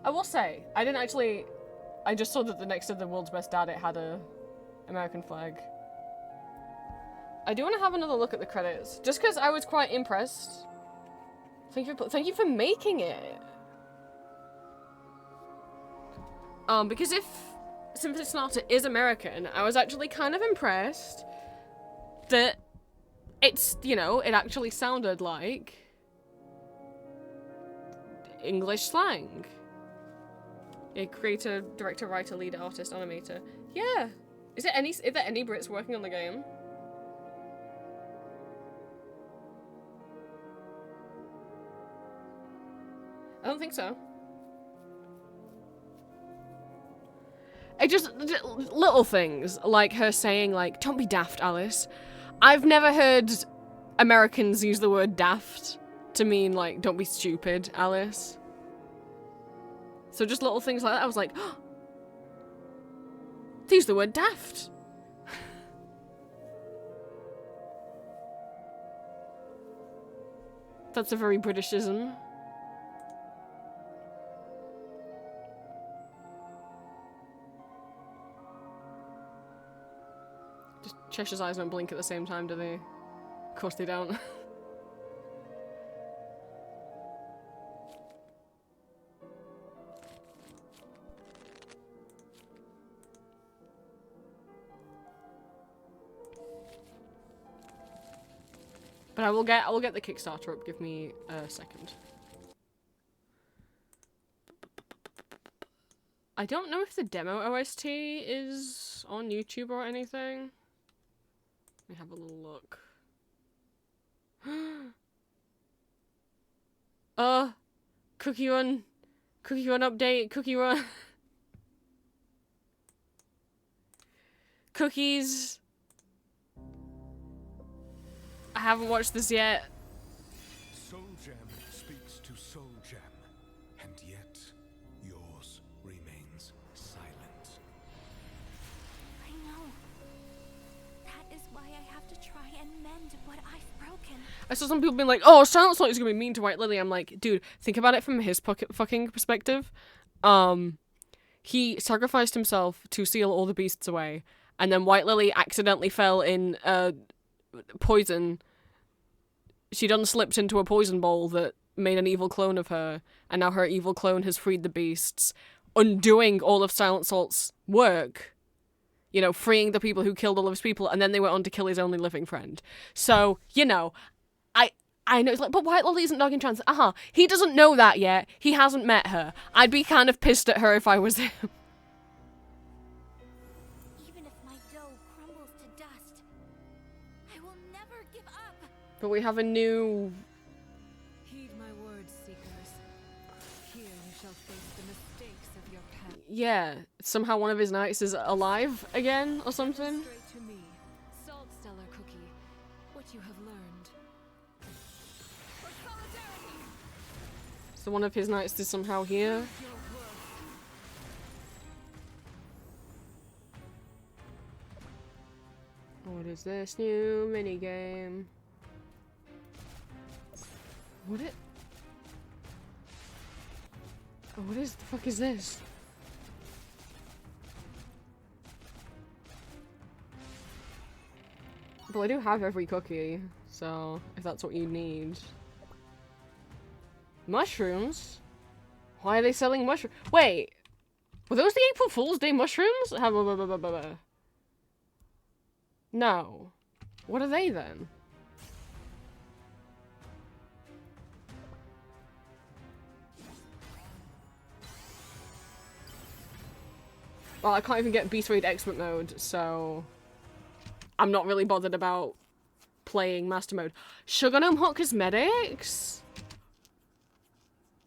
I will say, I just saw that the next to the world's best dad, it had a American flag. I do want to have another look at the credits, just because I was quite impressed. Thank you for making it. Because if Symphony Sonata is American, I was actually kind of impressed that it's, you know, it actually sounded like English slang. A creator, director, writer, lead, artist, animator. Yeah. Is there any Brits working on the game? I don't think so. Little things, like her saying, like, don't be daft, Alice. I've never heard Americans use the word daft to mean, like, don't be stupid, Alice. So just little things like that, I was like, oh, they use the word daft. That's a very Britishism. Just Cheshire's eyes don't blink at the same time, do they? Of course they don't. But I will get the Kickstarter up. Give me a second. I don't know if the demo OST is on YouTube or anything. Let me have a little look. Cookie Run update, Cookie Run. Cookies. I haven't watched this yet. Soul Gem speaks to Soul Gem, and yet yours remains silent. I know. That is why I have to try and mend what I've broken. I saw some people being like, oh, Silent Sonic is gonna be mean to White Lily. I'm like, dude, think about it from his fucking perspective. He sacrificed himself to seal all the beasts away, and then White Lily accidentally fell in poison. She'd unslipped into a poison bowl that made an evil clone of her, and now her evil clone has freed the beasts, undoing all of Silent Salt's work. You know, freeing the people who killed all of his people, and then they went on to kill his only living friend. So, you know, I know it's like, but White Lily isn't dog in trans. He doesn't know that yet. He hasn't met her. I'd be kind of pissed at her if I was him. Even if my dough crumbles to dust, I will never give up. But we have a new... Heed my words, seekers. Here you shall face the mistakes of your past. Yeah, somehow one of his knights is alive again or something. Straight to me, Salt Stellar Cookie. What you have learned. For solidarity! So one of his knights is somehow here. Your worth. What is this new minigame? What it? Oh, what is the fuck is this? Well, I do have every cookie, so if that's what you need. Mushrooms? Why are they selling mushrooms? Wait! Were those the April Fool's Day mushrooms? No. What are they then? Well, I can't even get Beast Raid Expert mode, so... I'm not really bothered about playing Master Mode. Sugar Gnome Hot Cosmetics?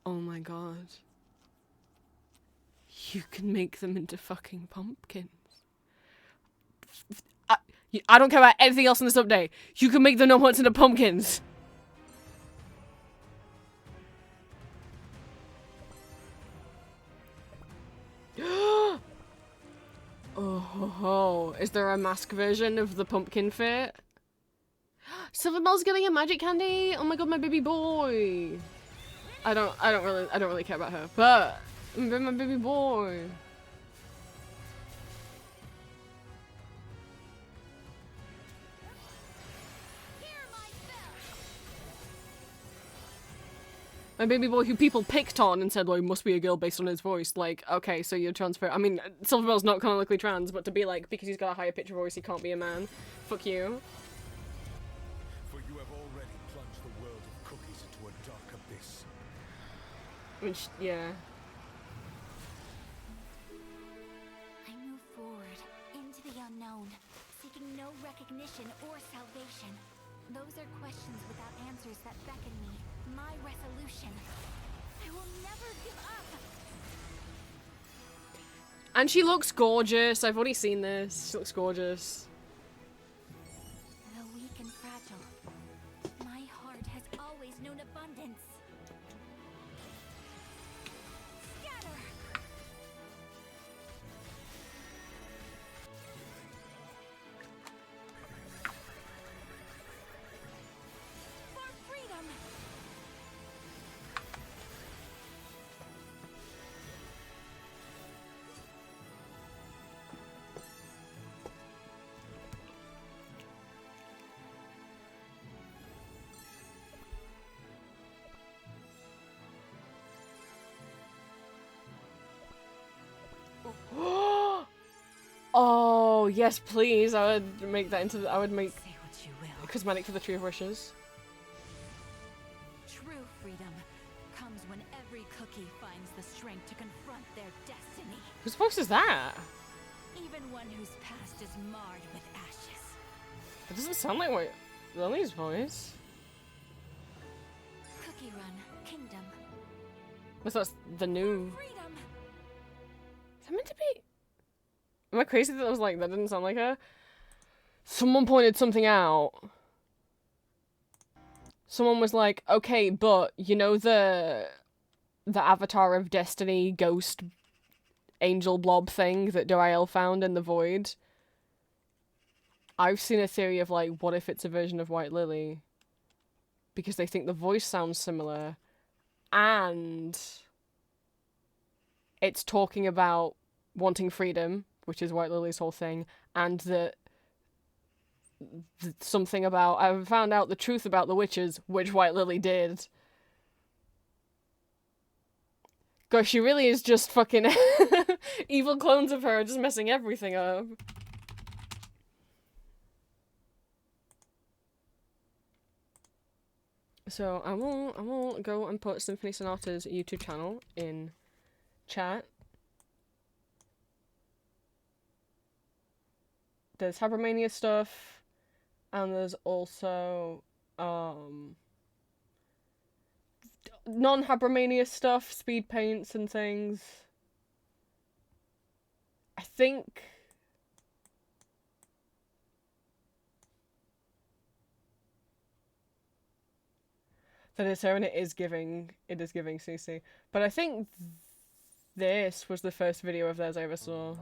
Oh my god. You can make them into fucking pumpkins. I don't care about anything else in this update. You can make the Gnome Hots into pumpkins. Oh, is there a mask version of the pumpkin fit? Silverbell's getting a magic candy. Oh my god, my baby boy. I don't really care about her, but my baby boy. My baby boy who people picked on and said, well, he must be a girl based on his voice. Like, okay, so you're transfer. I mean, Silverbell's not canonically trans, but to be like, because he's got a higher pitch of voice, he can't be a man. Fuck you. For you have already plunged the world of cookies into a dark abyss. Which, yeah. I move forward into the unknown, seeking no recognition or salvation. Those are questions without answers that beckon me. My resolution. I will never give up. And she looks gorgeous. I've already seen this. She looks gorgeous. Though weak and fragile, my heart has always known abundance. Scatter! For freedom! Oh, yes, please. I would make that into I would make Say what you will. a cosmetic for the Tree of Wishes. True freedom comes when every cookie finds the strength to confront their destiny. Whose voice is that? Even one whose past is marred with ashes. It doesn't sound like White Lily's voice. Cookie Run, Kingdom. Unless that's the new... Freedom! Is that meant to be... Am I crazy that I was like, that didn't sound like her? Someone pointed something out. Someone was like, okay, but, you know the Avatar of Destiny ghost angel blob thing that Dorael found in the void? I've seen a theory of, like, what if it's a version of White Lily? Because they think the voice sounds similar, and it's talking about wanting freedom, which is White Lily's whole thing, and that something about I found out the truth about the witches, which White Lily did. Gosh, she really is just fucking evil clones of her, just messing everything up. So I will go and put Symphony Sonata's YouTube channel in chat. There's habromania stuff, and there's also non-habromania stuff, speed paints and things. I think that is her, and it is giving CC. But I think this was the first video of theirs I ever saw.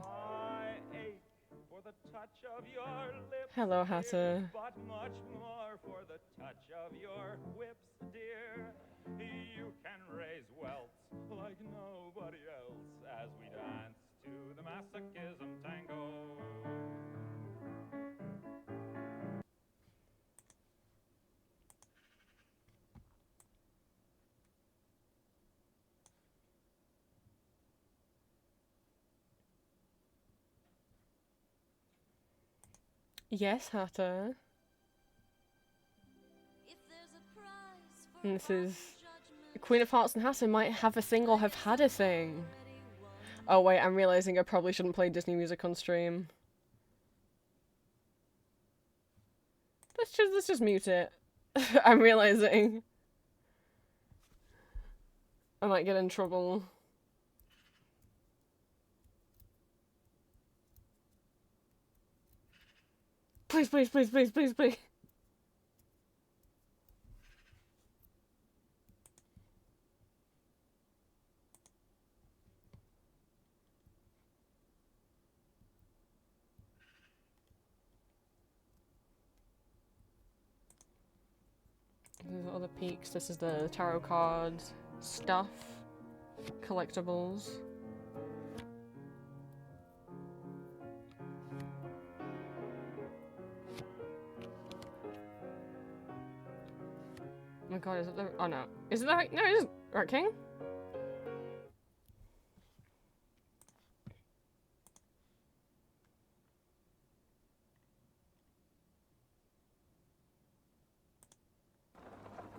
Hello, Hatter. But much more for the touch of your whips, dear. You can raise wealth like nobody else as we dance to the masochism tango. Yes, Hatter. And this is Queen of Hearts and Hatter might have a thing or have had a thing. Oh wait, I'm realizing I probably shouldn't play Disney music on stream. Let's just mute it. I'm realizing I might get in trouble. Please, please, please, please, please, please. These are other peaks. This is the tarot card stuff, collectibles. Oh my god, is it the- oh no. Is it the right- no, it isn't. Right, King?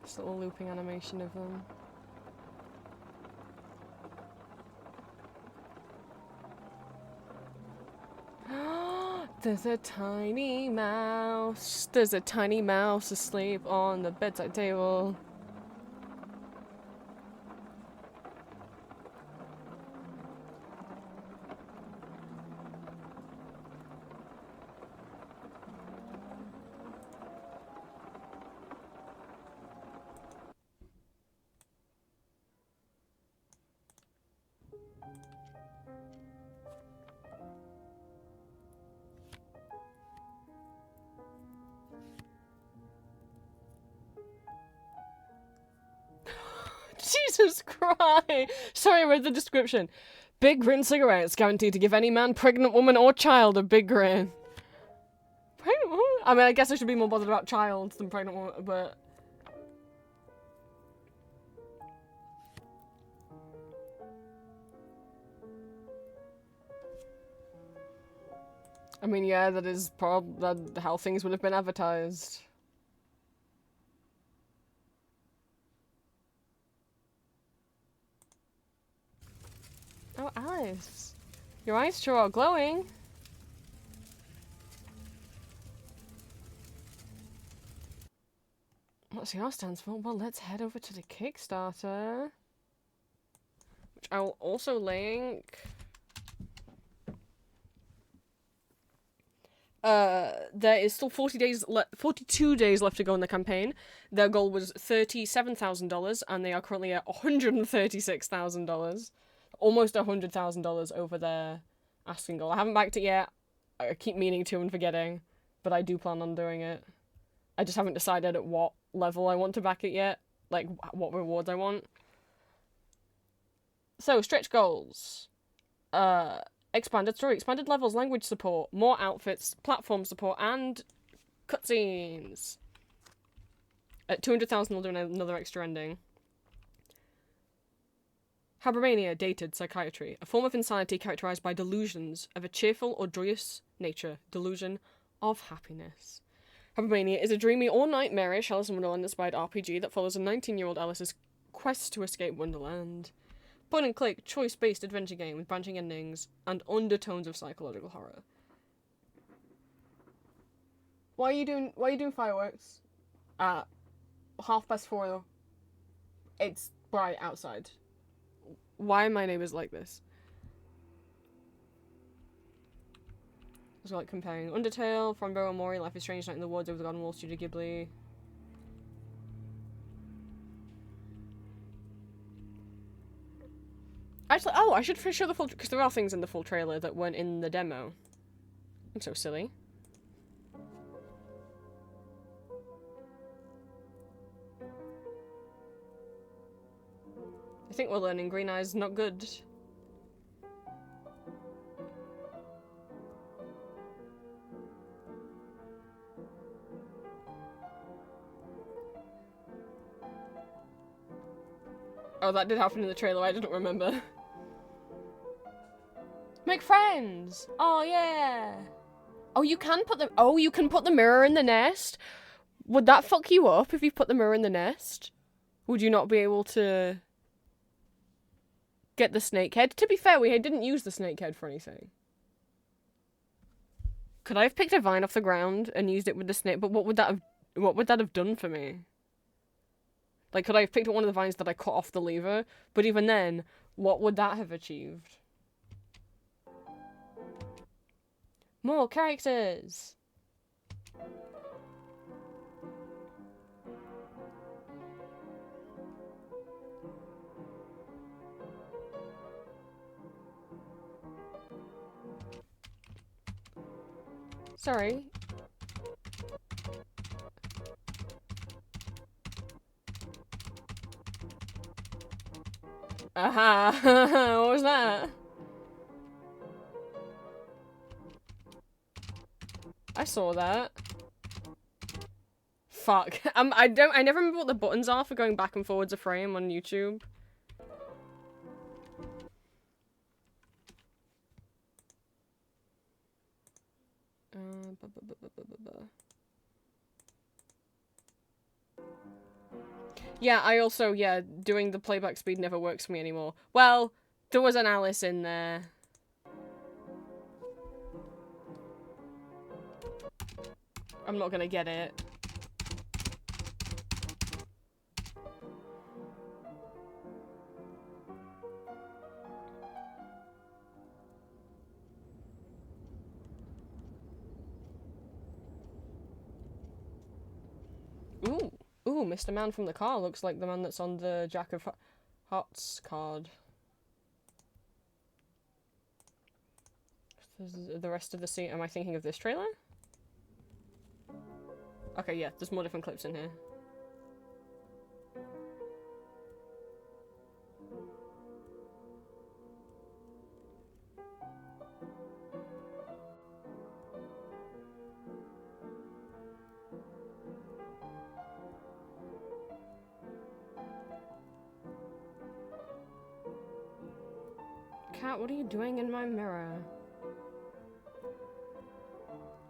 This little looping animation of them. There's a tiny mouse. There's a tiny mouse asleep on the bedside table. Jesus Christ! Sorry, I read the description. Big Grin cigarettes guaranteed to give any man, pregnant woman, or child a big grin. Pregnant woman? I mean, I guess I should be more bothered about child than pregnant woman, but... I mean, yeah, that is probably how things would have been advertised. Oh, Alice. Your eyes sure are glowing. What's the R stands for? Well, let's head over to the Kickstarter. Which I will also link. There is still 42 days left to go in the campaign. Their goal was $37,000, and they are currently at $136,000. Almost $100,000 over their asking goal. I haven't backed it yet. I keep meaning to and forgetting, but I do plan on doing it. I just haven't decided at what level I want to back it yet. Like, what rewards I want. So, stretch goals. expanded story, expanded levels, language support, more outfits, platform support, and cutscenes. At 200,000, they'll do another extra ending. Habromania, dated psychiatry, a form of insanity characterized by delusions of a cheerful or joyous nature, delusion of happiness. Habromania is a dreamy or nightmarish Alice in Wonderland-inspired RPG that follows a 19-year-old Alice's quest to escape Wonderland. Point-and-click, choice-based adventure game with branching endings and undertones of psychological horror. Why are you doing fireworks at 4:30? It's bright outside. Why are my neighbours like this? It's like comparing Undertale, From Borough Mori, Life is Strange, Night in the Woods, Over the Garden Wall, Studio Ghibli. Actually, oh, I should show the full, because there are things in the full trailer that weren't in the demo. I'm so silly. I think we're learning Green Eye's not good. Oh, that did happen in the trailer, I didn't remember. Make friends! Oh, yeah! Oh, you can put the mirror in the nest? Would that fuck you up if you put the mirror in the nest? Would you not be able to get the snake head? To be fair, we didn't use the snake head for anything. Could I have picked a vine off the ground and used it with the snake? But what would that have done for me? Like, could I have picked up one of the vines that I cut off the lever? But even then, what would that have achieved? More characters! Sorry. Aha! What was that? I saw that. Fuck. I never remember what the buttons are for going back and forwards a frame on YouTube. Yeah, I also, doing the playback speed never works for me anymore. Well, there was an Alice in there. I'm not gonna get it. Ooh, Mr. Man from the car looks like the man that's on the Jack of Hearts card. The rest of the scene. Am I thinking of this trailer? Okay, yeah, there's more different clips in here. Cat, what are you doing in my mirror?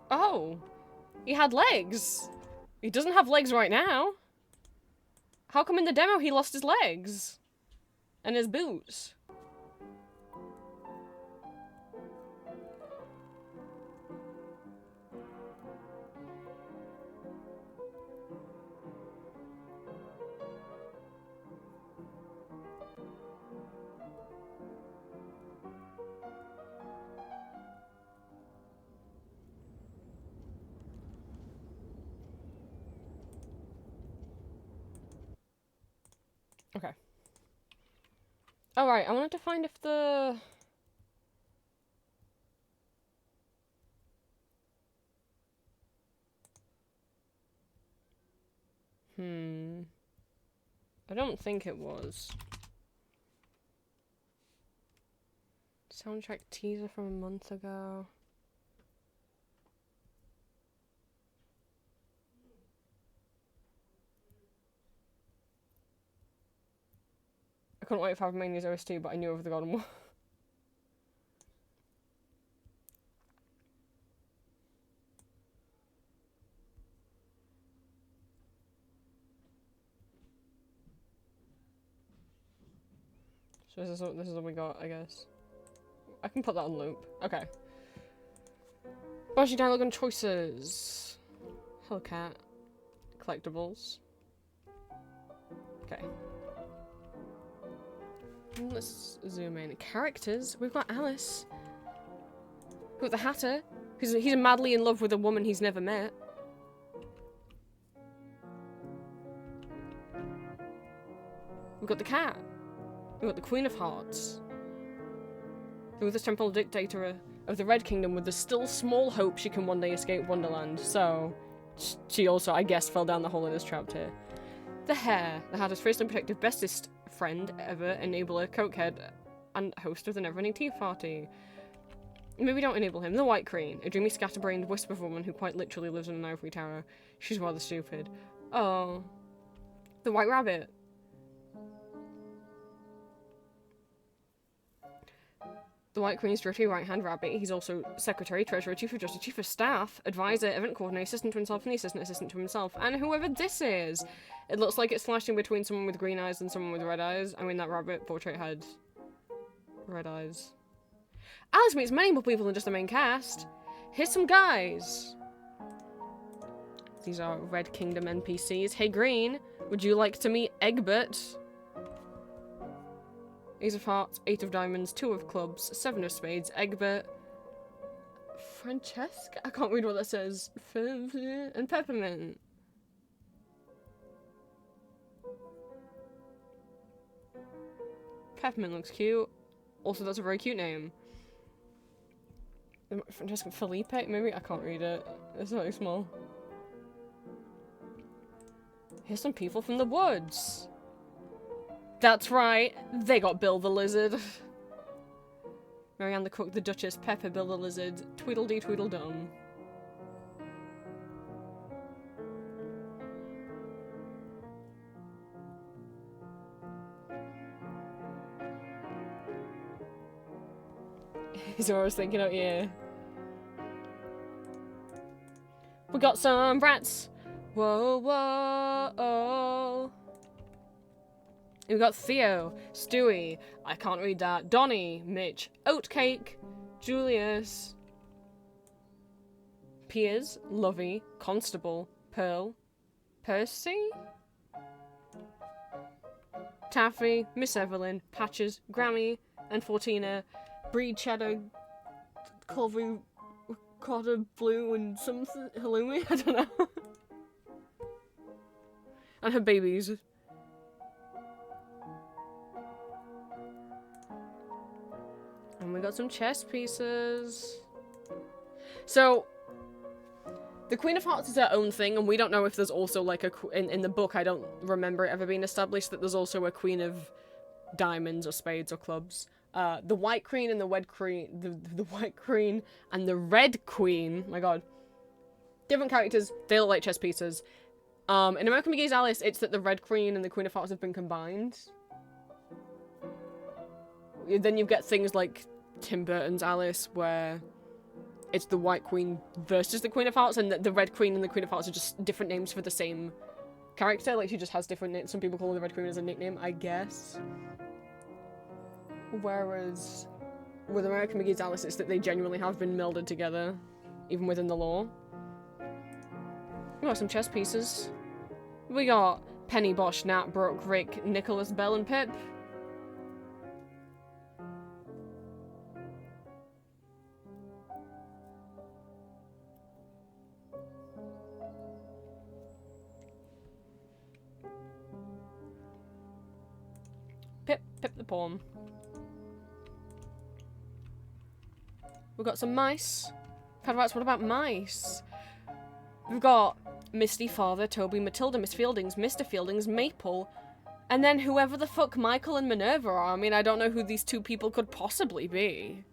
Oh! He had legs! He doesn't have legs right now. How come in the demo he lost his legs? And his boots? Okay. Alright, I wanted to find if the... I don't think it was. Soundtrack teaser from a month ago. I couldn't wait for Habromania's OST, but I knew Over the Golden Wall. So this is what we got, I guess. I can put that on loop. Okay. Boshy dialogue and choices. Hellcat. Collectibles. Okay. Let's zoom in. Characters. We've got Alice. We've got the Hatter. He's madly in love with a woman he's never met. We've got the cat. We've got the Queen of Hearts. Who is the temporal dictator of the Red Kingdom with the still small hope she can one day escape Wonderland. So, she also, I guess, fell down the hole and is trapped here. The Hare. The Hatter's first and protective bestest friend ever, enabler, cokehead, and host of the never-ending tea party. Maybe don't enable him. The White Crane. A dreamy, scatterbrained whisper woman who quite literally lives in an ivory tower. She's rather stupid. Oh. The White Rabbit. The White Queen's dirty right-hand rabbit. He's also secretary, treasurer, chief of justice, chief of staff, advisor, event coordinator, assistant to himself, and the assistant to himself. And whoever this is! It looks like it's slashing between someone with green eyes and someone with red eyes. I mean, that rabbit portrait had red eyes. Alice meets many more people than just the main cast. Here's some guys. These are Red Kingdom NPCs. Hey, Green, would you like to meet Egbert? Ace of Hearts, 8 of Diamonds, 2 of Clubs, 7 of Spades, Egbert, Francesca? I can't read what that says. And Peppermint. Peppermint looks cute. Also, that's a very cute name. Francesca Felipe? Maybe? I can't read it. It's very small. Here's some people from the woods. That's right, they got Bill the Lizard. Marianne the Cook, the Duchess, Pepper, Bill the Lizard, Tweedledee Tweedledum. He's always thinking out here. We got some rats. Whoa, whoa. We got Theo, Stewie, I can't read that, Donnie, Mitch, Oatcake, Julius, Piers, Lovey, Constable, Pearl, Percy, Taffy, Miss Evelyn, Patches, Grammy, and Fortina, Breed, Shadow, Clover, Cotter, Blue, and something, Halloumi, I don't know. And her babies. And we got some chess pieces. So, the Queen of Hearts is her own thing, and we don't know if there's also like a... In the book, I don't remember it ever being established that there's also a Queen of Diamonds or Spades or Clubs. The White Queen and the Red Queen... The White Queen and the Red Queen... My god. Different characters, they look like chess pieces. In American McGee's Alice, it's that the Red Queen and the Queen of Hearts have been combined. Then you get things like Tim Burton's Alice, where it's the White Queen versus the Queen of Hearts, and the Red Queen and the Queen of Hearts are just different names for the same character. Like, she just has different names. Some people call her the Red Queen as a nickname, I guess. Whereas with American McGee's Alice, it's that they genuinely have been melded together, even within the lore. We got some chess pieces. We got Penny, Bosch, Nat, Brooke, Rick, Nicholas, Belle, and Pip. Pip the pawn. We've got some mice. What about mice? We've got Misty, Father, Toby, Matilda, Miss Fieldings, Mr. Fieldings, Maple, and then whoever the fuck Michael and Minerva are. I mean, I don't know who these two people could possibly be.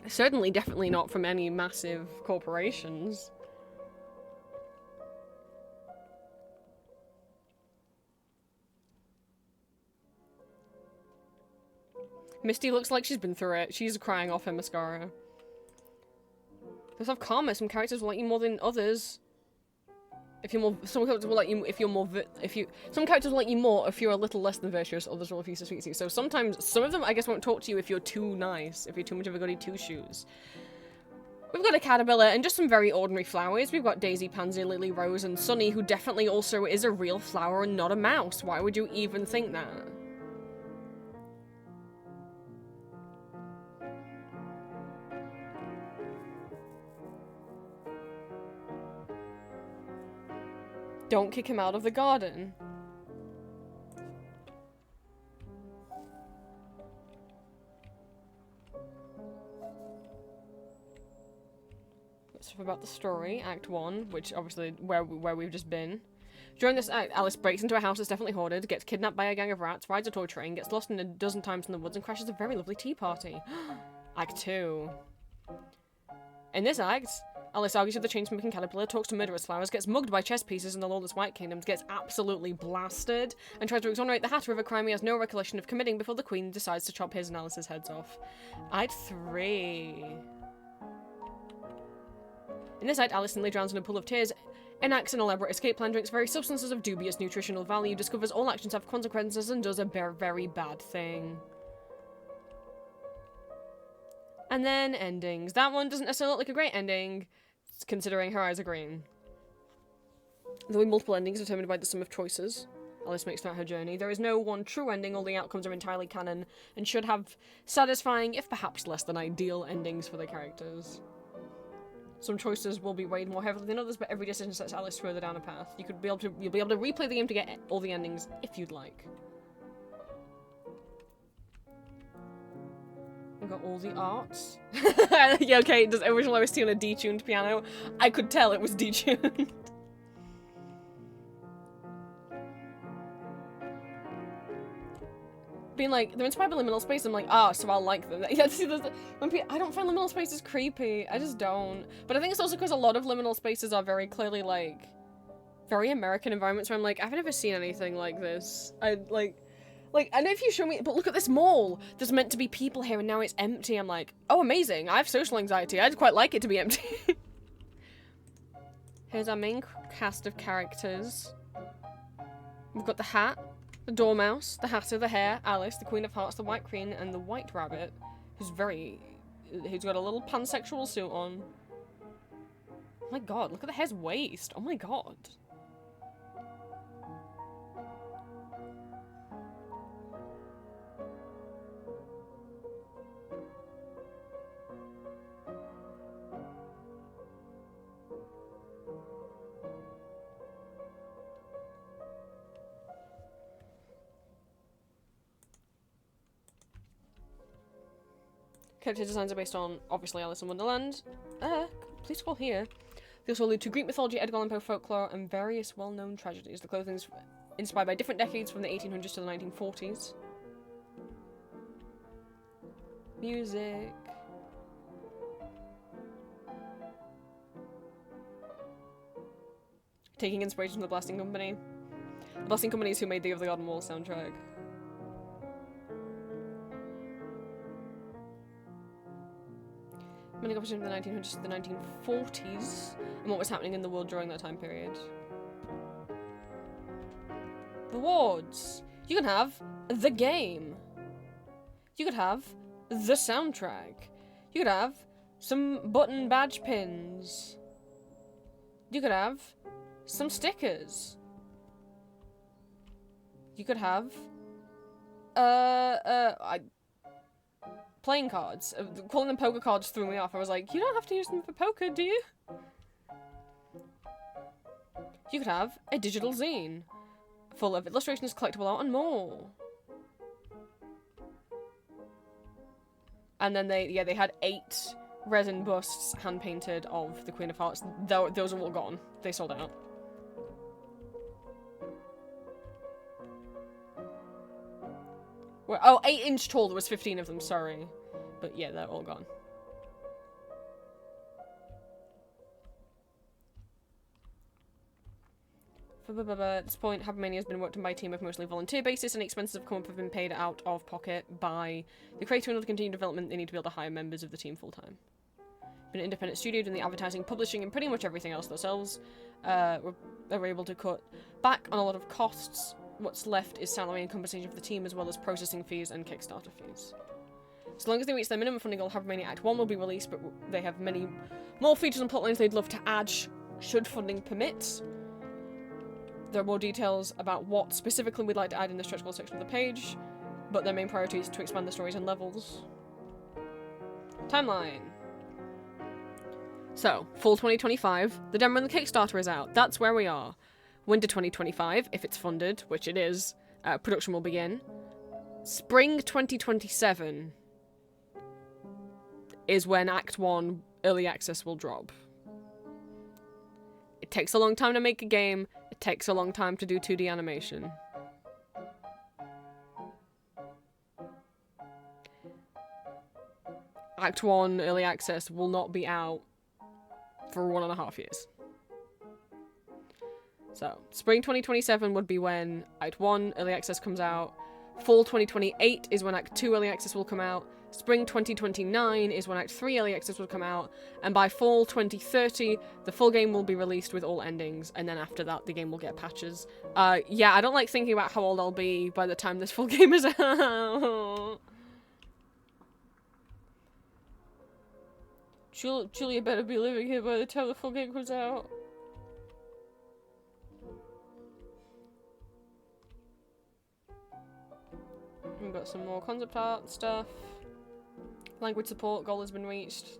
Certainly, definitely not from any massive corporations. Misty looks like she's been through it. She's crying off her mascara. There's have karma. Some characters will like you more than others. If you're more, some characters will like you if you're more. Some characters will like you more if you're a little less than virtuous. Others will refuse to speak to you. So sometimes some of them, I guess, won't talk to you if you're too nice. If you're too much of a goody two shoes. We've got a caterpillar and just some very ordinary flowers. We've got Daisy, Pansy, Lily, Rose, and Sunny, who definitely also is a real flower and not a mouse. Why would you even think that? Don't kick him out of the garden. Stuff about the story, Act 1, which obviously where we've just been. During this act, Alice breaks into a house that's definitely haunted, gets kidnapped by a gang of rats, rides a toy train, gets lost in a dozen times in the woods, and crashes a very lovely tea party. Act 2. In this act, Alice argues with the chain-smoking caterpillar, talks to murderous flowers, gets mugged by chess pieces in the lawless White Kingdoms, gets absolutely blasted, and tries to exonerate the Hatter of a crime he has no recollection of committing before the Queen decides to chop his and Alice's heads off. Act 3. In this act, Alice nearly drowns in a pool of tears, enacts an elaborate escape plan, drinks various substances of dubious nutritional value, discovers all actions have consequences, and does a very bad thing. And then endings. That one doesn't necessarily look like a great ending, considering her eyes are green. There will be multiple endings determined by the sum of choices Alice makes throughout her journey. There is no one true ending, all the outcomes are entirely canon, and should have satisfying, if perhaps less than ideal, endings for the characters. Some choices will be weighed more heavily than others, but every decision sets Alice further down a path. You'll be able to replay the game to get all the endings if you'd like. We've got all the arts. Yeah, okay, does original OST on a detuned piano? I could tell it was detuned. Being like, they're inspired by liminal space, I'm like, so I'll like them. Yeah, see, I don't find liminal spaces creepy. I just don't. But I think it's also because a lot of liminal spaces are very clearly, like, very American environments where I'm like, I've never seen anything like this. I know if you show me, but look at this mall. There's meant to be people here and now it's empty. I'm like, oh, amazing. I have social anxiety. I'd quite like it to be empty. Here's our main cast of characters. We've got the hat. The Dormouse, the Hatter, the Hare, Alice, the Queen of Hearts, the White Queen, and the White Rabbit, who's got a little pansexual suit on. Oh my god, look at the Hare's waist. Oh my god. Character designs are based on, obviously, Alice in Wonderland. Please scroll here. They also allude to Greek mythology, Edgar Allan Poe folklore, and various well-known tragedies. The clothing's inspired by different decades from the 1800s to the 1940s. Music. Taking inspiration from the Blasting Company. The Blasting Company is who made the Of the Garden Wall soundtrack. Many opposition from the 1900s to the 1940s, and what was happening in the world during that time period. Rewards. You can have the game. You could have the soundtrack. You could have some button badge pins. You could have some stickers. You could have playing cards. Calling them poker cards threw me off. I was like, you don't have to use them for poker, do you? You could have a digital zine full of illustrations, collectible art, and more. And then they had 8 resin busts hand-painted of the Queen of Hearts. Those are all gone. They sold out. Oh, 8 inch tall. There was 15 of them, sorry. But yeah, they're all gone. At this point, Habromania has been worked on by a team of mostly volunteer basis, and expenses have come up have been paid out of pocket by the creator. In order to continue development, they need to be able to hire members of the team full-time. Been an independent studio doing the advertising, publishing, and pretty much everything else themselves. We're able to cut back on a lot of costs. What's left is salary and compensation for the team, as well as processing fees and Kickstarter fees. As long as they reach their minimum funding goal, Habromania Act 1 will be released, but they have many more features and plotlines they'd love to add should funding permit. There are more details about what specifically we'd like to add in the stretch goal section of the page, but their main priority is to expand the stories and levels. Timeline. So, fall 2025, the demo and the Kickstarter is out. That's where we are. Winter 2025, if it's funded, which it is, production will begin. Spring 2027 is when Act 1 Early Access will drop. It takes a long time to make a game, it takes a long time to do 2D animation. Act 1 Early Access will not be out for 1.5 years. So, spring 2027 would be when Act 1 Early Access comes out. Fall 2028 is when Act 2 Early Access will come out. Spring 2029 is when Act 3 Early Access will come out. And by fall 2030, the full game will be released with all endings. And then after that, the game will get patches. Yeah, I don't like thinking about how old I'll be by the time this full game is out. Julia better be living here by the time the full game comes out. We've got some more concept art stuff. Language support goal has been reached.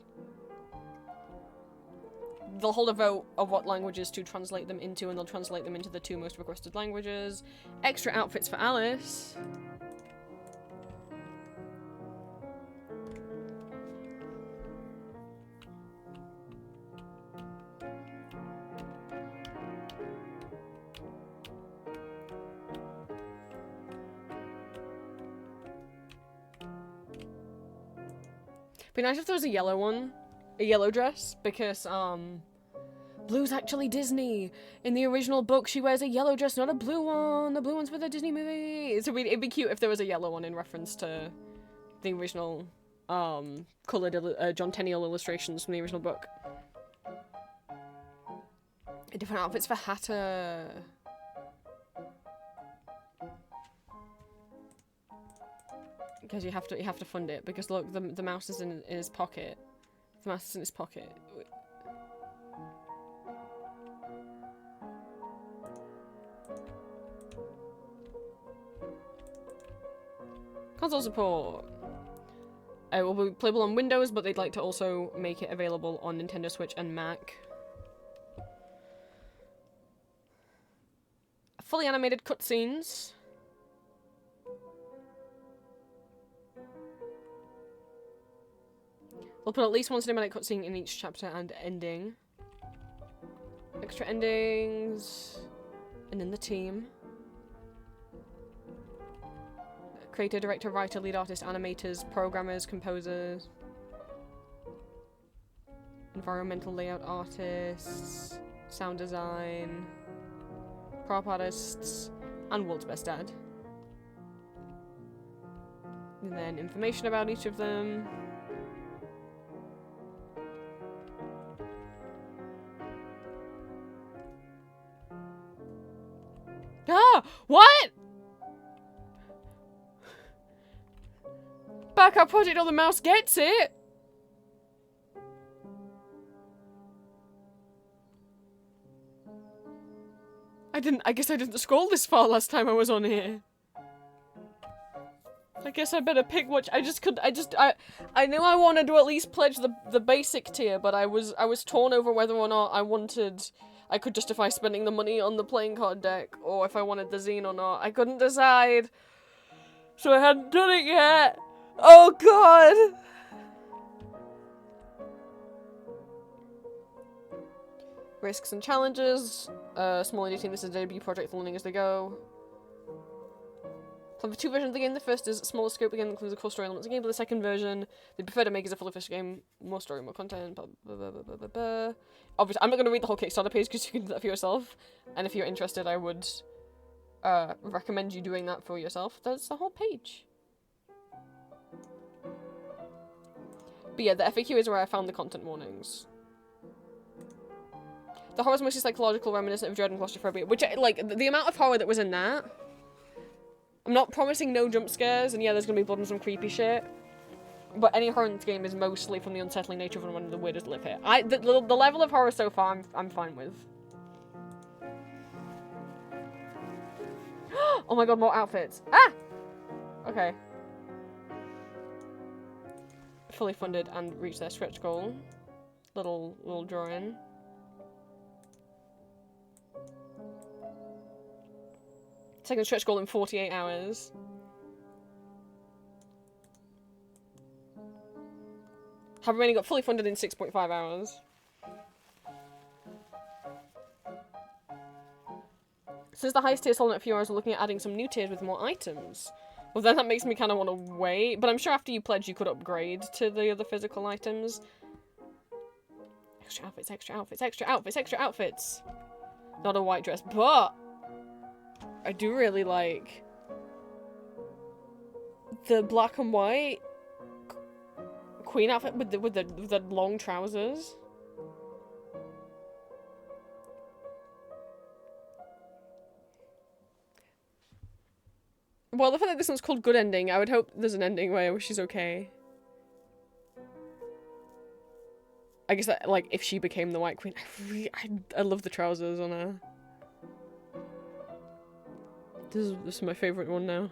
They'll hold a vote of what languages to translate them into, and they'll translate them into the 2 most requested languages. Extra outfits for Alice. Be nice if there was a yellow one. A yellow dress, because, Blue's actually Disney. In the original book, she wears a yellow dress, not a blue one. The blue one's for the Disney movie. So it'd be cute if there was a yellow one in reference to the original, coloured, John Tenniel illustrations from the original book. Different outfits for Hatter. Because you have to fund it, because look, the mouse is in his pocket. The mouse is in his pocket. Console support. It will be playable on Windows, but they'd like to also make it available on Nintendo Switch and Mac. Fully animated cutscenes. We'll put at least one cinematic cutscene in each chapter and ending. Extra endings. And then the team. Creator, director, writer, lead artist, animators, programmers, composers. Environmental layout artists. Sound design. Prop artists. And World's Best Dad. And then information about each of them. Ah! What?! Backup project on the mouse gets it! I guess I didn't scroll this far last time I was on here. I guess I better pick which. I knew I wanted to at least pledge the basic tier, but I was torn over whether or not I could justify spending the money on the playing card deck, or if I wanted the zine or not. I couldn't decide. So I hadn't done it yet. Oh god! Risks and challenges. Small indie team, this is a debut project, learning as they go. For 2 versions of the game. The first is smaller scope, again includes the core story elements of the game, but the second version, they prefer to make as a fully fleshed game, more story, more content, blah, blah, blah, blah, blah, blah, blah. Obviously, I'm not going to read the whole Kickstarter page because you can do that for yourself, and if you're interested, I would recommend you doing that for yourself. That's the whole page. But yeah, the FAQ is where I found the content warnings. The horror is mostly psychological, reminiscent of dread and claustrophobia, which, like, the amount of horror that was in that. I'm not promising no jump scares, and yeah, there's gonna be blood and some creepy shit. But any horror in this game is mostly from the unsettling nature of one of the weirdest live here. The level of horror so far, I'm fine with. Oh my god, more outfits. Ah! Okay. Fully funded and reached their stretch goal. Little drawing. Second stretch goal in 48 hours. Habromania got fully funded in 6.5 hours. Since the highest tier sold in a few hours, we're looking at adding some new tiers with more items. Well, then that makes me kind of want to wait, but I'm sure after you pledge you could upgrade to the other physical items. Extra outfits, extra outfits, extra outfits, extra outfits. Not a white dress, but I do really like the black and white queen outfit with the long trousers. Well, the fact that this one's called Good Ending, I would hope there's an ending where she's okay. I guess that, like, if she became the White Queen, I love the trousers on her. This is my favorite one now.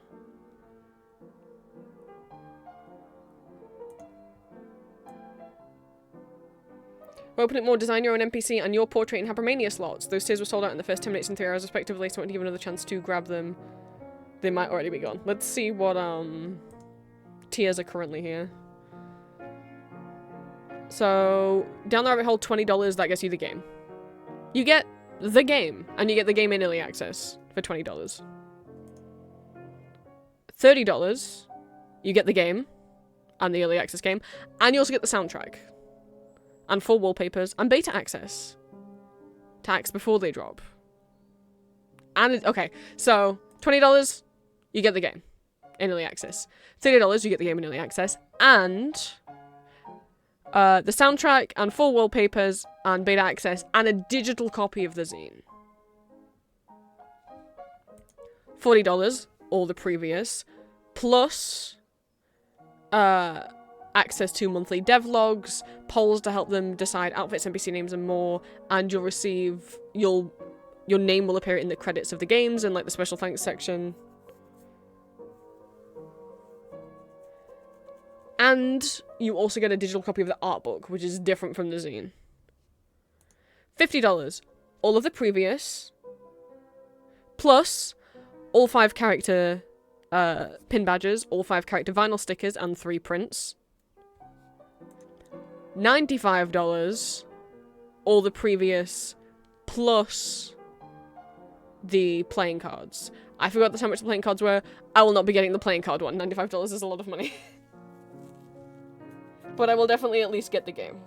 We're opening more design your own NPC and your portrait in Habromania slots. Those tiers were sold out in the first 10 minutes and 3 hours respectively, so I want to give another chance to grab them. They might already be gone. Let's see what tiers are currently here. So, down the rabbit hole, $20, that gets you the game. You get the game, and you get the game in early access for $20. $30, you get the game, and the early access game, and you also get the soundtrack, and full wallpapers, and beta access. Tax before they drop. And, okay, so, $20, you get the game in early access. $30, you get the game in early access, and the soundtrack, and full wallpapers, and beta access, and a digital copy of the zine. $40, all the previous, plus access to monthly devlogs, polls to help them decide outfits, NPC names, and more, and you'll receive, your name will appear in the credits of the games and like the special thanks section. And you also get a digital copy of the art book, which is different from the zine. $50, all of the previous, plus all 5 character pin badges, all 5 character vinyl stickers, and 3 prints. $95, all the previous, plus the playing cards. I forgot how much the playing cards were. I will not be getting the playing card one. $95 is a lot of money. But I will definitely at least get the game.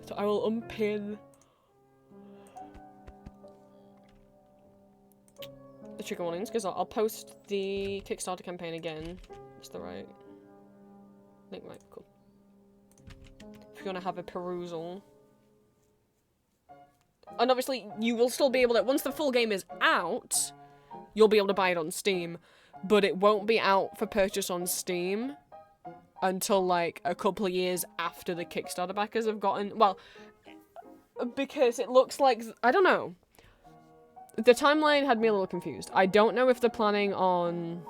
So I will unpin the trigger warnings, because I'll post the Kickstarter campaign again. That's the right link, right? Cool. If you want to have a perusal. And obviously, you will still be able to, once the full game is out, you'll be able to buy it on Steam, but it won't be out for purchase on Steam until, like, a couple of years after the Kickstarter backers have gotten, well, because it looks like, I don't know. The timeline had me a little confused. I don't know if they're planning on,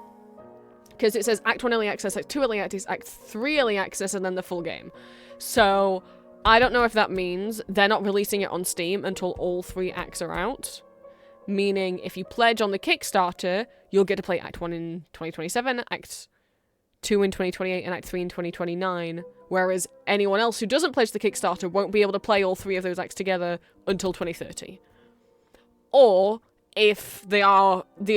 because it says Act 1 Early Access, Act 2 Early Access, Act 3 Early Access, and then the full game. So, I don't know if that means they're not releasing it on Steam until all 3 acts are out. Meaning, if you pledge on the Kickstarter, you'll get to play Act 1 in 2027, Act 2 in 2028, and Act 3 in 2029. Whereas anyone else who doesn't pledge the Kickstarter won't be able to play all 3 of those acts together until 2030. Or, if the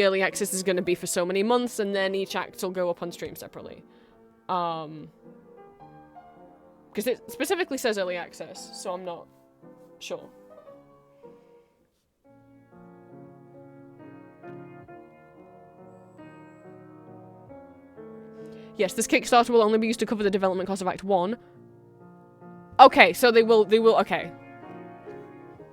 early access is going to be for so many months, and then each act will go up on stream separately. Because it specifically says early access, so I'm not sure. Yes, this Kickstarter will only be used to cover the development cost of Act 1. Okay, so they will, okay.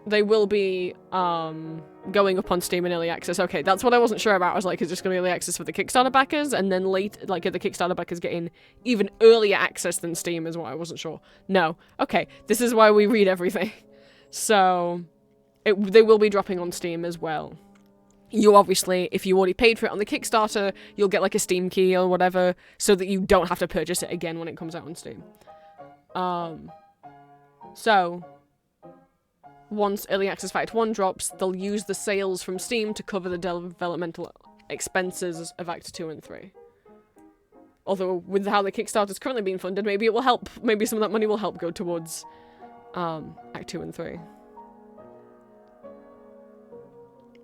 They will be, going up on Steam in early access. Okay, that's what I wasn't sure about. I was like, is this going to be early access for the Kickstarter backers? And then are the Kickstarter backers getting even earlier access than Steam is what I wasn't sure. No. Okay, this is why we read everything. So, they will be dropping on Steam as well. You obviously, if you already paid for it on the Kickstarter, you'll get like a Steam key or whatever, so that you don't have to purchase it again when it comes out on Steam. So, once Early Access for Act 1 drops, they'll use the sales from Steam to cover the developmental expenses of Act 2 and 3. Although, with how the Kickstarter is currently being funded, maybe it will help, maybe some of that money will help go towards Act 2 and 3.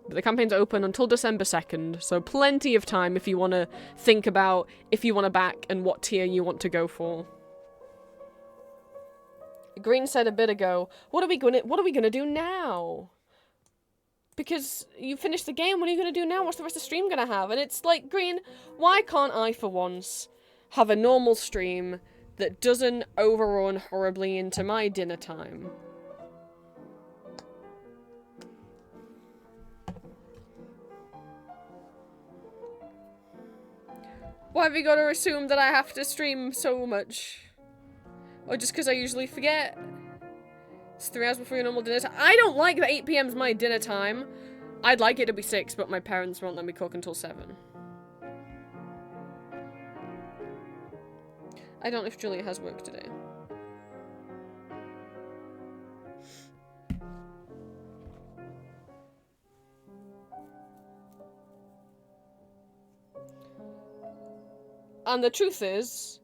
But the campaign's open until December 2nd, so plenty of time if you want to think about if you want to back and what tier you want to go for. Green said a bit ago, what are we gonna do now? Because you finished the game, what are you gonna do now? What's the rest of the stream gonna have? And it's like, Green, why can't I for once have a normal stream that doesn't overrun horribly into my dinner time? Why have you got to assume that I have to stream so much? Or just because I usually forget? It's 3 hours before your normal dinner time. I don't like that 8 PM is my dinner time. I'd like it to be 6, but my parents won't let me cook until 7. I don't know if Julia has work today. And the truth is,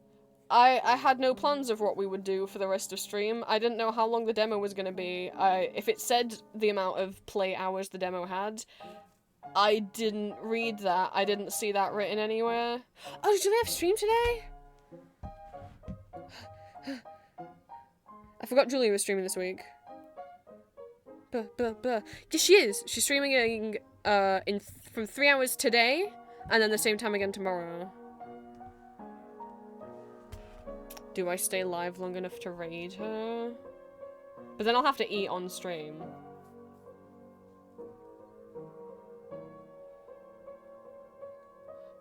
I had no plans of what we would do for the rest of stream. I didn't know how long the demo was going to be. If it said the amount of play hours the demo had, I didn't read that. I didn't see that written anywhere. Oh, did Julia have stream today? I forgot Julia was streaming this week. Yes, she is. She's streaming from 3 hours today, and then the same time again tomorrow. Do I stay live long enough to raid her? But then I'll have to eat on stream.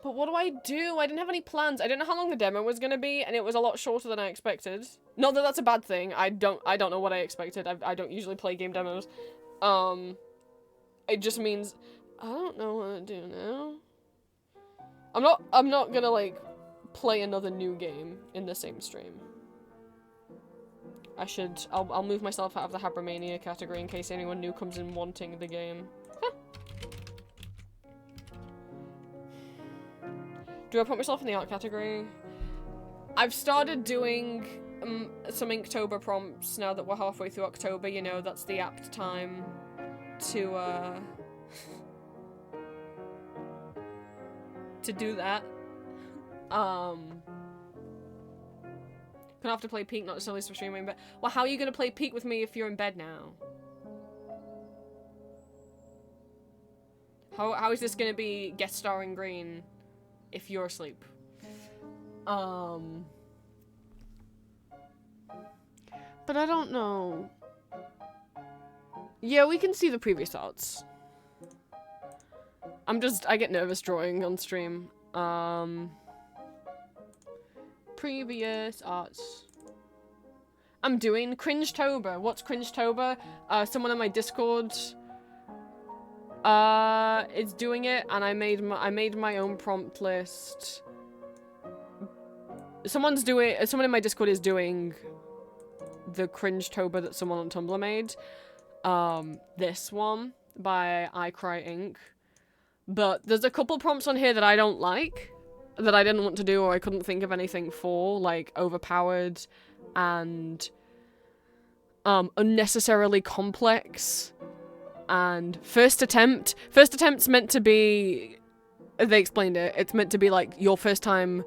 But what do I do? I didn't have any plans. I didn't know how long the demo was gonna be, and it was a lot shorter than I expected. Not that that's a bad thing. I don't know what I expected. I don't usually play game demos. It just means I don't know what to do now. I'm not gonna like play another new game in the same stream. I'll move myself out of the habromania category in case anyone new comes in wanting the game. Huh. Do I put myself in the art category? I've started doing some Inktober prompts now that we're halfway through October. You know, that's the apt time to do that. Gonna have to play Peak, not necessarily for streaming, but well, how are you gonna play Peak with me if you're in bed now? How is this gonna be guest starring Green if you're asleep? But I don't know. Yeah, we can see the previous arts. I get nervous drawing on stream. Previous arts. I'm doing Cringetober. What's Cringetober? Someone on my Discord is doing it, and I made my own prompt list. Someone in my Discord is doing the Cringetober that someone on Tumblr made. This one. by I Cry Inc. But there's a couple prompts on here that I don't like, that I didn't want to do or I couldn't think of anything for, like overpowered and unnecessarily complex. And first attempt's meant to be, they explained it, it's meant to be like your first time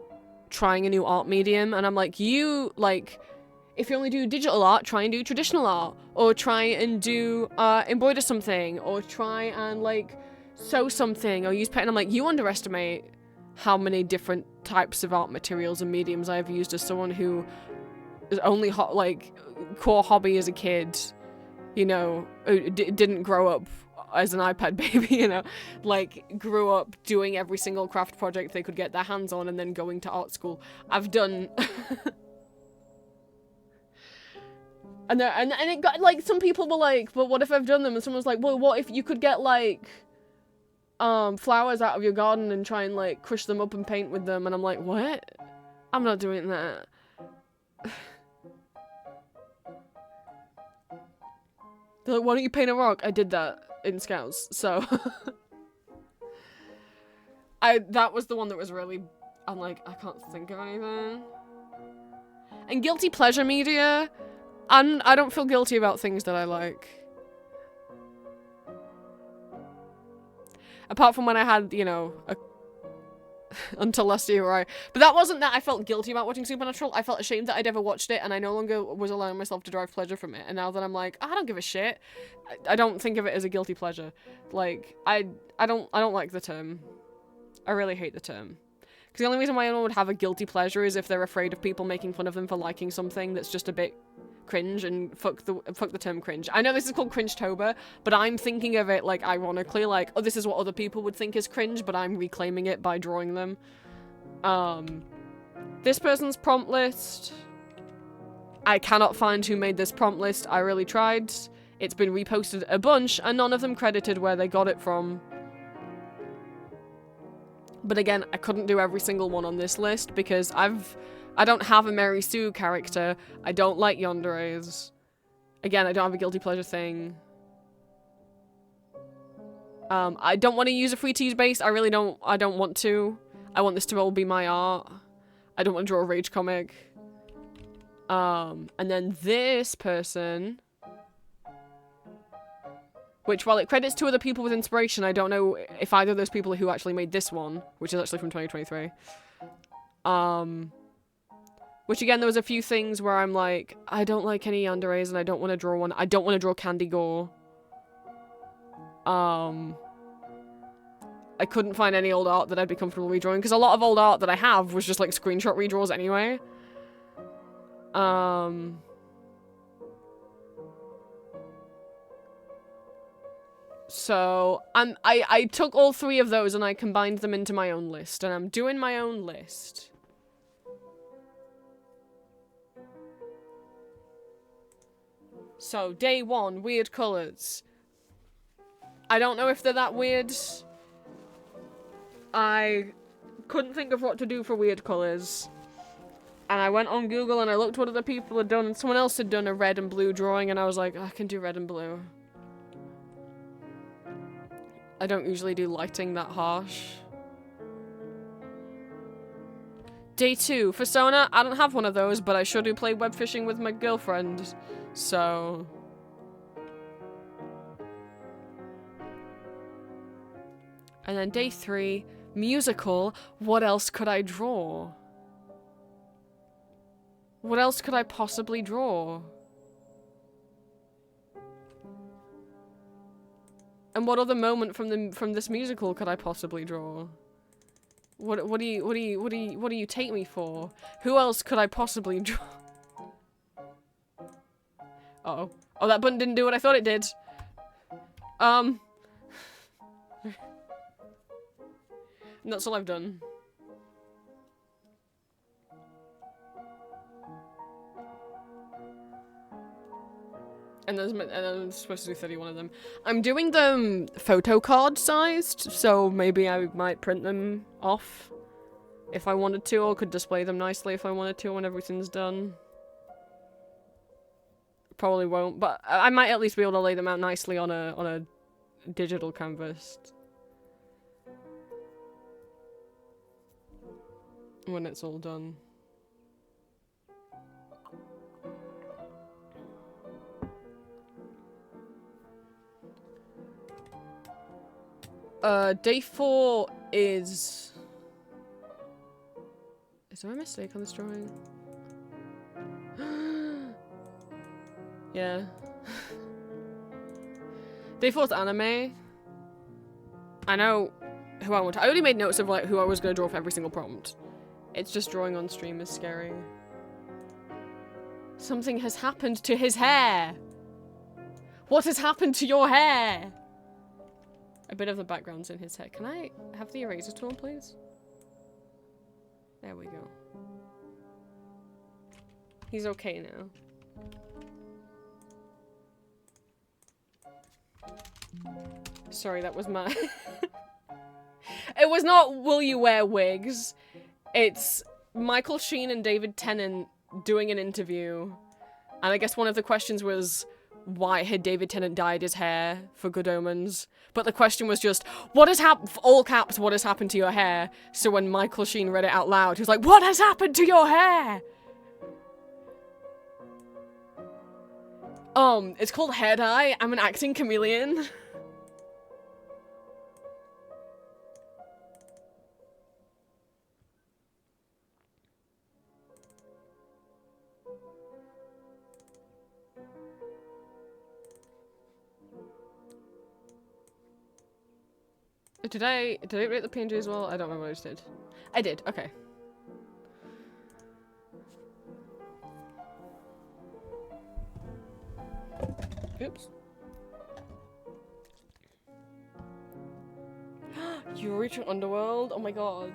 trying a new art medium, and I'm like, if you only do digital art, try and do traditional art, or try and do embroider something, or try and like sew something, or use paint. And I'm like, you underestimate how many different types of art materials and mediums I've used as someone who is only core hobby as a kid, you know, didn't grow up as an iPad baby, you know, like grew up doing every single craft project they could get their hands on and then going to art school. I've done and it got like, some people were like, but what if I've done them? And someone was like, well, what if you could get like flowers out of your garden and try and like crush them up and paint with them? And I'm like, what? I'm not doing that. They're like, why don't you paint a rock? I did that in Scouts, so that was the one that was really, I'm like, I can't think of anything. And guilty pleasure media, I don't feel guilty about things that I like. Apart from when I had, you know, until last year where but that wasn't that I felt guilty about watching Supernatural. I felt ashamed that I'd ever watched it, and I no longer was allowing myself to derive pleasure from it. And now that I'm like, I don't give a shit, I don't think of it as a guilty pleasure. Like, I don't like the term. I really hate the term. Because the only reason why anyone would have a guilty pleasure is if they're afraid of people making fun of them for liking something that's just a bit cringe, and fuck the term cringe. I know this is called Cringe-tober, but I'm thinking of it like ironically, like, oh, this is what other people would think is cringe, but I'm reclaiming it by drawing them. This person's prompt list, I cannot find who made this prompt list. I really tried. It's been reposted a bunch, and none of them credited where they got it from. But again, I couldn't do every single one on this list because I don't have a Mary Sue character. I don't like yanderes. Again, I don't have a guilty pleasure thing. I don't want to use a free tease base. I don't want to. I want this to all be my art. I don't want to draw a rage comic. And then this person, which, while it credits to other people with inspiration, I don't know if either of those people are who actually made this one, which is actually from 2023. Which, again, there was a few things where I'm like, I don't like any yanderes and I don't want to draw one. I don't want to draw Candy Gore. I couldn't find any old art that I'd be comfortable redrawing, because a lot of old art that I have was just, like, screenshot redraws anyway. So, I took all three of those and I combined them into my own list, and I'm doing my own list. So, day one, weird colours. I don't know if they're that weird. I couldn't think of what to do for weird colours. And I went on Google and I looked what other people had done, and someone else had done a red and blue drawing, and I was like, I can do red and blue. I don't usually do lighting that harsh. Day two, Persona. I don't have one of those, but I sure do play web fishing with my girlfriend. So... And then day three, musical. What else could I draw? What else could I possibly draw? And what other moment from this musical could I possibly draw? What do you take me for? Who else could I possibly draw? Uh-oh. Oh, that button didn't do what I thought it did. And that's all I've done. And I'm supposed to do 31 of them. I'm doing them photo card sized, so maybe I might print them off if I wanted to, or could display them nicely if I wanted to when everything's done. Probably won't, but I might at least be able to lay them out nicely on a digital canvas when it's all done. Day 4 is... Is there a mistake on this drawing? Yeah. Day 4's anime. I know who I want to... I already made notes of like who I was going to draw for every single prompt. It's just drawing on stream is scary. Something has happened to his hair! What has happened to your hair? A bit of the background's in his hair. Can I have the eraser tool, please? There we go. He's okay now. Sorry, that was my... It was not will you wear wigs. It's Michael Sheen and David Tennant doing an interview. And I guess one of the questions was why had David Tennant dyed his hair for Good Omens. But the question was just, what has happened, all caps, what has happened to your hair? So when Michael Sheen read it out loud, he was like, what has happened to your hair? It's called hair dye. I'm an acting chameleon. Did I rate the PNG as well? I don't remember what I just did. I did, okay. Oops. You're reaching Underworld? Oh my god.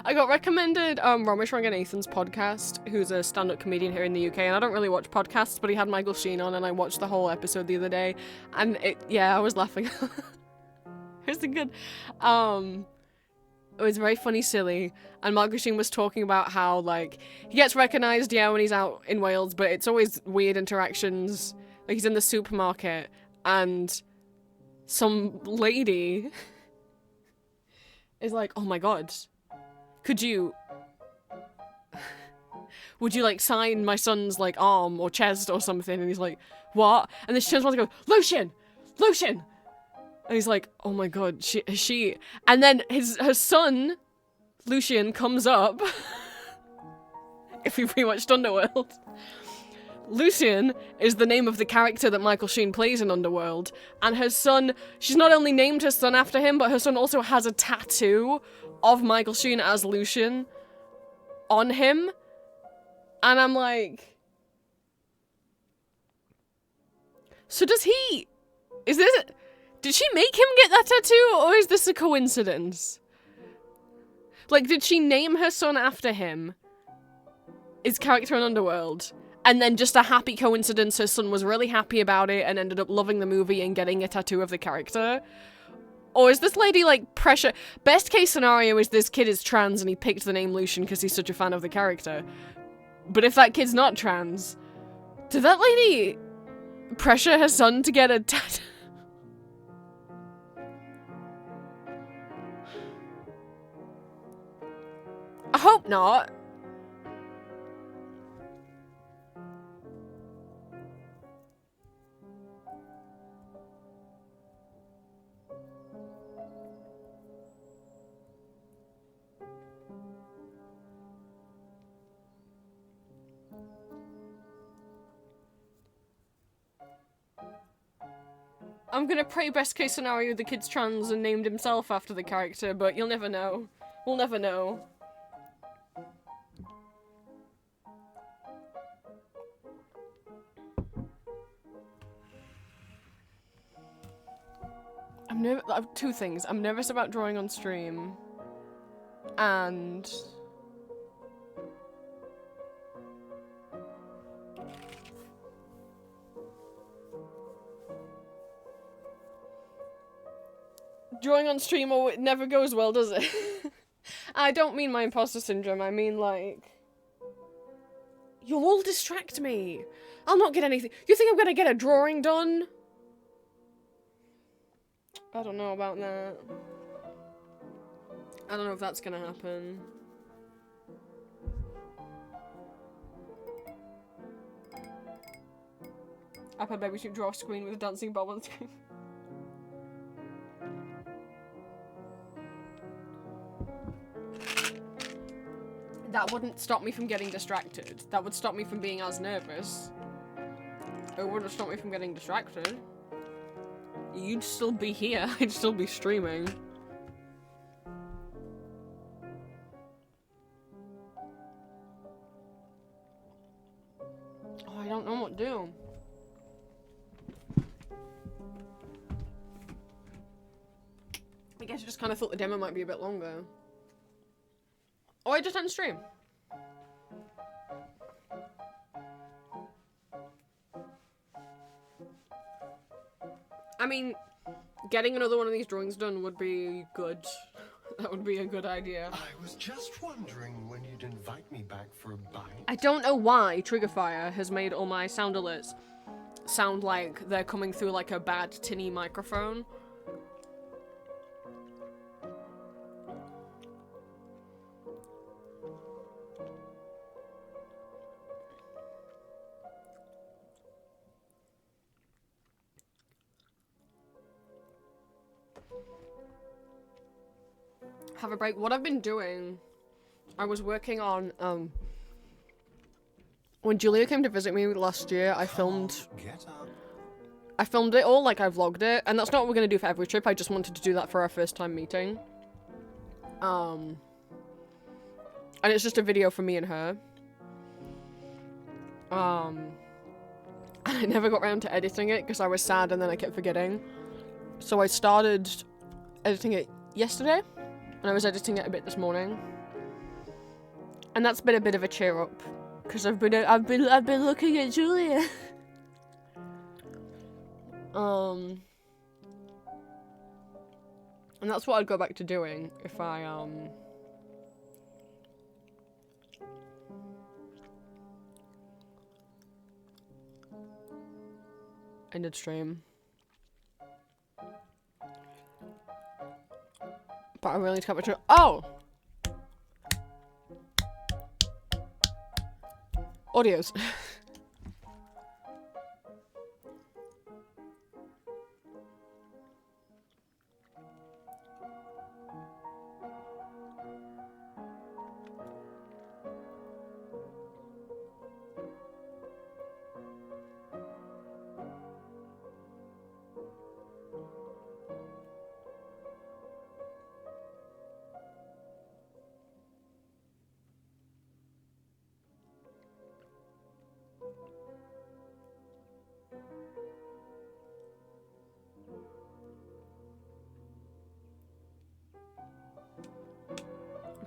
I got recommended Ramesh Ranganathan's podcast, who's a stand-up comedian here in the UK, and I don't really watch podcasts, but he had Michael Sheen on, and I watched the whole episode the other day, and yeah, I was laughing. It was good. It was very funny, silly, and Michael Sheen was talking about how, like, he gets recognised, yeah, when he's out in Wales, but it's always weird interactions. Like, he's in the supermarket, and some lady is like, oh my god, would you like sign my son's like arm or chest or something? And he's like, what? And then she turns around and goes, Lucian! Lucian! And he's like, oh my god, she, and then her son, Lucian, comes up. If you've rewatched Underworld. Lucian is the name of the character that Michael Sheen plays in Underworld, and her son, she's not only named her son after him, but her son also has a tattoo of Michael Sheen as Lucian on him, and I'm like, so did she make him get that tattoo, or is this a coincidence? Like, did she name her son after him, his character in Underworld? And then just a happy coincidence, her son was really happy about it and ended up loving the movie and getting a tattoo of the character? Or is this lady, like, pressure? Best case scenario is this kid is trans and he picked the name Lucian because he's such a fan of the character. But if that kid's not trans, did that lady pressure her son to get a tattoo? I hope not. I'm gonna pray best case scenario the kid's trans and named himself after the character, but you'll never know. We'll never know. Two things. I'm nervous about drawing on stream, and drawing on stream, or it never goes well, does it? I don't mean my imposter syndrome, I mean, like, You'll all distract me. I'll not get anything. You think I'm gonna get a drawing done? I don't know about that. I don't know if that's gonna happen. iPad baby should draw a screen with a dancing bulb on the screen. That wouldn't stop me from getting distracted. That would stop me from being as nervous. It wouldn't stop me from getting distracted. You'd still be here. I'd still be streaming. Oh, I don't know what to do. I guess I just kind of thought the demo might be a bit longer. Oh, I just end stream. I mean, getting another one of these drawings done would be good. That would be a good idea. I was just wondering when you'd invite me back for a bite. I don't know why Triggerfire has made all my sound alerts sound like they're coming through like a bad tinny microphone. Have a break. What I've been doing, I was working on, when Julia came to visit me last year, I filmed it all, like I vlogged it, and that's not what we're gonna do for every trip. I just wanted to do that for our first time meeting. And it's just a video for me and her. And I never got around to editing it because I was sad and then I kept forgetting. So I started editing it yesterday. And I was editing it a bit this morning, and that's been a bit of a cheer up because I've been looking at Julia. And that's what I'd go back to doing if I ended stream. But I really need to cut my Oh! Audios.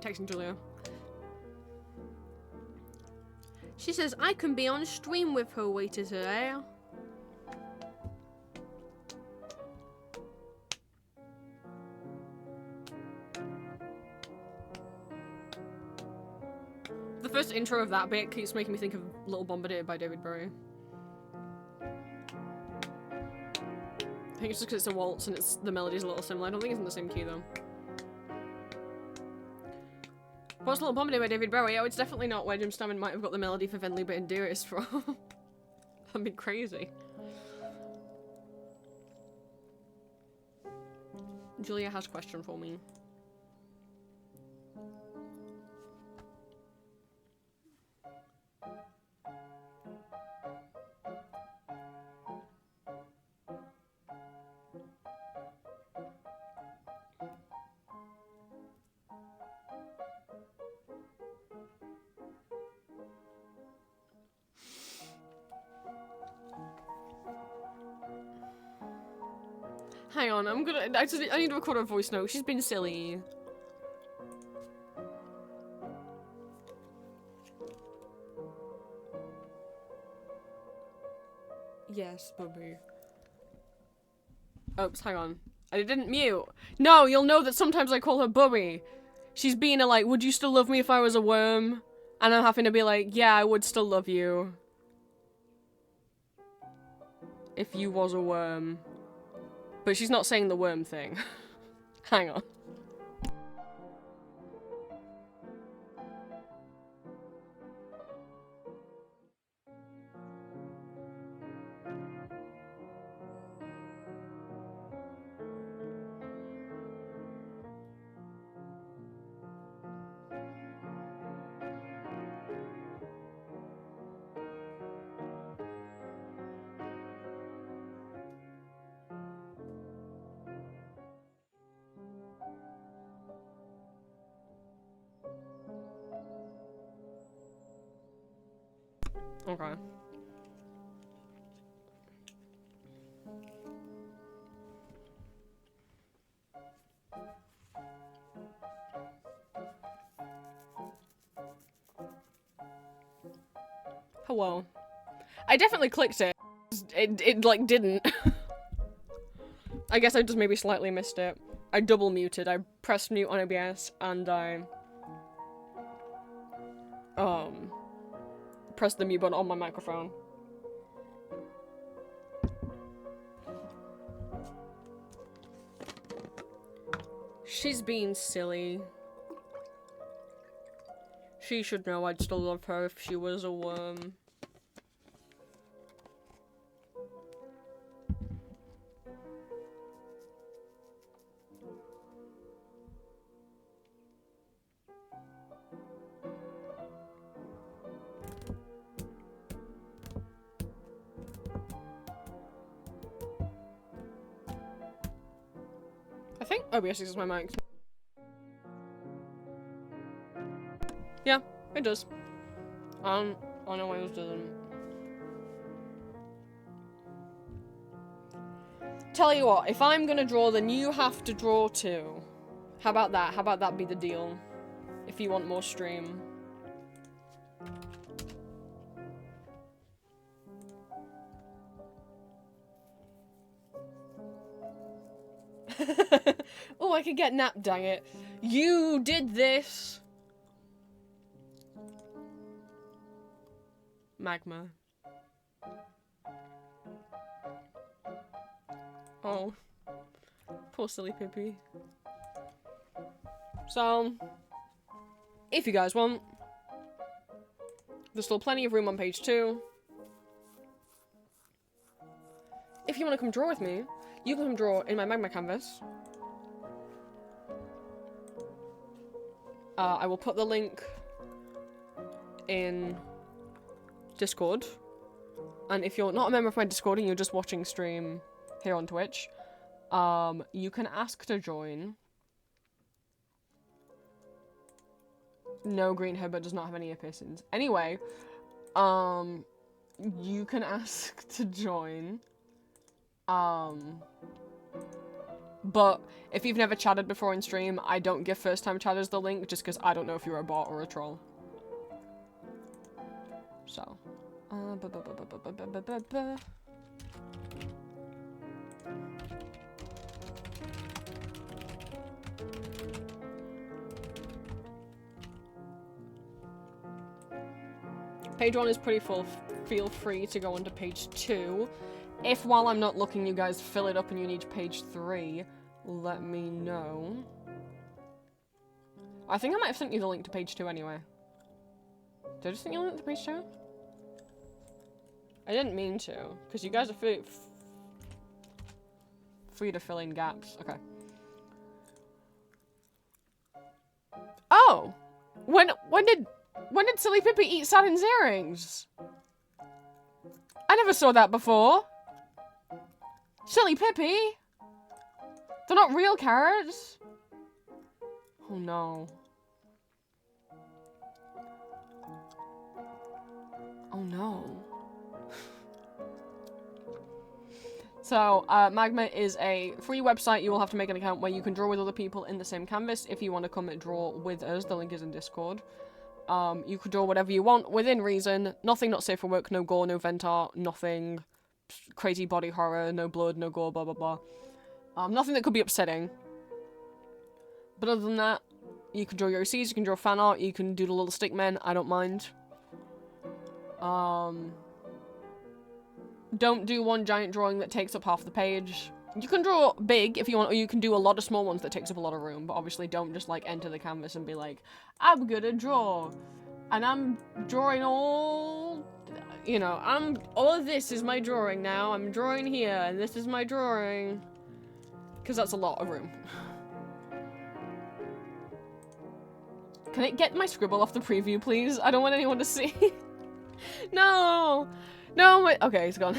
Texting Julia. She says, I can be on stream with her later today. The first intro of that bit keeps making me think of Little Bombardier by David Bowie. I think it's just because it's a waltz and the melody's a little similar. I don't think it's in the same key though. What's Little Bombardier by David Bowie? Oh, it's definitely not where Jim Steinman might have got the melody for Venli Bit and Dearest from. That'd be crazy. Julia has a question for me. Hang on, I need to record a voice note. She's been silly. Yes, Bubby. Oops, hang on. I didn't mute. No, you'll know that sometimes I call her Bubby. She's being a like, would you still love me if I was a worm? And I'm having to be like, yeah, I would still love you. If you was a worm. But she's not saying the worm thing. Hang on. Okay. Hello. I definitely clicked it. It like, didn't. I guess I just maybe slightly missed it. I double muted. I pressed mute on OBS, and I... pressed the mute button on my microphone. She's being silly. She should know I'd still love her if she was a worm. I think OBS uses my mic. Yeah, it does. I don't know why it doesn't. Tell you what, if I'm gonna draw, then you have to draw too. How about that? How about that be the deal? If you want more stream. Oh, I could get napped, dang it. You did this! Magma. Oh. Poor silly Pippi. So, if you guys want, there's still plenty of room on page 2. If you want to come draw with me, you can come draw in my magma canvas. I will put the link in Discord. And if you're not a member of my Discord and you're just watching stream here on Twitch, you can ask to join. No, Green Herbert does not have any ear piercings. Anyway, you can ask to join. But if you've never chatted before in stream, I don't give first-time chatters the link just because I don't know if you're a bot or a troll. So, page 1 is pretty full. Feel free to go on to page 2. If while I'm not looking you guys fill it up and you need page 3, let me know. I think I might have sent you the link to page 2 anyway. Did I just send you the link to page 2? I didn't mean to, because you guys are free to fill in gaps. Okay. Oh! When did Silly Pippi eat Saturn's earrings? I never saw that before. Silly Pippi? They're not real carrots? Oh no. Oh no. So, Magma is a free website. You will have to make an account where you can draw with other people in the same canvas. If you want to come and draw with us, the link is in Discord. You can draw whatever you want, within reason. Nothing not safe for work, no gore, no vent art, nothing crazy body horror, no blood, no gore, blah blah blah. Nothing that could be upsetting. But other than that, You can draw your OCs, you can draw fan art, you can do the little stick men, I don't mind. Don't do one giant drawing that takes up half the page. You can draw big if you want, or you can do a lot of small ones that takes up a lot of room, but obviously don't just, like, enter the canvas and be like, I'm gonna draw, and I'm drawing all, you know, all of this is my drawing now, I'm drawing here, and this is my drawing, because that's a lot of room. Can it get my scribble off the preview, please? I don't want anyone to see. No! No, wait, okay, it's gone.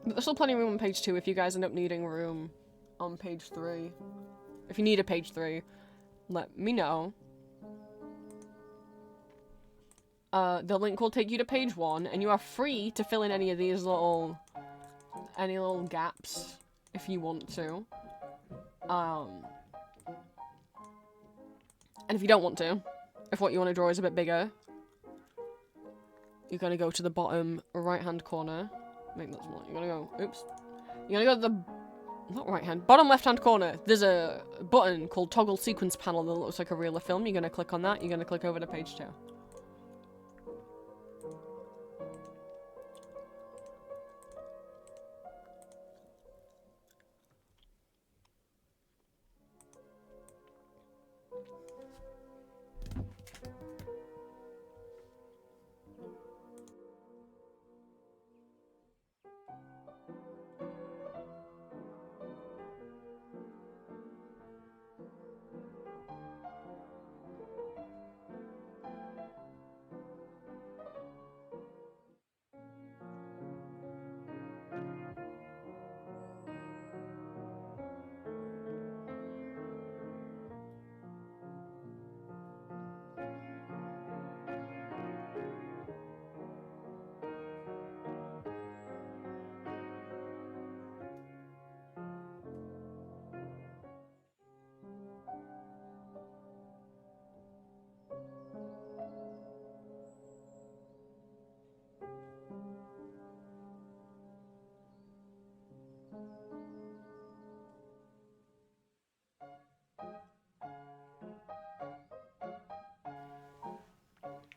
But there's still plenty of room on page 2 if you guys end up needing room on page 3. If you need a page 3, let me know. The link will take you to page 1, and you are free to fill in any of these little gaps if you want to. And if you don't want to, if what you want to draw is a bit bigger, you're gonna go to the bottom right-hand corner. Make that small. You're gonna go, oops. You're gonna go to the, not right-hand, bottom left-hand corner. There's a button called Toggle Sequence Panel that looks like a reel of film. You're gonna click on that. You're gonna click over to page 2.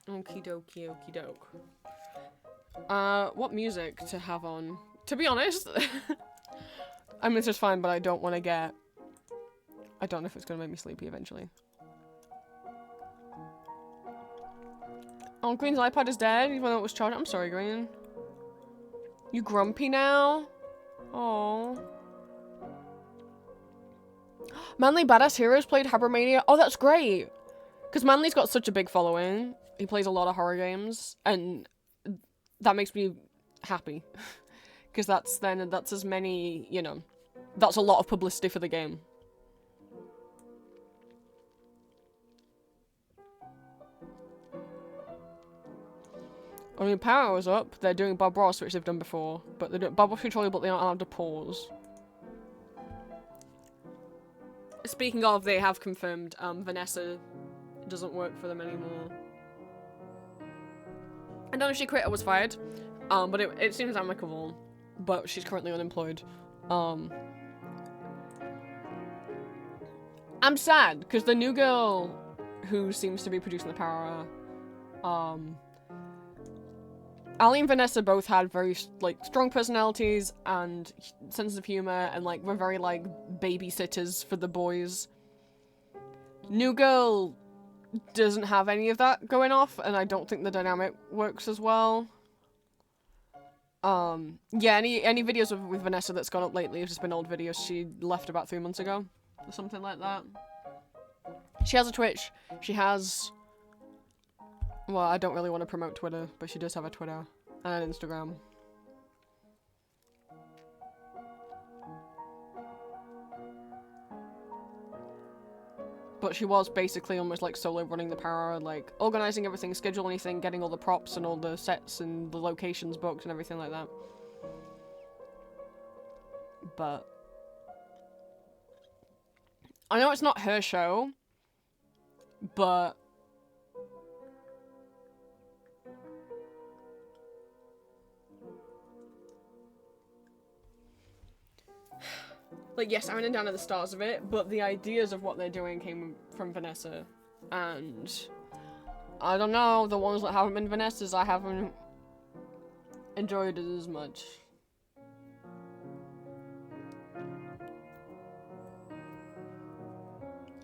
Okie dokie, okie doke. What music to have on? To be honest, I mean, it's just fine, but I don't want to get... I don't know if it's going to make me sleepy eventually. Oh, Green's iPad is dead, even though it was charged. I'm sorry, Green. You grumpy now? Oh. Manly Badass Heroes played Habromania. Oh, that's great! Because Manly's got such a big following. He plays a lot of horror games, and that makes me happy. Because that's as many, you know, that's a lot of publicity for the game. I mean, Power was up. They're doing Bob Ross, which they've done before. But they're doing Bob Ross tutorial, but they're not allowed to pause. Speaking of, they have confirmed Vanessa doesn't work for them anymore. I don't know if she quit or was fired, but it seems amicable. But she's currently unemployed. I'm sad, because the new girl who seems to be producing the Power, Ali and Vanessa both had very, like, strong personalities and sense of humor, and, like, were very, like, babysitters for the boys. New girl doesn't have any of that going off, and I don't think the dynamic works as well. Yeah, any videos with Vanessa that's gone up lately have just been old videos she left about 3 months ago, or something like that. She has a Twitch, she has... Well, I don't really want to promote Twitter, but she does have a Twitter and an Instagram. But she was basically almost like solo running the Power, like organizing everything, scheduling anything, getting all the props and all the sets and the locations booked and everything like that. But I know it's not her show, but Like, yes, I went down at the start of it, but the ideas of what they're doing came from Vanessa. And I don't know, the ones that haven't been Vanessa's, I haven't enjoyed it as much.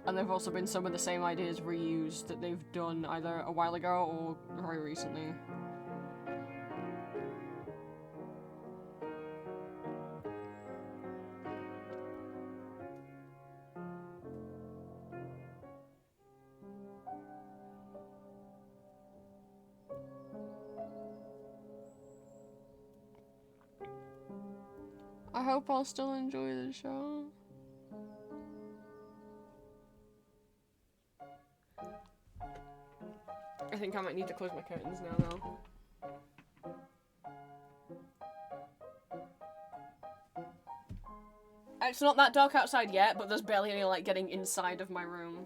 And there've also been some of the same ideas reused that they've done either a while ago or very recently. I hope I'll still enjoy the show. I think I might need to close my curtains now, though. It's not that dark outside yet, but there's barely any light getting inside of my room.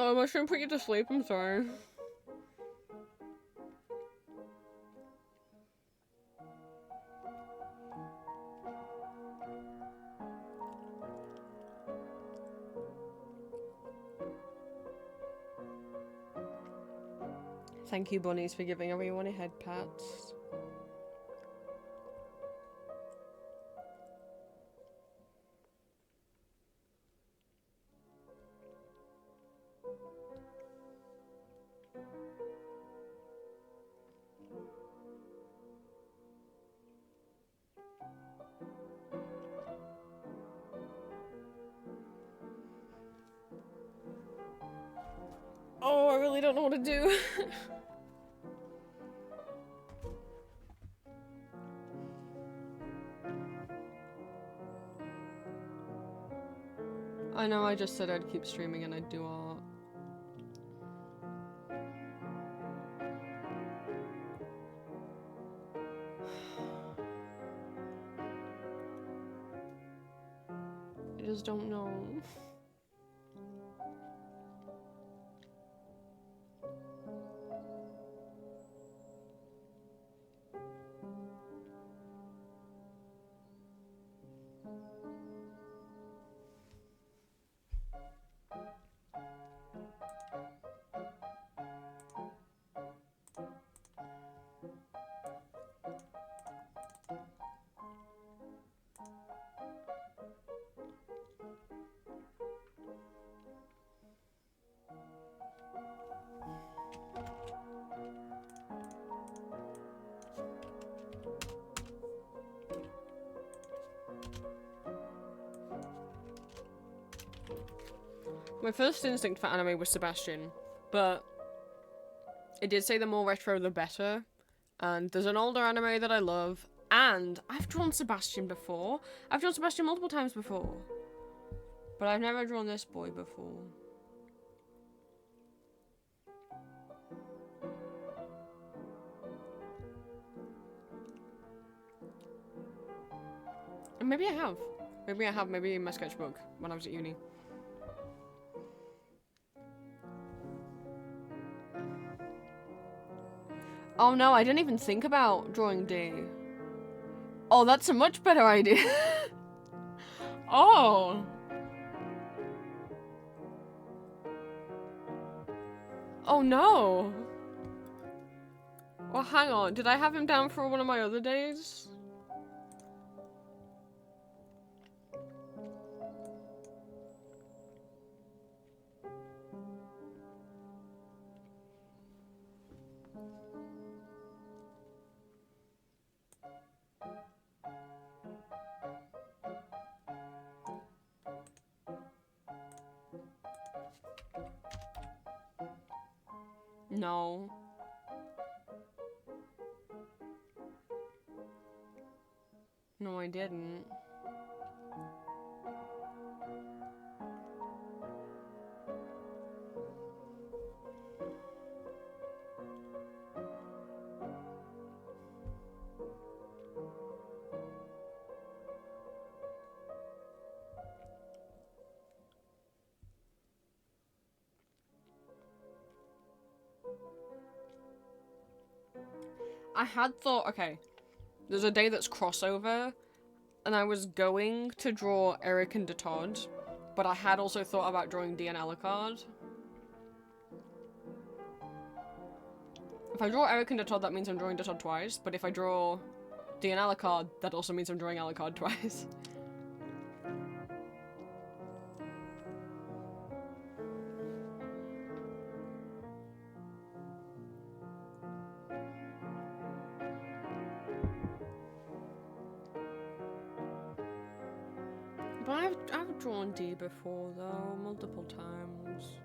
Oh, I shouldn't put you to sleep, I'm sorry. Thank you, bunnies, for giving everyone a head pats. Oh, I really don't know what to do. I know I just said I'd keep streaming and I'd do art. I just don't know. My first instinct for anime was Sebastian, but it did say the more retro the better, and there's an older anime that I love, and I've drawn Sebastian before. I've drawn Sebastian multiple times before, but I've never drawn this boy before. Maybe I have. Maybe I have. Maybe in my sketchbook when I was at uni. Oh no, I didn't even think about drawing D. Oh, that's a much better idea. Oh. Oh no. Well, hang on. Did I have him down for one of my other days? No. No, I didn't. I had thought, okay, there's a day that's crossover, and I was going to draw Eric and Detod, but I had also thought about drawing D and Alucard. If I draw Eric and Detod, that means I'm drawing Detod twice, but if I draw D and Alucard, that also means I'm drawing Alucard twice. But I've drawn D before though, multiple times.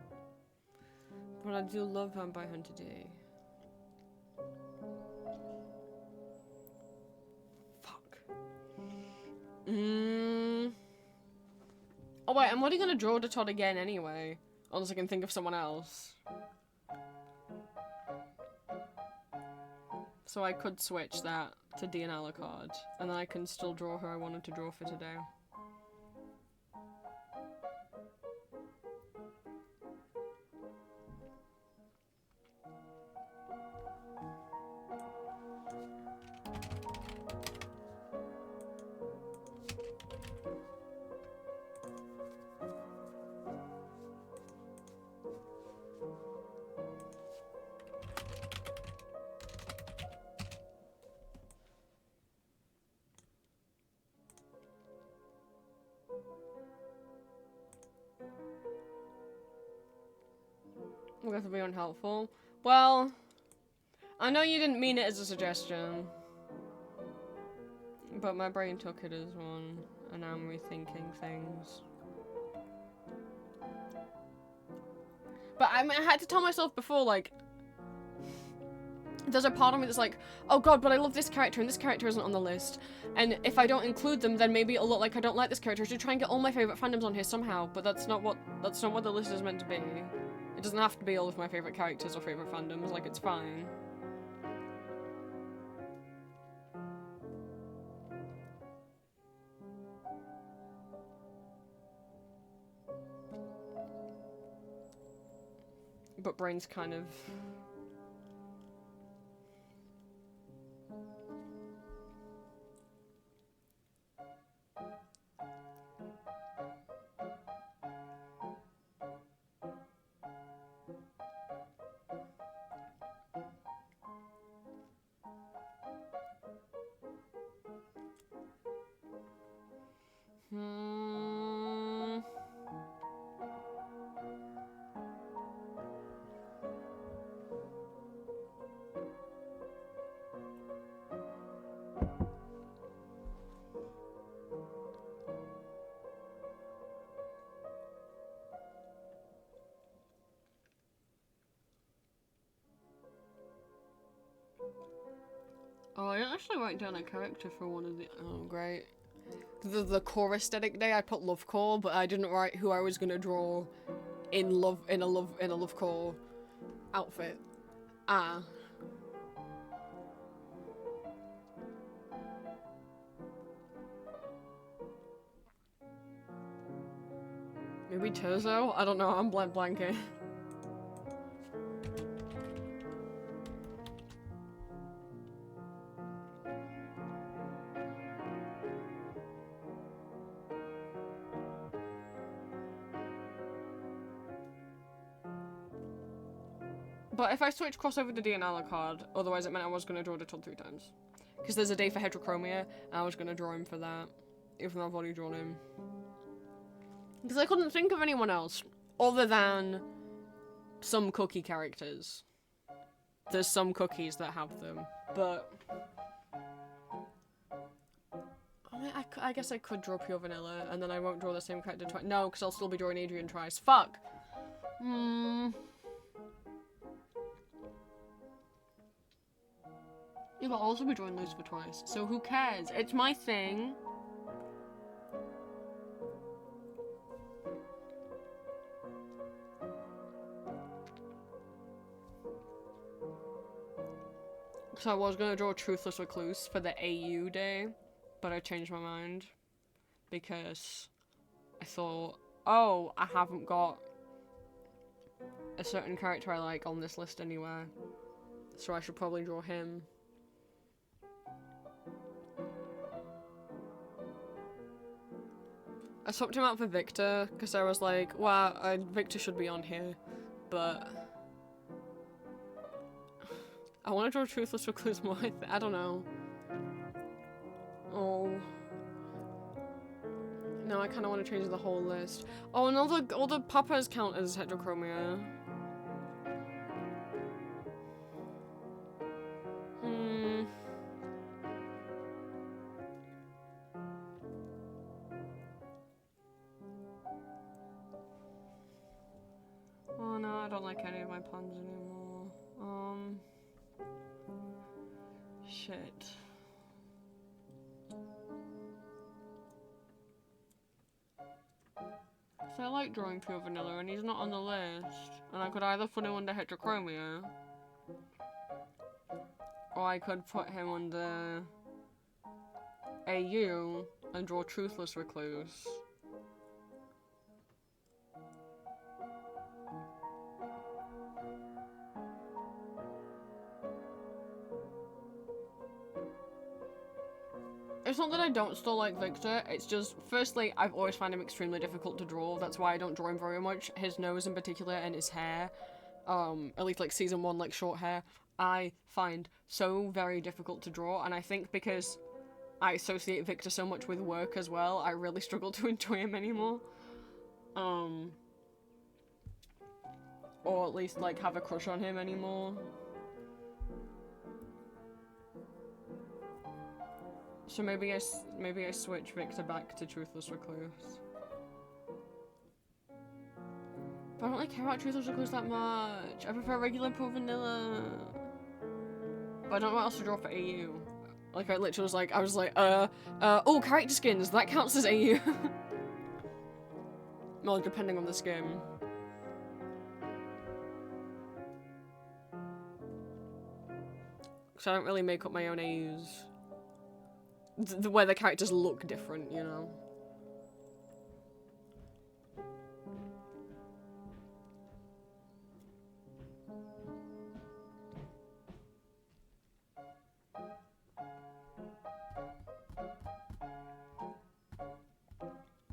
But I do love Vampire Hunter D. Fuck. Oh wait, I'm already gonna draw the Todd again anyway. Unless I can think of someone else. So I could switch that to D and Alucard. And then I can still draw who I wanted to draw for today. I guess it'll be unhelpful. Well, I know you didn't mean it as a suggestion. But my brain took it as one, and now I'm rethinking things. But I mean, I had to tell myself before, like, there's a part of me that's like, oh god, but I love this character, and this character isn't on the list. And if I don't include them, then maybe it'll look like I don't like this character. I should try and get all my favorite fandoms on here somehow, but that's not what the list is meant to be. It doesn't have to be all of my favorite characters or favorite fandoms, like, it's fine. But brain's kind of... Oh, I didn't actually write down a character for one of the... Oh, great. The core aesthetic day, I put love core, but I didn't write who I was gonna draw in a love core outfit. Ah. Maybe Terzo? I don't know, I'm blanking. But if I switch crossover to Dianella card, otherwise it meant I was going to draw Detol 3 times. Because there's a day for Heterochromia, and I was going to draw him for that. Even though I've already drawn him. Because I couldn't think of anyone else. Other than some cookie characters. There's some cookies that have them. But... I mean, I guess I could draw Pure Vanilla, and then I won't draw the same character twice. No, because I'll still be drawing Adrian Trice. Fuck! Yeah, but I'll also be drawing Lucifer twice, so who cares? It's my thing. So I was gonna draw Truthless Recluse for the AU day, but I changed my mind because I thought, oh, I haven't got a certain character I like on this list anywhere, so I should probably draw him. I swapped him out for Victor because I was like, wow, Victor should be on here, but I want to draw Truthless Recluse more. I don't know. Oh. No, I kind of want to change the whole list. Oh, and all the papas count as Heterochromia. Oh no, I don't like any of my plans anymore. Shit. So I like drawing Pure Vanilla and he's not on the list. And I could either put him under Heterochromia, or I could put him under AU and draw Truthless Recluse. It's not that I don't still like Victor, it's just, firstly, I've always found him extremely difficult to draw, that's why I don't draw him very much. His nose in particular and his hair, at least like season 1, like short hair, I find so very difficult to draw, and I think because I associate Victor so much with work as well, I really struggle to enjoy him anymore. Or at least like have a crush on him anymore. So maybe I switch Victor back to Truthless Recluse. But I don't really care about Truthless Recluse that much. I prefer regular Pure Vanilla. But I don't know what else to draw for AU. Like I literally was like, oh, character skins, that counts as AU. Well, depending on the skin. So I don't really make up my own AUs. Where the characters look different, you know?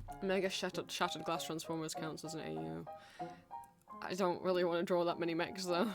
I mean, I guess Shattered Glass Transformers counts as an AU. I don't really want to draw that many mechs, though.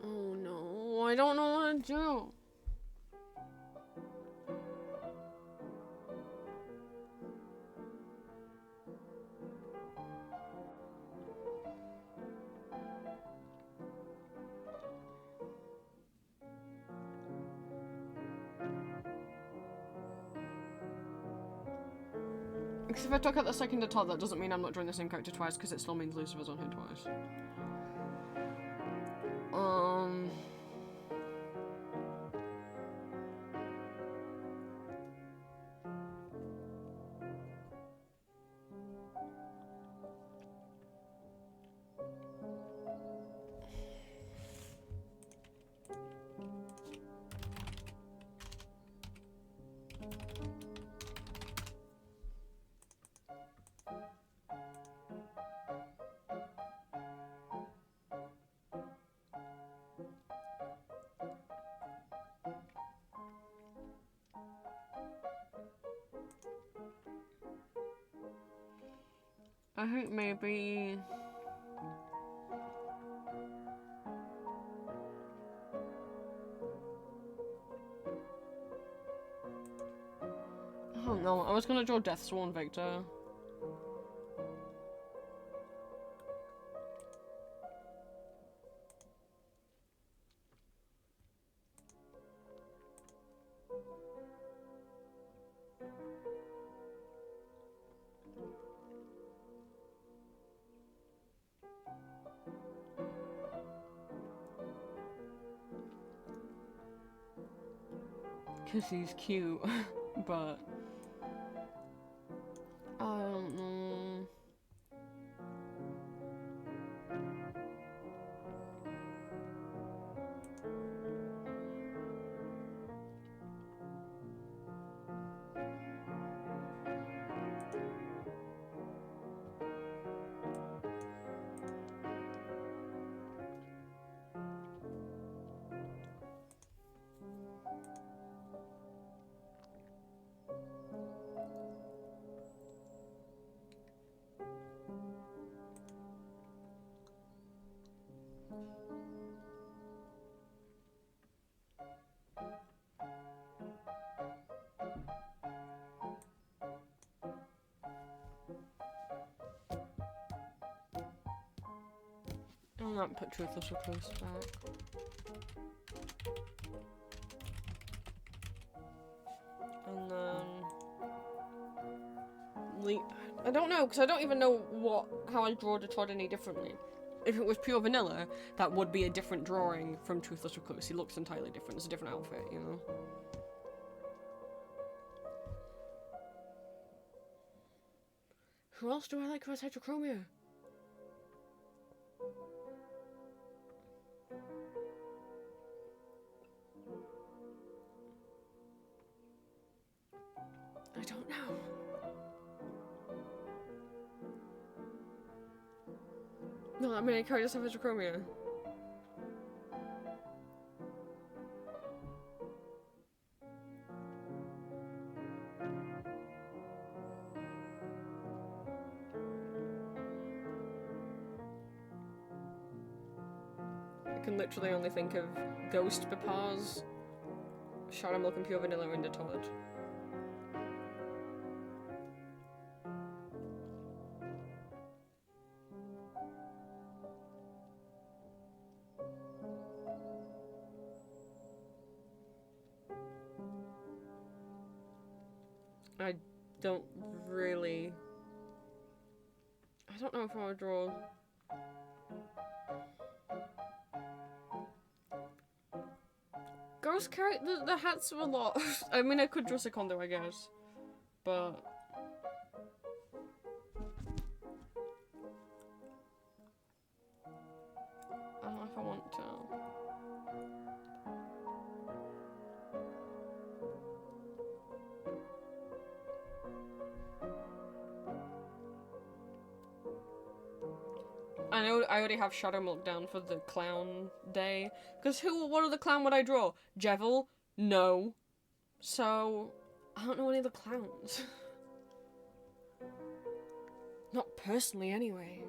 Oh no, I don't know what to do. Because if I took out the second attack, that doesn't mean I'm not drawing the same character twice, because it still means Lucifer's on him twice. I think maybe... I don't know, I was gonna draw Deathsworn Victor. Cause he's cute, but... I don't know... I'm not put Truthless Recluse back. And then... I don't know, because I don't even know how I draw Detroit any differently. If it was pure vanilla, that would be a different drawing from Truthless Recluse. He looks entirely different. It's a different outfit, you know? Who else do I like who has heterochromia? I don't know. Not that many characters have heterochromia. I can literally only think of Ghost Bipars, Shadow Milk and Pure Vanilla, and Todd. I don't really... I don't know if I want to draw... Ghost character, the hats are a lot. I mean, I could draw Secondo, I guess. But... I don't know if I want to. I know I already have Shadow Milk down for the clown day. Because what other clown would I draw? Jevil? No. So, I don't know any of the clowns. Not personally, anyway.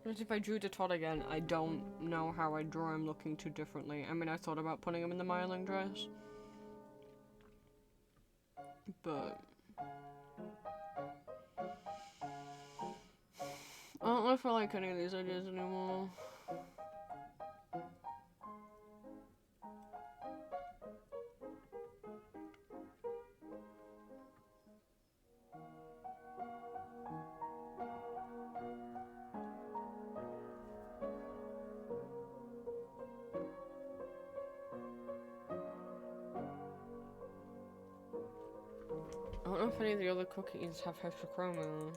But if I drew to Todd again, I don't know how I draw him looking too differently. I mean, I thought about putting him in the myling dress. But... I don't know if I like any of these ideas anymore. I don't know if any of the other cookies have heterochromia.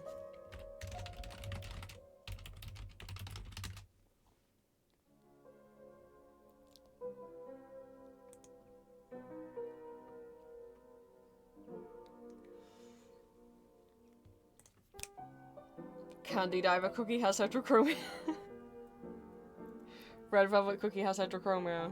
Candy Diver cookie has heterochromia. Red Velvet cookie has heterochromia.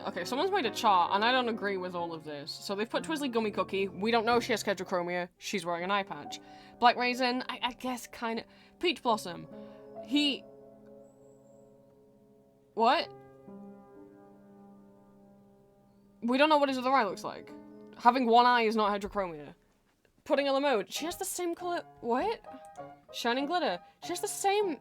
Okay, someone's made a chart, and I don't agree with all of this. So they've put Twizzly Gummy Cookie. We don't know she has heterochromia. She's wearing an eye patch. Black Raisin, I guess kind of... Peach Blossom. He... What? We don't know what his other eye looks like. Having one eye is not heterochromia. Pudding a la mode. She has the same color... What? Shining Glitter. She has the same...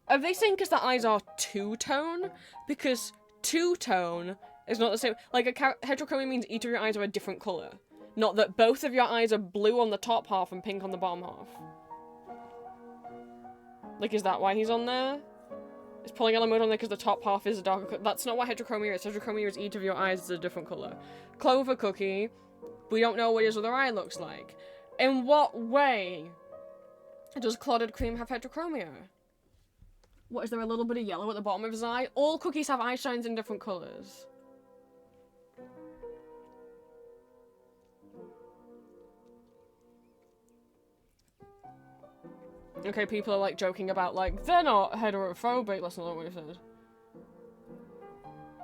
Are they saying because the eyes are two-tone? Because two-tone is not the same. Like, heterochromia means each of your eyes are a different colour. Not that both of your eyes are blue on the top half and pink on the bottom half. Like, is that why he's on there? Is pulling element on there because the top half is a darker colour? That's not what heterochromia is. Heterochromia is each of your eyes is a different colour. Clover Cookie, we don't know what his other eye looks like. In what way does Clotted Cream have heterochromia? What, is there a little bit of yellow at the bottom of his eye? All cookies have eye shines in different colours. Okay, people are like joking about like, they're not heterophobic. That's not what he said.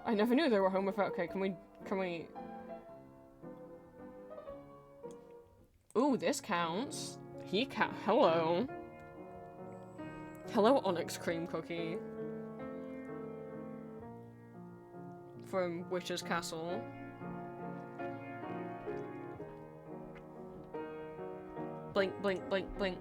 I never knew they were homophobic. Okay, can we... Ooh, this counts. He count. Hello. Hello, Onyx Cream Cookie. From Witch's Castle. Blink, blink, blink, blink.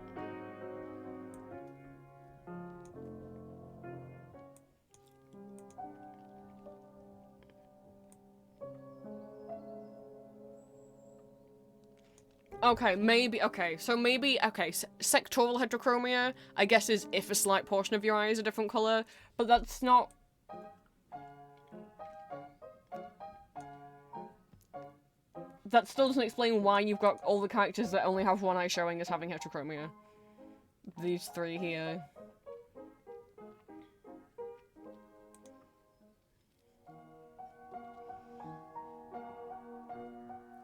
Okay, maybe, okay, so maybe, okay, sectoral heterochromia, I guess, is if a slight portion of your eye is a different colour, but that's not... That still doesn't explain why you've got all the characters that only have one eye showing as having heterochromia. These three here.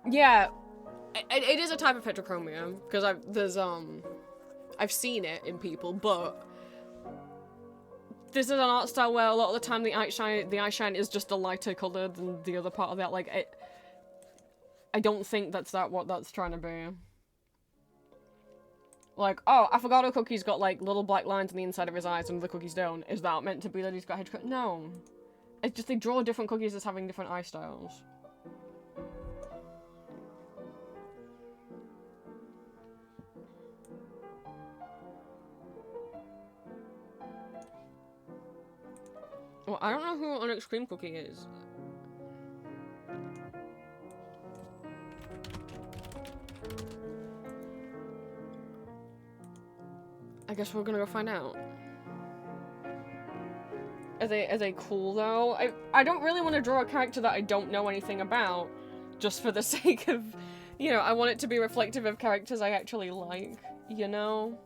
Yeah. It is a type of heterochromia, because I've seen it in people, but this is an art style where a lot of the time the eye shine is just a lighter colour than the other part of that. Like, I don't think that's what that's trying to be. Like, oh, Affogato Cookie's got like little black lines on the inside of his eyes and the cookies don't. Is that meant to be that he's got heterochromia? No. It's just they draw different cookies as having different eye styles. Well, I don't know who Onyx Cream Cookie is. I guess we're gonna go find out. Are they cool though? I don't really want to draw a character that I don't know anything about, just for the sake of, you know, I want it to be reflective of characters I actually like, you know?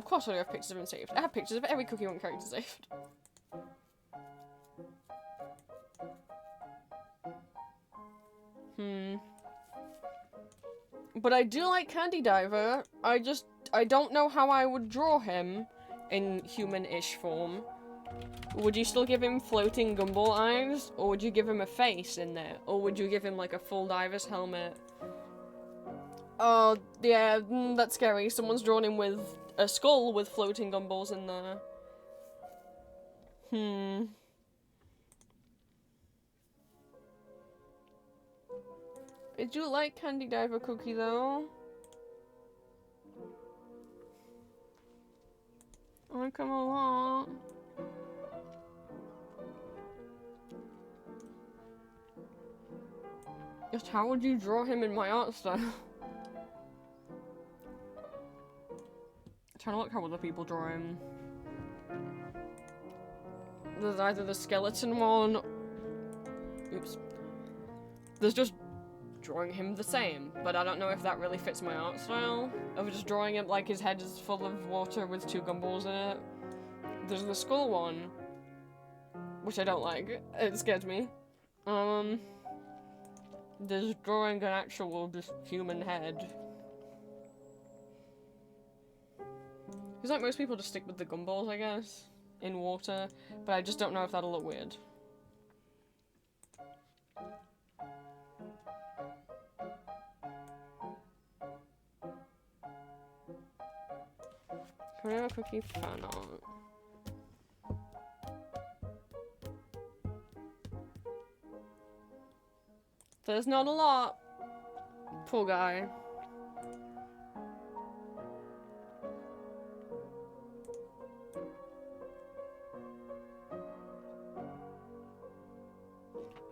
course I do have pictures of him saved. I have pictures of every Cookie Run character saved. But I do like Candy Diver. I don't know how I would draw him in human-ish form. Would you still give him floating gumball eyes? Or would you give him a face in there? Or would you give him like a full diver's helmet? Oh, yeah, that's scary. Someone's drawn him with a skull with floating gumballs in there. I do like Candy Diver Cookie though. I like him a lot. Just how would you draw him in my art style? Trying to look how other people draw him. There's either the skeleton one. Oops. There's just drawing him the same, but I don't know if that really fits my art style. Of just drawing him like his head is full of water with 2 gumballs in it. There's the skull one, which I don't like. It scares me. There's drawing an actual just human head. Because like most people just stick with the gumballs, I guess, in water, but I just don't know if that'll look weird. Can we have a Cookie fan art? There's not a lot. Poor guy.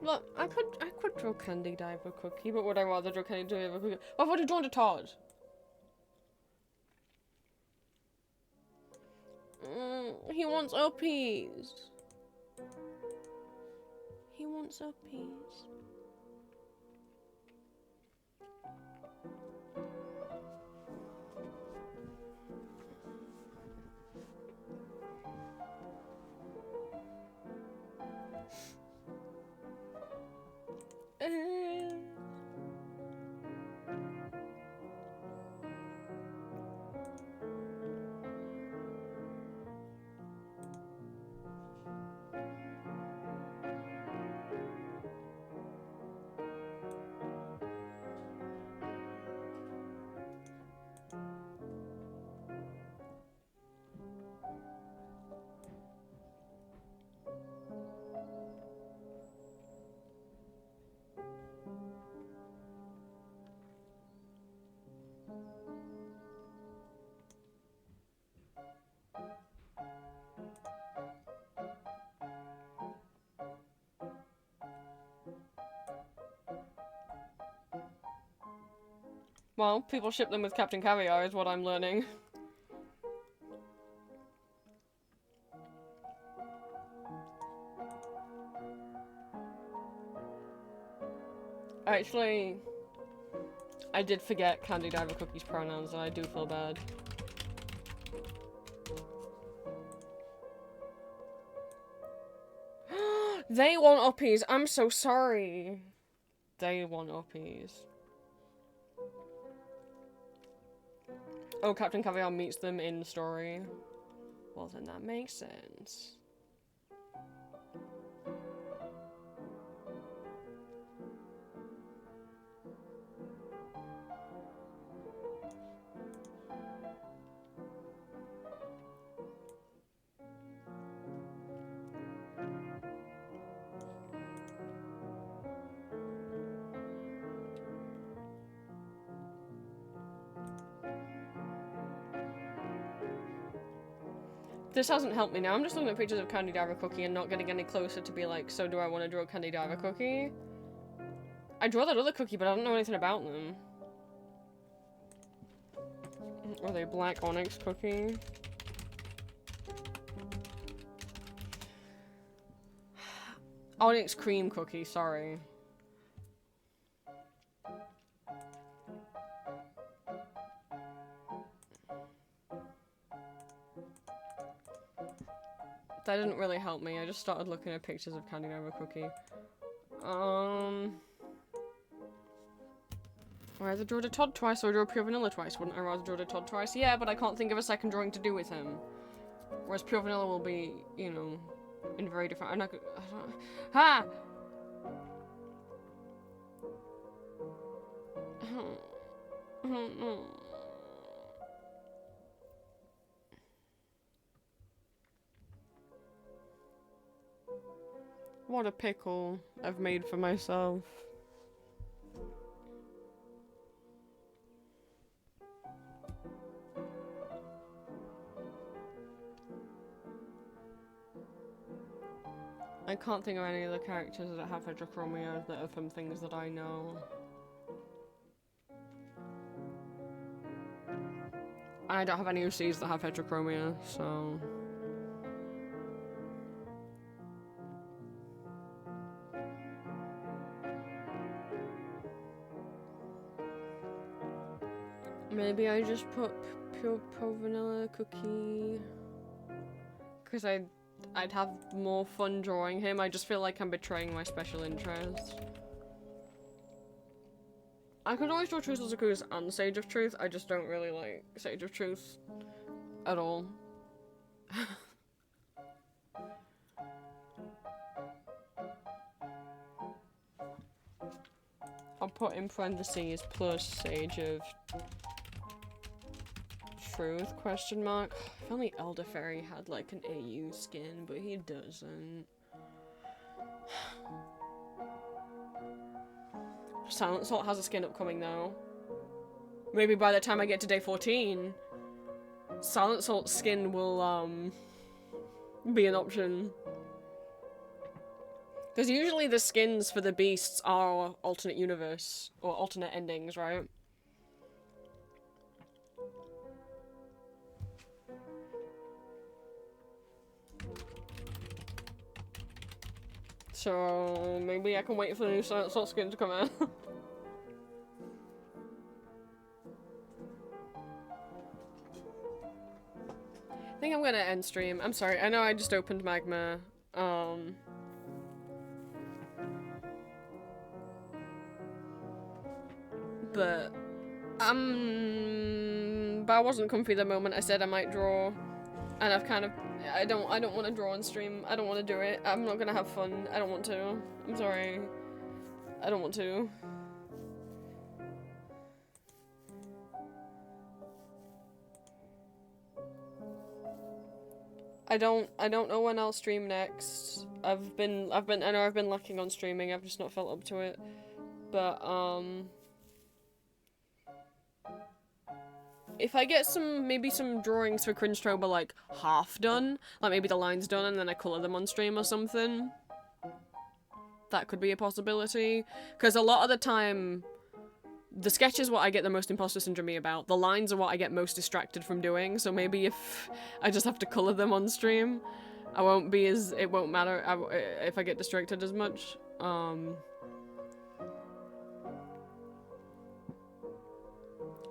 Look, I could draw Candy Diver Cookie, but would I rather draw Candy Diver Cookie? What would I draw to Todd? He wants uppies. He wants uppies. Well, people ship them with Captain Caviar is what I'm learning. Actually, I did forget Candy Diver Cookie's pronouns and I do feel bad. They want uppies. I'm so sorry. They want uppies. Oh, Captain Caviar meets them in the story. Well, then that makes sense. This hasn't helped me now. I'm just looking at pictures of Candy Diver Cookie and not getting any closer to be like, so do I want to draw Candy Diver Cookie? I draw that other cookie, but I don't know anything about them. Or they black onyx cookie? Onyx cream cookie, sorry. That didn't really help me. I just started looking at pictures of Candy Nova Cookie. I either drew a Todd twice or drew a Pure Vanilla twice. Wouldn't I rather draw a Todd twice? Yeah, but I can't think of a second drawing to do with him. Whereas Pure Vanilla will be, you know, in very different... I'm not gonna... I don't... Ha! I don't know. What a pickle I've made for myself. I can't think of any of the characters that have heterochromia that are from things that I know. I don't have any OCs that have heterochromia, so... Maybe I just put pure vanilla cookie, because I'd have more fun drawing him. I just feel like I'm betraying my special interest. I could always draw Truth of Zaku's and Sage of Truth. I just don't really like Sage of Truth at all. I'll put in parentheses plus Sage of Truth, question mark. If only Elder Fairy had like an AU skin, but he doesn't. Silent Salt has a skin upcoming though. Maybe by the time I get to day 14, Silent Salt's skin will be an option. Because usually the skins for the beasts are alternate universe, or alternate endings, right? So maybe I can wait for the new Silent Salt skin to come out. I think I'm gonna end stream. I'm sorry, I know I just opened Magma. But I wasn't comfy the moment I said I might draw, and I've kind of I don't want to draw on stream. I don't want to do it. I'm not gonna have fun. I don't want to. I'm sorry. I don't want to. I don't know when I'll stream next. I know I've been lacking on streaming. I've just not felt up to it. But if I get maybe some drawings for Cringe-tober like half done, like maybe the line's done and then I colour them on stream or something, that could be a possibility. Because a lot of the time, the sketch is what I get the most imposter syndrome about. The lines are what I get most distracted from doing, so maybe if I just have to colour them on stream, it won't matter if I get distracted as much.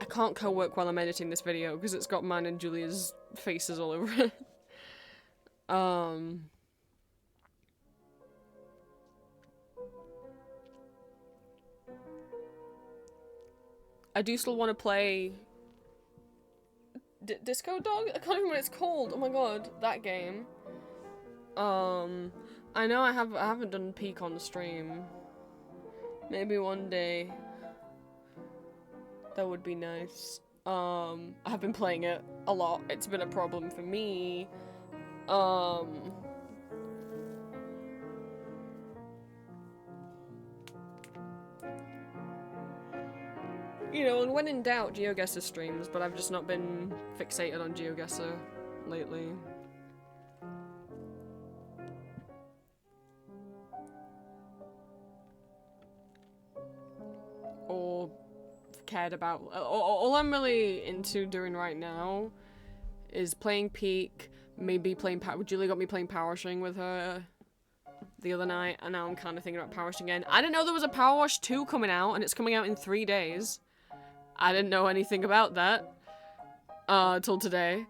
I can't co-work while I'm editing this video because it's got mine and Julia's faces all over it. I do still want to play Disco Dog? I can't even remember what it's called. Oh my god, that game. I know I haven't done Peak on stream. Maybe one day. That would be nice. I have been playing it a lot. It's been a problem for me. You know, and when in doubt, GeoGuessr streams, but I've just not been fixated on GeoGuessr lately. Or cared about. All I'm really into doing right now is playing Peak, maybe playing Julie got me playing Power Washing with her the other night, and now I'm kind of thinking about Power Washing again. I didn't know there was a Power Wash 2 coming out, and it's coming out in 3 days. I didn't know anything about that till today.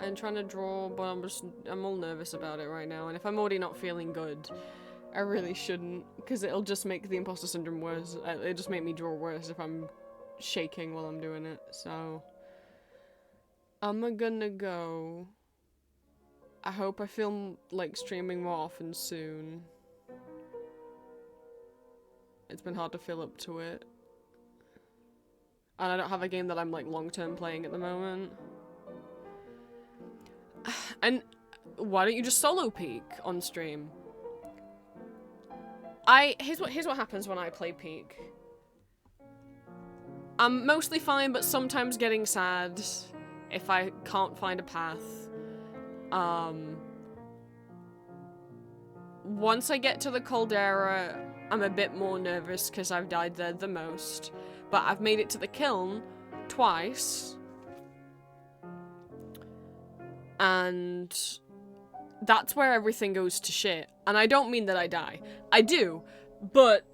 and trying to draw, but I'm all nervous about it right now. And if I'm already not feeling good, I really shouldn't, because it'll just make the imposter syndrome worse. It'll just make me draw worse if I'm shaking while I'm doing it. So I'm gonna go. I hope I feel like streaming more often soon. It's been hard to feel up to it. And I don't have a game that I'm like long-term playing at the moment. And why don't you just solo peek on stream? Here's what happens when I play peek. I'm mostly fine, but sometimes getting sad if I can't find a path. Once I get to the caldera, I'm a bit more nervous because I've died there the most. But I've made it to the kiln twice. And that's where everything goes to shit. And I don't mean that I die. I do. But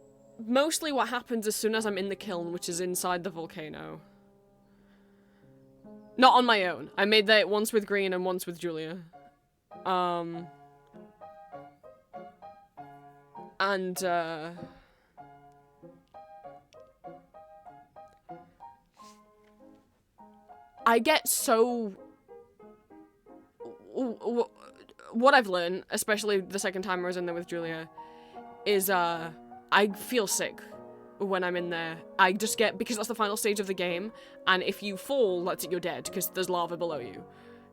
mostly what happens as soon as I'm in the kiln, which is inside the volcano. Not on my own. I made that once with Green and once with Julia. I get so... What I've learned, especially the second time I was in there with Julia, is I feel sick when I'm in there. I just get... Because that's the final stage of the game, and if you fall, that's it, you're dead, because there's lava below you.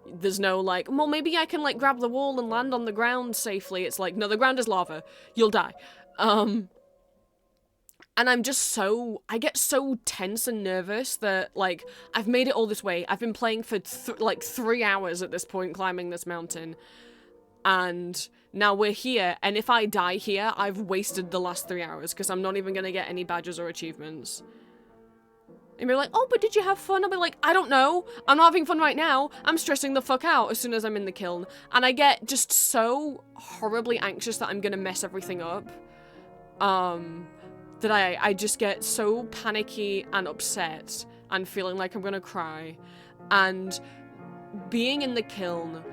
There's no, like, well, maybe I can, like, grab the wall and land on the ground safely. It's like, no, the ground is lava. You'll die. And I'm just so... I get so tense and nervous that, like, I've made it all this way. I've been playing for, like, 3 hours at this point, climbing this mountain. And now we're here, and if I die here, I've wasted the last 3 hours, because I'm not even going to get any badges or achievements. And you're like, oh, but did you have fun? I'll be like, I don't know. I'm not having fun right now. I'm stressing the fuck out as soon as I'm in the kiln. And I get just so horribly anxious that I'm going to mess everything up. That I just get so panicky and upset and feeling like I'm gonna cry. And being in the kiln,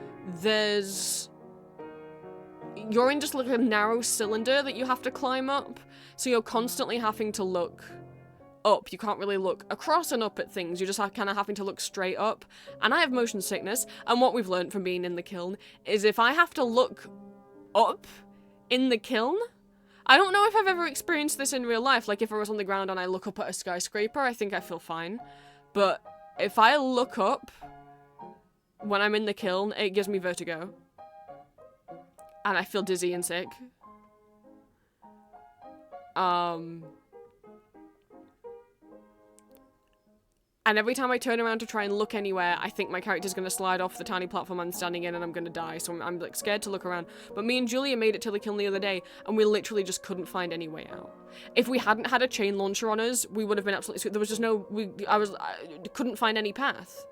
you're in just like a narrow cylinder that you have to climb up, so you're constantly having to look up. You can't really look across and up at things, you're just kind of having to look straight up. And I have motion sickness, and what we've learned from being in the kiln is if I have to look up in the kiln, I don't know if I've ever experienced this in real life. Like, if I was on the ground and I look up at a skyscraper, I think I feel fine. But if I look up when I'm in the kiln, it gives me vertigo. And I feel dizzy and sick. And every time I turn around to try and look anywhere, I think my character's gonna slide off the tiny platform I'm standing in and I'm gonna die, so I'm like scared to look around. But me and Julia made it to the kiln the other day, and we literally just couldn't find any way out. If we hadn't had a chain launcher on us, we would have been absolutely... There was just no... I couldn't find any path.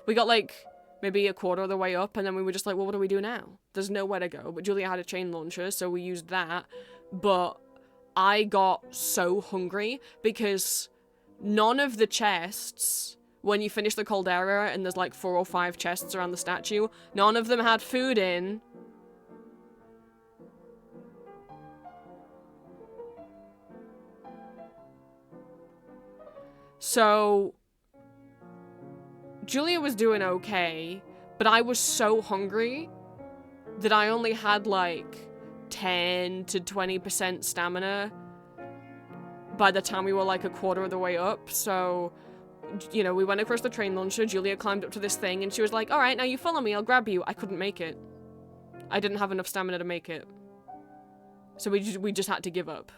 We got like maybe a quarter of the way up, and then we were just like, well, what do we do now? There's nowhere to go. But Julia had a chain launcher, so we used that. But I got so hungry because... None of the chests, when you finish the caldera and there's like 4 or 5 chests around the statue, none of them had food in. So, Julia was doing okay, but I was so hungry that I only had like 10 to 20% stamina by the time we were like a quarter of the way up. So, you know, we went across the train launcher, Julia climbed up to this thing, and she was like, alright, now you follow me, I'll grab you. I couldn't make it. I didn't have enough stamina to make it. So we just had to give up.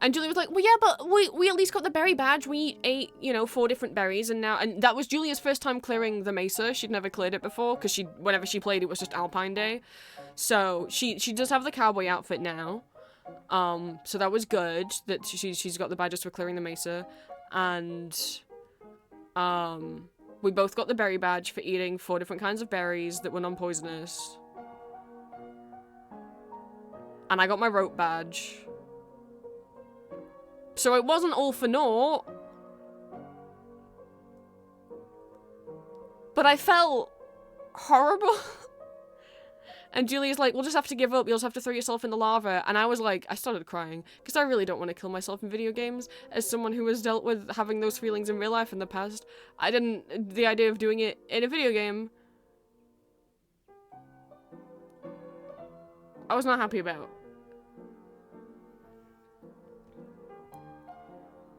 And Julia was like, well, yeah, but we at least got the berry badge. We ate, you know, 4 different berries, and that was Julia's first time clearing the mesa. She'd never cleared it before, because whenever she played, it was just Alpine Day. So she does have the cowboy outfit now. So that was good, that she's got the badges for clearing the mesa. And, we both got the berry badge for eating 4 different kinds of berries that were non-poisonous. And I got my rope badge. So it wasn't all for naught. But I felt horrible. And Julia's like, we'll just have to give up. You'll just have to throw yourself in the lava. And I was like, I started crying. Because I really don't want to kill myself in video games. As someone who has dealt with having those feelings in real life in the past, the idea of doing it in a video game, I was not happy about.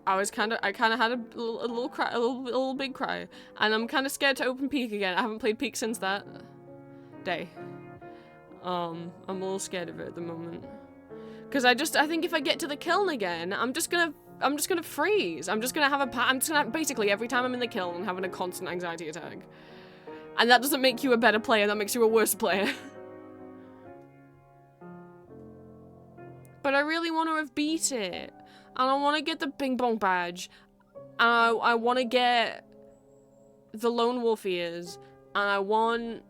I kind of had a little cry, a little big cry. And I'm kind of scared to open Peak again. I haven't played Peak since that day. I'm a little scared of it at the moment. Cause I think if I get to the kiln again, I'm just gonna freeze. I'm just gonna basically every time I'm in the kiln, I'm having a constant anxiety attack. And that doesn't make you a better player, that makes you a worse player. But I really want to have beat it. And I want to get the Bing Bong badge. And I want to get the Lone Wolf ears. And I want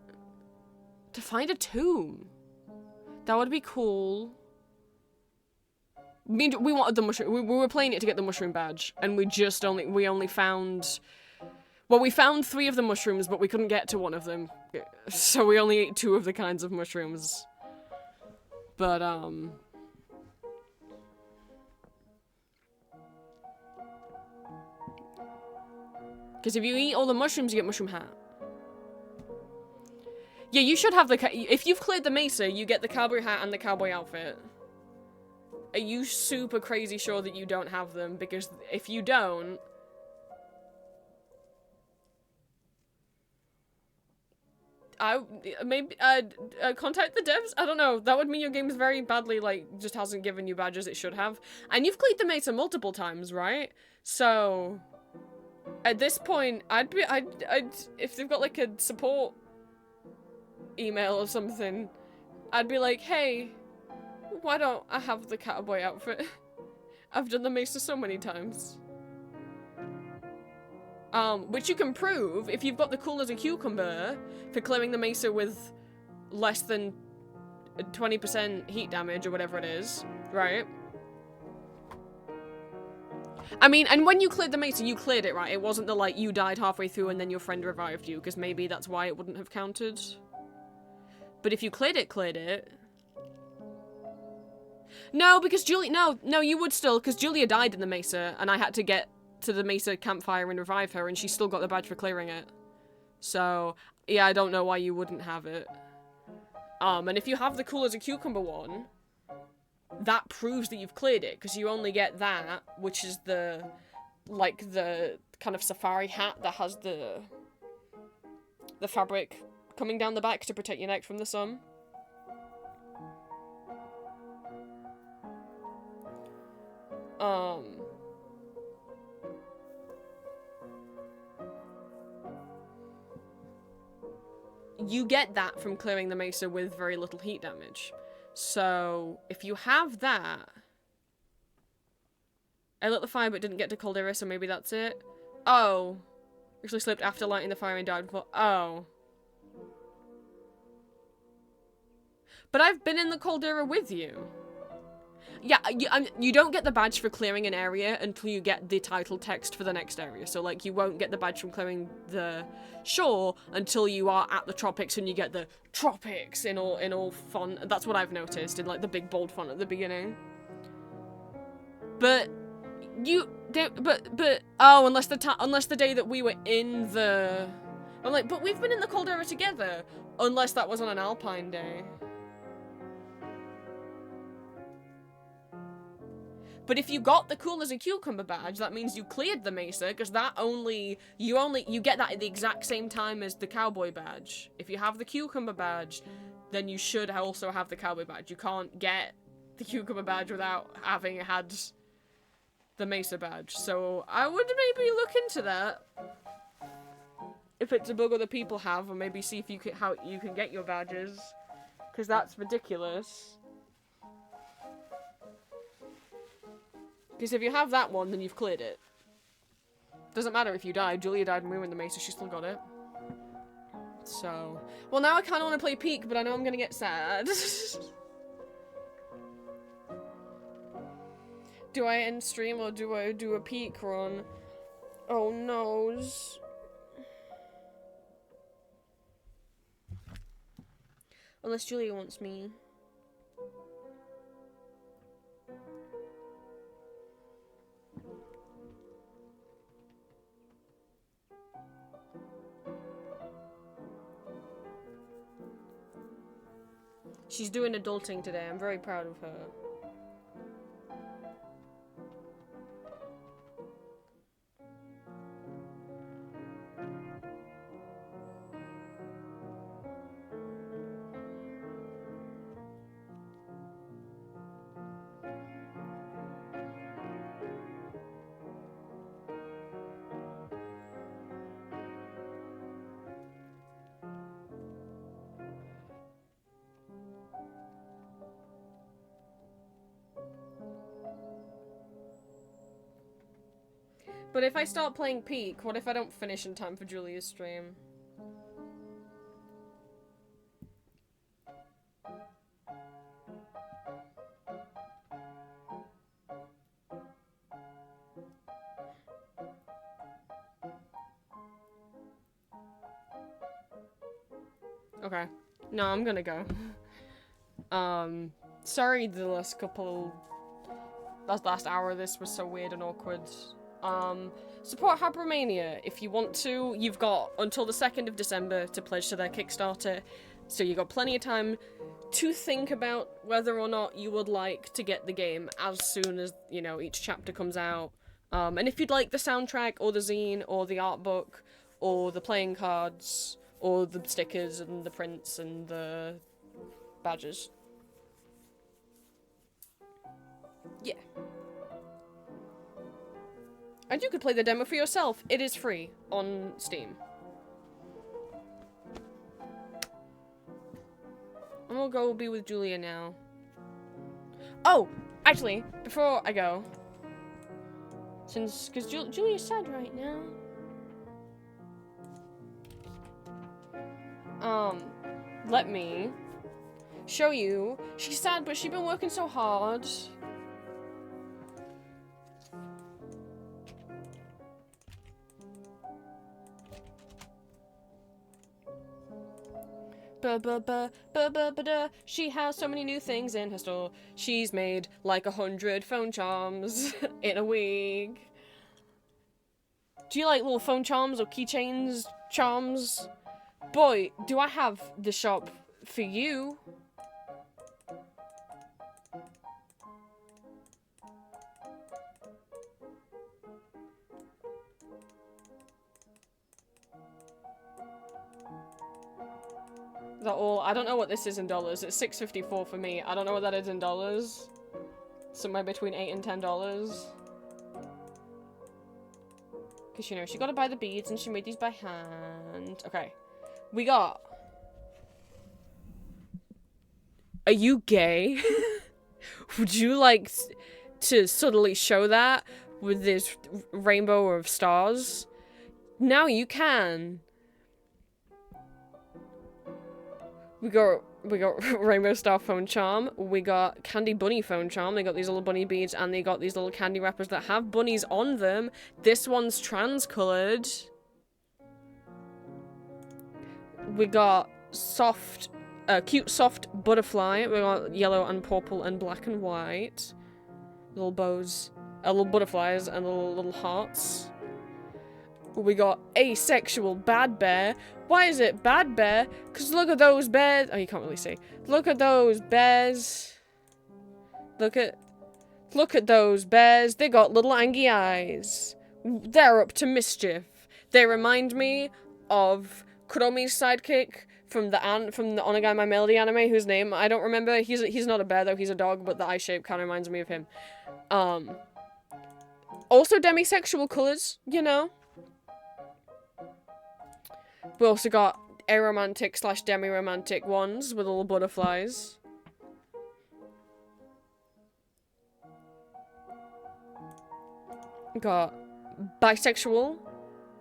to find a tomb. That would be cool. We wanted the mushroom. We were playing it to get the mushroom badge, and we only found. Well, we found 3 of the mushrooms, but we couldn't get to one of them, so we only ate 2 of the kinds of mushrooms. But because if you eat all the mushrooms, you get mushroom hat. Yeah, you should have if you've cleared the mesa, you get the cowboy hat and the cowboy outfit. Are you super crazy sure that you don't have them? Because if you don't... maybe, contact the devs? I don't know. That would mean your game is very badly, like, just hasn't given you badges it should have. And you've cleared the mesa multiple times, right? So... At this point, if they've got, like, a support email or something, I'd be like, hey, why don't I have the cowboy outfit? I've done the mesa so many times. Which you can prove if you've got the cool as a cucumber for clearing the mesa with less than 20% heat damage or whatever it is, right? I mean, and when you cleared the mesa, you cleared it, right? It wasn't the, like, you died halfway through and then your friend revived you, because maybe that's why it wouldn't have counted. But if you cleared it... No, because no, you would still, because Julia died in the mesa, and I had to get to the mesa campfire and revive her, and she still got the badge for clearing it. So, yeah, I don't know why you wouldn't have it. And if you have the cool as a cucumber one, that proves that you've cleared it, because you only get that, which is the kind of safari hat that has the fabric coming down the back to protect your neck from the sun. You get that from clearing the mesa with very little heat damage. So, if you have that... I lit the fire but didn't get to Caldera, so maybe that's it. Oh. Actually slipped after lighting the fire and died before. Oh. But I've been in the Caldera with you. Yeah, you don't get the badge for clearing an area until you get the title text for the next area. So, like, you won't get the badge from clearing the shore until you are at the tropics and you get the tropics in all font. That's what I've noticed in, like, the big bold font at the beginning. But oh, unless the day that we were in the... I'm like, but we've been in the Caldera together. Unless that was on an Alpine day. But if you got the cool as a cucumber badge, that means you cleared the mesa, because you get that at the exact same time as the cowboy badge. If you have the cucumber badge, then you should also have the cowboy badge. You can't get the cucumber badge without having had the mesa badge. So I would maybe look into that. If it's a bug other people have, or maybe see if how you can get your badges. Because that's ridiculous. Because if you have that one, then you've cleared it. Doesn't matter if you died. Julia died when we were in the mesa. She still got it. So... Well, now I kind of want to play Peak, but I know I'm going to get sad. Do I end stream or do I do a peak run? Oh no. Unless Julia wants me. She's doing adulting today. I'm very proud of her. But if I start playing Peak, what if I don't finish in time for Julia's stream? Okay. No, I'm gonna go. Sorry the last last hour of this was so weird and awkward. Support Habromania if you want to. You've got until the 2nd of December to pledge to their Kickstarter, so you've got plenty of time to think about whether or not you would like to get the game as soon as, you know, each chapter comes out. And if you'd like the soundtrack, or the zine, or the art book, or the playing cards, or the stickers, and the prints, and the badges. Yeah. And you could play the demo for yourself. It is free on Steam. And we'll go be with Julia now. Oh! Actually, before I go... Because Julia's sad right now. Let me show you. She's sad, but she's been working so hard. She has so many new things in her store. She's made like 100 phone charms in a week. Do you like little phone charms or keychains charms? Boy, do I have the shop for you. Is that all? I don't know what this is in dollars. It's $6.54 for me. I don't know what that is in dollars. Somewhere between $8 and $10. Because, you know, she got to buy the beads and she made these by hand. Okay. We got... Are you gay? Would you like to subtly show that with this rainbow of stars? Now you can. We got Rainbow Star phone charm. We got Candy Bunny phone charm. They got these little bunny beads and they got these little candy wrappers that have bunnies on them. This one's trans-colored. We got cute soft butterfly. We got yellow and purple and black and white. Little bows, little butterflies and little hearts. We got asexual bad bear. Why is it bad bear? Because look at those bears. Oh, you can't really see. Look at those bears. Look at those bears. They got little angry eyes. They're up to mischief. They remind me of Kuromi's sidekick from the Onagai My Melody anime, whose name I don't remember. He's not a bear though. He's a dog, but the eye shape kind of reminds me of him. Also demisexual colors, you know. We also got aromantic / demi-romantic ones with little butterflies. Got bisexual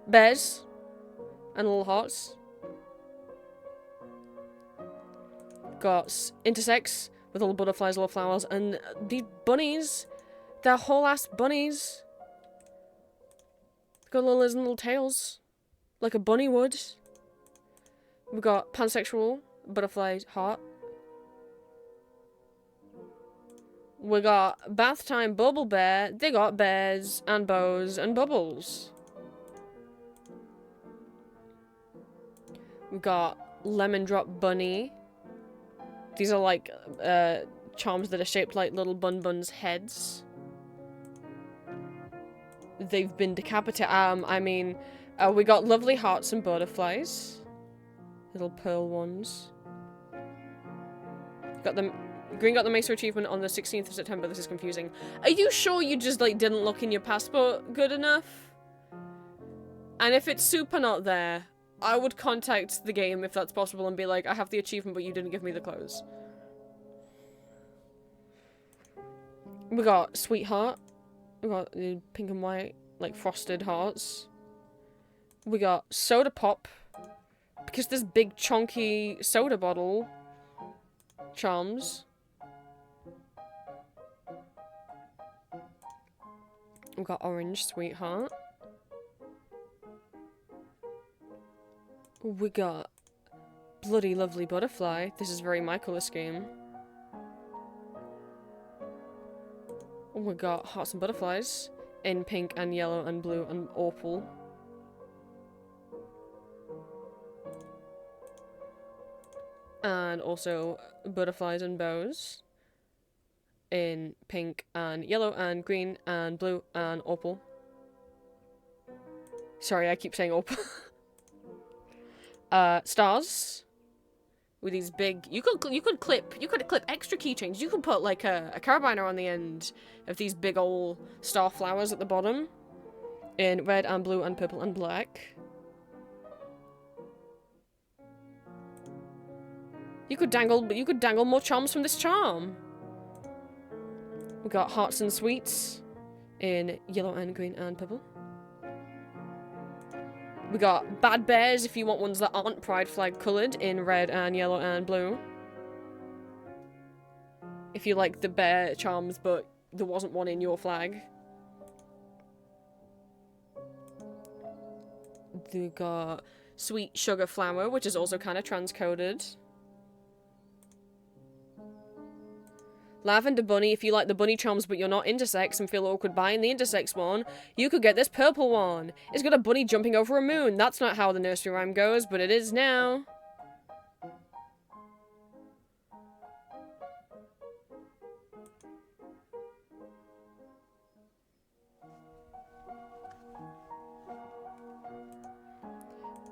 bears and little hearts. Got intersex with little butterflies, little flowers, and these bunnies They're whole ass bunnies. They've got little ears and little tails. Like a bunny would. We've got pansexual, butterfly heart. We got bath time bubble bear. They got bears and bows and bubbles. We've got lemon drop bunny. These are like charms that are shaped like little bun-buns' heads. They've been decapitated. We got lovely hearts and butterflies. Little pearl ones. Got them. Green got the Mesa achievement on the 16th of September. This is confusing. Are you sure you just, like, didn't look in your passport good enough? And if it's super not there, I would contact the game if that's possible and be like, I have the achievement, but you didn't give me the clothes. We got Sweetheart. We got the pink and white, like, frosted hearts. We got Soda Pop. Because this big, chunky soda bottle charms. We've got Orange Sweetheart. We got Bloody Lovely Butterfly. This is very my colour scheme. We got Hearts and Butterflies in pink and yellow and blue and opal. And also butterflies and bows in pink and yellow and green and blue and opal. Sorry, I keep saying opal. Stars with these big. You could clip extra keychains. You could put like a carabiner on the end of these big old star flowers at the bottom in red and blue and purple and black. You could dangle more charms from this charm. We got Hearts and Sweets in yellow and green and purple. We got Bad Bears if you want ones that aren't pride flag coloured in red and yellow and blue. If you like the bear charms but there wasn't one in your flag. We got Sweet Sugar Flower, which is also kind of transcoded. Lavender Bunny, if you like the bunny charms but you're not intersex and feel awkward buying the intersex one, you could get this purple one. It's got a bunny jumping over a moon. That's not how the nursery rhyme goes, but it is now.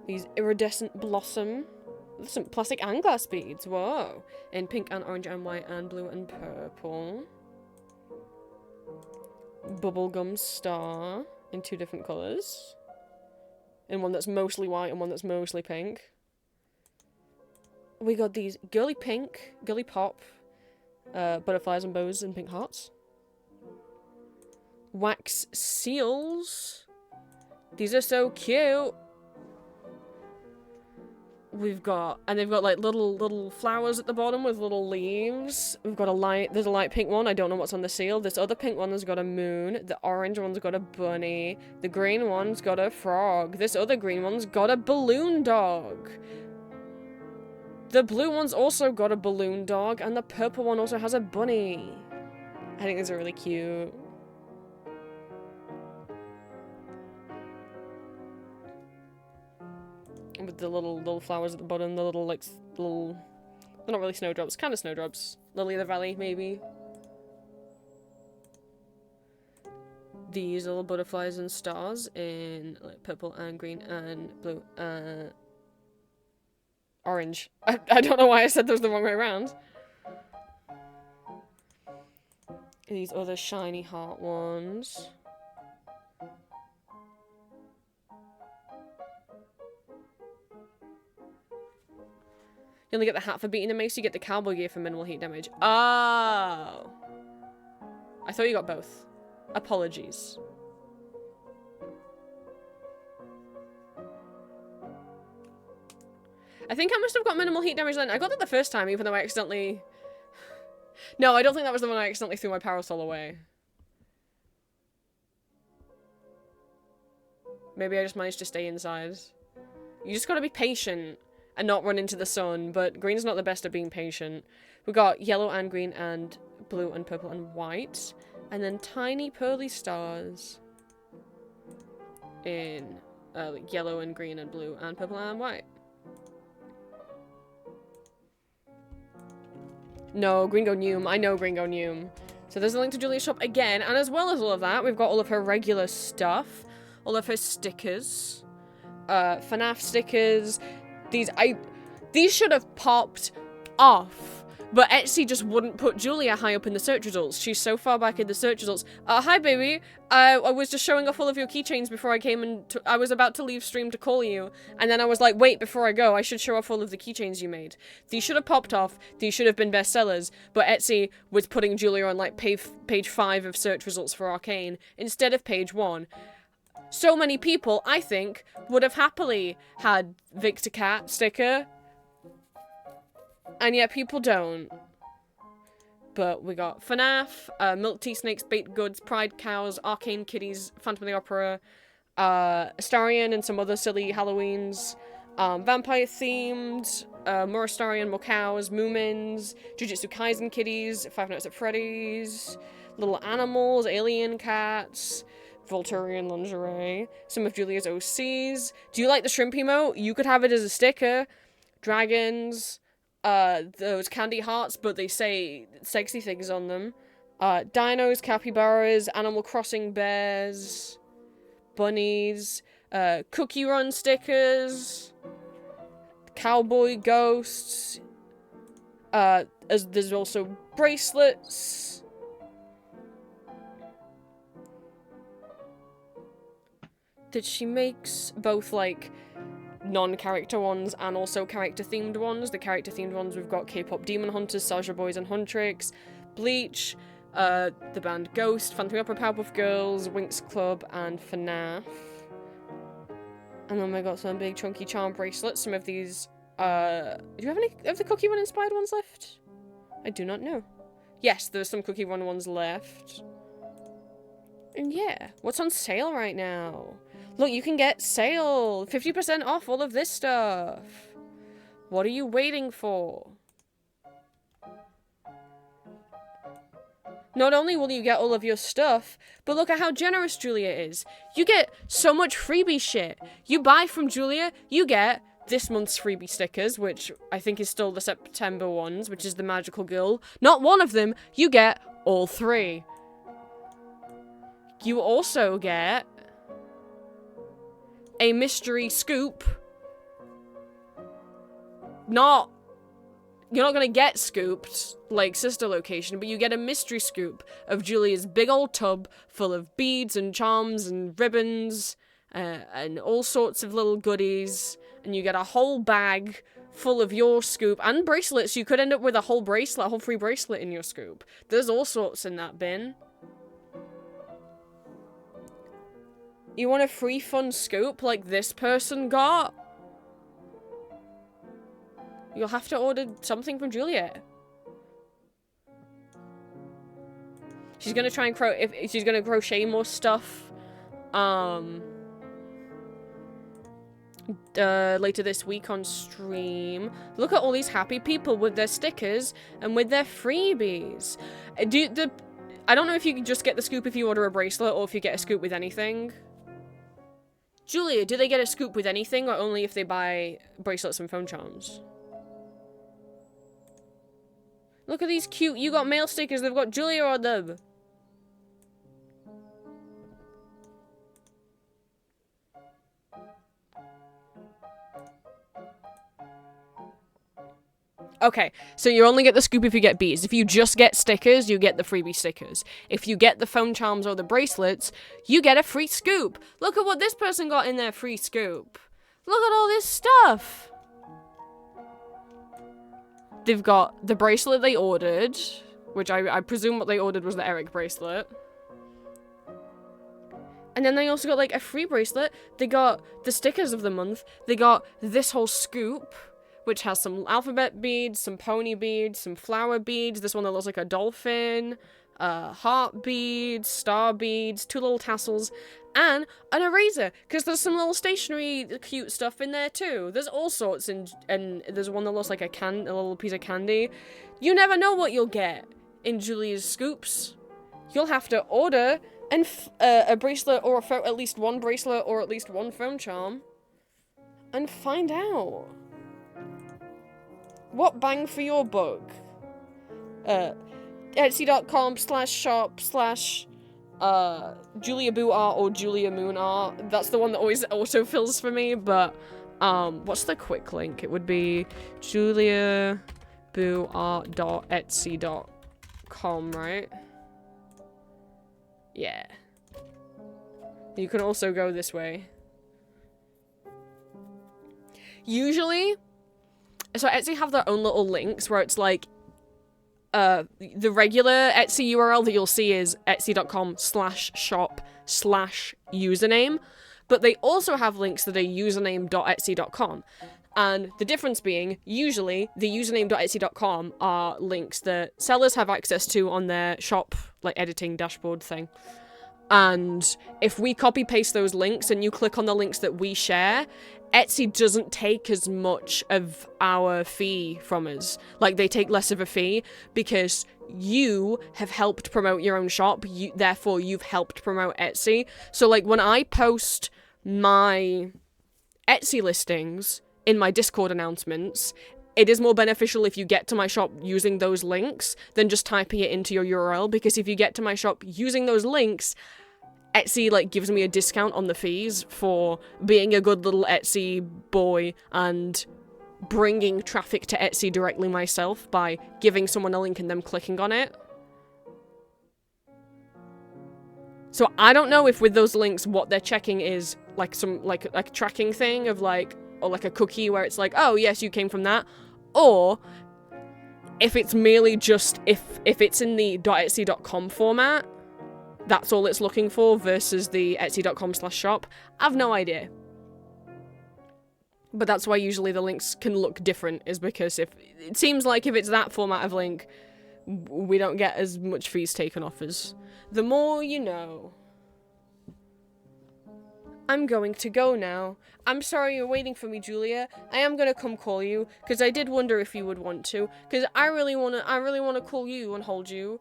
These iridescent blossom. Some plastic and glass beads, whoa. In pink and orange and white and blue and purple. Bubblegum star in 2 different colours. In one that's mostly white and one that's mostly pink. We got these girly pink, girly pop, butterflies and bows and pink hearts. Wax seals. These are so cute. We've got, and they've got like little flowers at the bottom with little leaves. We've got there's a light pink one, I don't know what's on the seal. This other pink one has got a moon. The orange one's got a bunny. The green one's got a frog. This other green one's got a balloon dog. The blue one's also got a balloon dog, and the purple one also has a bunny. I think these are really cute. With the little flowers at the bottom, the little, like, they're not really snowdrops, kind of snowdrops. Lily of the Valley, maybe. These little butterflies and stars in, like, purple and green and blue and orange. I don't know why I said those the wrong way around. These other shiny heart ones. You only get the hat for beating the mace, you get the cowboy gear for minimal heat damage. Oh! I thought you got both. Apologies. I think I must have got minimal heat damage then. I got that the first time, even though I accidentally... No, I don't think that was the one I accidentally threw my parasol away. Maybe I just managed to stay inside. You just gotta be patient and not run into the sun, but green's not the best at being patient. We got yellow and green and blue and purple and white. And then tiny pearly stars in like yellow and green and blue and purple and white. No, Gringo Neum. I know Gringo Neum. So there's a link to Julia's shop again. And as well as all of that, we've got all of her regular stuff. All of her stickers. FNAF stickers. These should have popped off. But Etsy just wouldn't put Julia high up in the search results. She's so far back in the search results. Hi, baby. I was just showing off all of your keychains before I came and I was about to leave stream to call you. And then I was like, wait, before I go, I should show off all of the keychains you made. These should have popped off. These should have been bestsellers. But Etsy was putting Julia on, like, page 5 of search results for Arcane instead of page 1. So many people, I think, would have happily had Victor Cat sticker. And yet people don't. But we got FNAF, Milk Tea Snakes, Baked Goods, Pride Cows, Arcane Kitties, Phantom of the Opera, Astarion and some other silly Halloweens, Vampire themed, more Astarion, more cows, Moomins, Jujutsu Kaisen kitties, Five Nights at Freddy's, little animals, alien cats, Volturian lingerie, some of Julia's OCs. Do you like the shrimp emote? You could have it as a sticker. Dragons, those candy hearts, but they say sexy things on them. Dinos, capybaras, Animal Crossing bears, bunnies, cookie run stickers, cowboy ghosts, as there's also bracelets. That she makes both, like, non-character ones and also character-themed ones. The character-themed ones, we've got K-pop Demon Hunters, Soulja Boys and Huntrix, Bleach, the band Ghost, Phantom Opera, Powerpuff Girls, Winx Club, and FNAF. And then we got some big chunky charm bracelets. Some of these, do you have any of the Cookie Run inspired ones left? I do not know. Yes, there's some Cookie Run ones left. And yeah, what's on sale right now? Look, you can get sale! 50% off all of this stuff! What are you waiting for? Not only will you get all of your stuff, but look at how generous Julia is. You get so much freebie shit. You buy from Julia, you get this month's freebie stickers, which I think is still the September ones, which is the Magical Girl. Not one of them, you get all 3. You also get a mystery scoop. You're not gonna get scooped like Sister Location, but you get a mystery scoop of Julia's big old tub full of beads and charms and ribbons and all sorts of little goodies, and you get a whole bag full of your scoop and bracelets. You could end up with a whole bracelet, a whole free bracelet in your scoop. There's all sorts in that bin. You want a free fun scoop like this person got? You'll have to order something from Juliet. She's gonna try and she's gonna crochet more stuff. Later this week on stream. Look at all these happy people with their stickers and with their freebies. I don't know if you can just get the scoop if you order a bracelet or if you get a scoop with anything. Julia, do they get a scoop with anything or only if they buy bracelets and phone charms? Look at these cute, you got mail stickers, they've got Julia on them. Okay, so you only get the scoop if you get beads. If you just get stickers, you get the freebie stickers. If you get the phone charms or the bracelets, you get a free scoop. Look at what this person got in their free scoop. Look at all this stuff. They've got the bracelet they ordered, which I presume what they ordered was the Eric bracelet. And then they also got, like, a free bracelet. They got the stickers of the month. They got this whole scoop, which has some alphabet beads, some pony beads, some flower beads, this one that looks like a dolphin, heart beads, star beads, 2 little tassels, And an eraser, because there's some little stationery cute stuff in there too. There's all sorts, and there's one that looks like a little piece of candy. You never know what you'll get in Julia's Scoops. You'll have to order a bracelet, or at least one bracelet, or at least one phone charm, and find out. What bang for your buck? Etsy.com/shop/ Julia Boo Art or Julia Moon Art. That's the one that always autofills for me, but what's the quick link? It would be juliabooart.etsy.com, right? Yeah. You can also go this way. Usually, so Etsy have their own little links where it's like the regular Etsy URL that you'll see is etsy.com/shop/username, but they also have links that are username.etsy.com. And the difference being, usually, the username.etsy.com are links that sellers have access to on their shop, like, editing dashboard thing. And if we copy-paste those links and you click on the links that we share, Etsy doesn't take as much of our fee from us. Like, they take less of a fee because you have helped promote your own shop, therefore you've helped promote Etsy. So, like, when I post my Etsy listings in my Discord announcements, it is more beneficial if you get to my shop using those links than just typing it into your URL, because if you get to my shop using those links, Etsy, like, gives me a discount on the fees for being a good little Etsy boy and bringing traffic to Etsy directly myself by giving someone a link and them clicking on it. So I don't know if with those links what they're checking is like some like a tracking thing of like, or like a cookie where it's like, oh yes, you came from that, or if it's merely just if it's in the .etsy.com format, that's all it's looking for versus the etsy.com/shop. I've no idea. But that's why usually the links can look different, is because if it seems like if it's that format of link, we don't get as much fees taken off us. The more you know. I'm going to go now. I'm sorry you're waiting for me, Julia. I am gonna come call you, because I did wonder if you would want to, because I really wanna call you and hold you.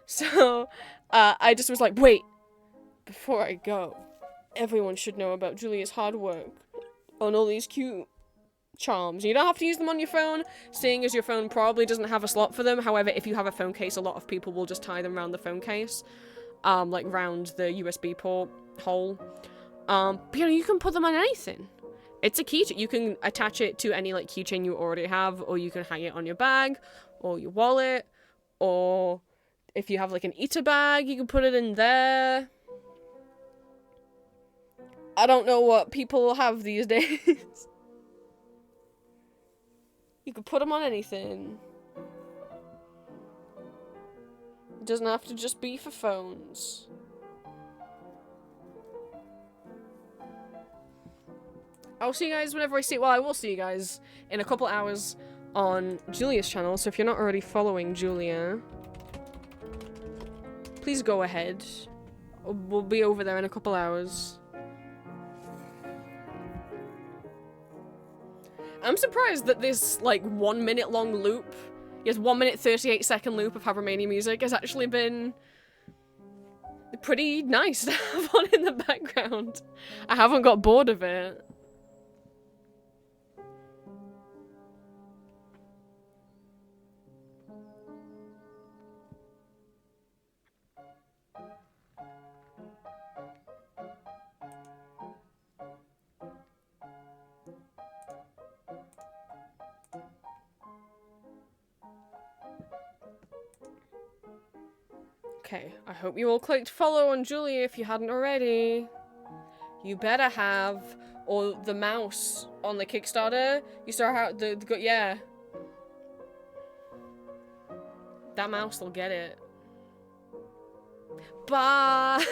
So I just was like, wait, before I go, everyone should know about Julia's hard work on all these cute charms. You don't have to use them on your phone, seeing as your phone probably doesn't have a slot for them. However, if you have a phone case, a lot of people will just tie them around the phone case, like round the USB port hole. But you know, you can put them on anything. It's a keychain. You can attach it to any like keychain you already have, or you can hang it on your bag, or your wallet, or if you have like an eater bag, you can put it in there. I don't know what people have these days. You can put them on anything. It doesn't have to just be for phones. I'll see you guys whenever I see... Well, I will see you guys in a couple hours on Julia's channel, so if you're not already following Julia, please go ahead. We'll be over there in a couple hours. I'm surprised that this, like, 1 minute long loop, yes, 1 minute 38 second loop of Habromania music has actually been pretty nice to have on in the background. I haven't got bored of it. Okay, I hope you all clicked follow on Julia if you hadn't already. You better have, or the mouse on the Kickstarter. You saw how yeah. That mouse will get it. Bye!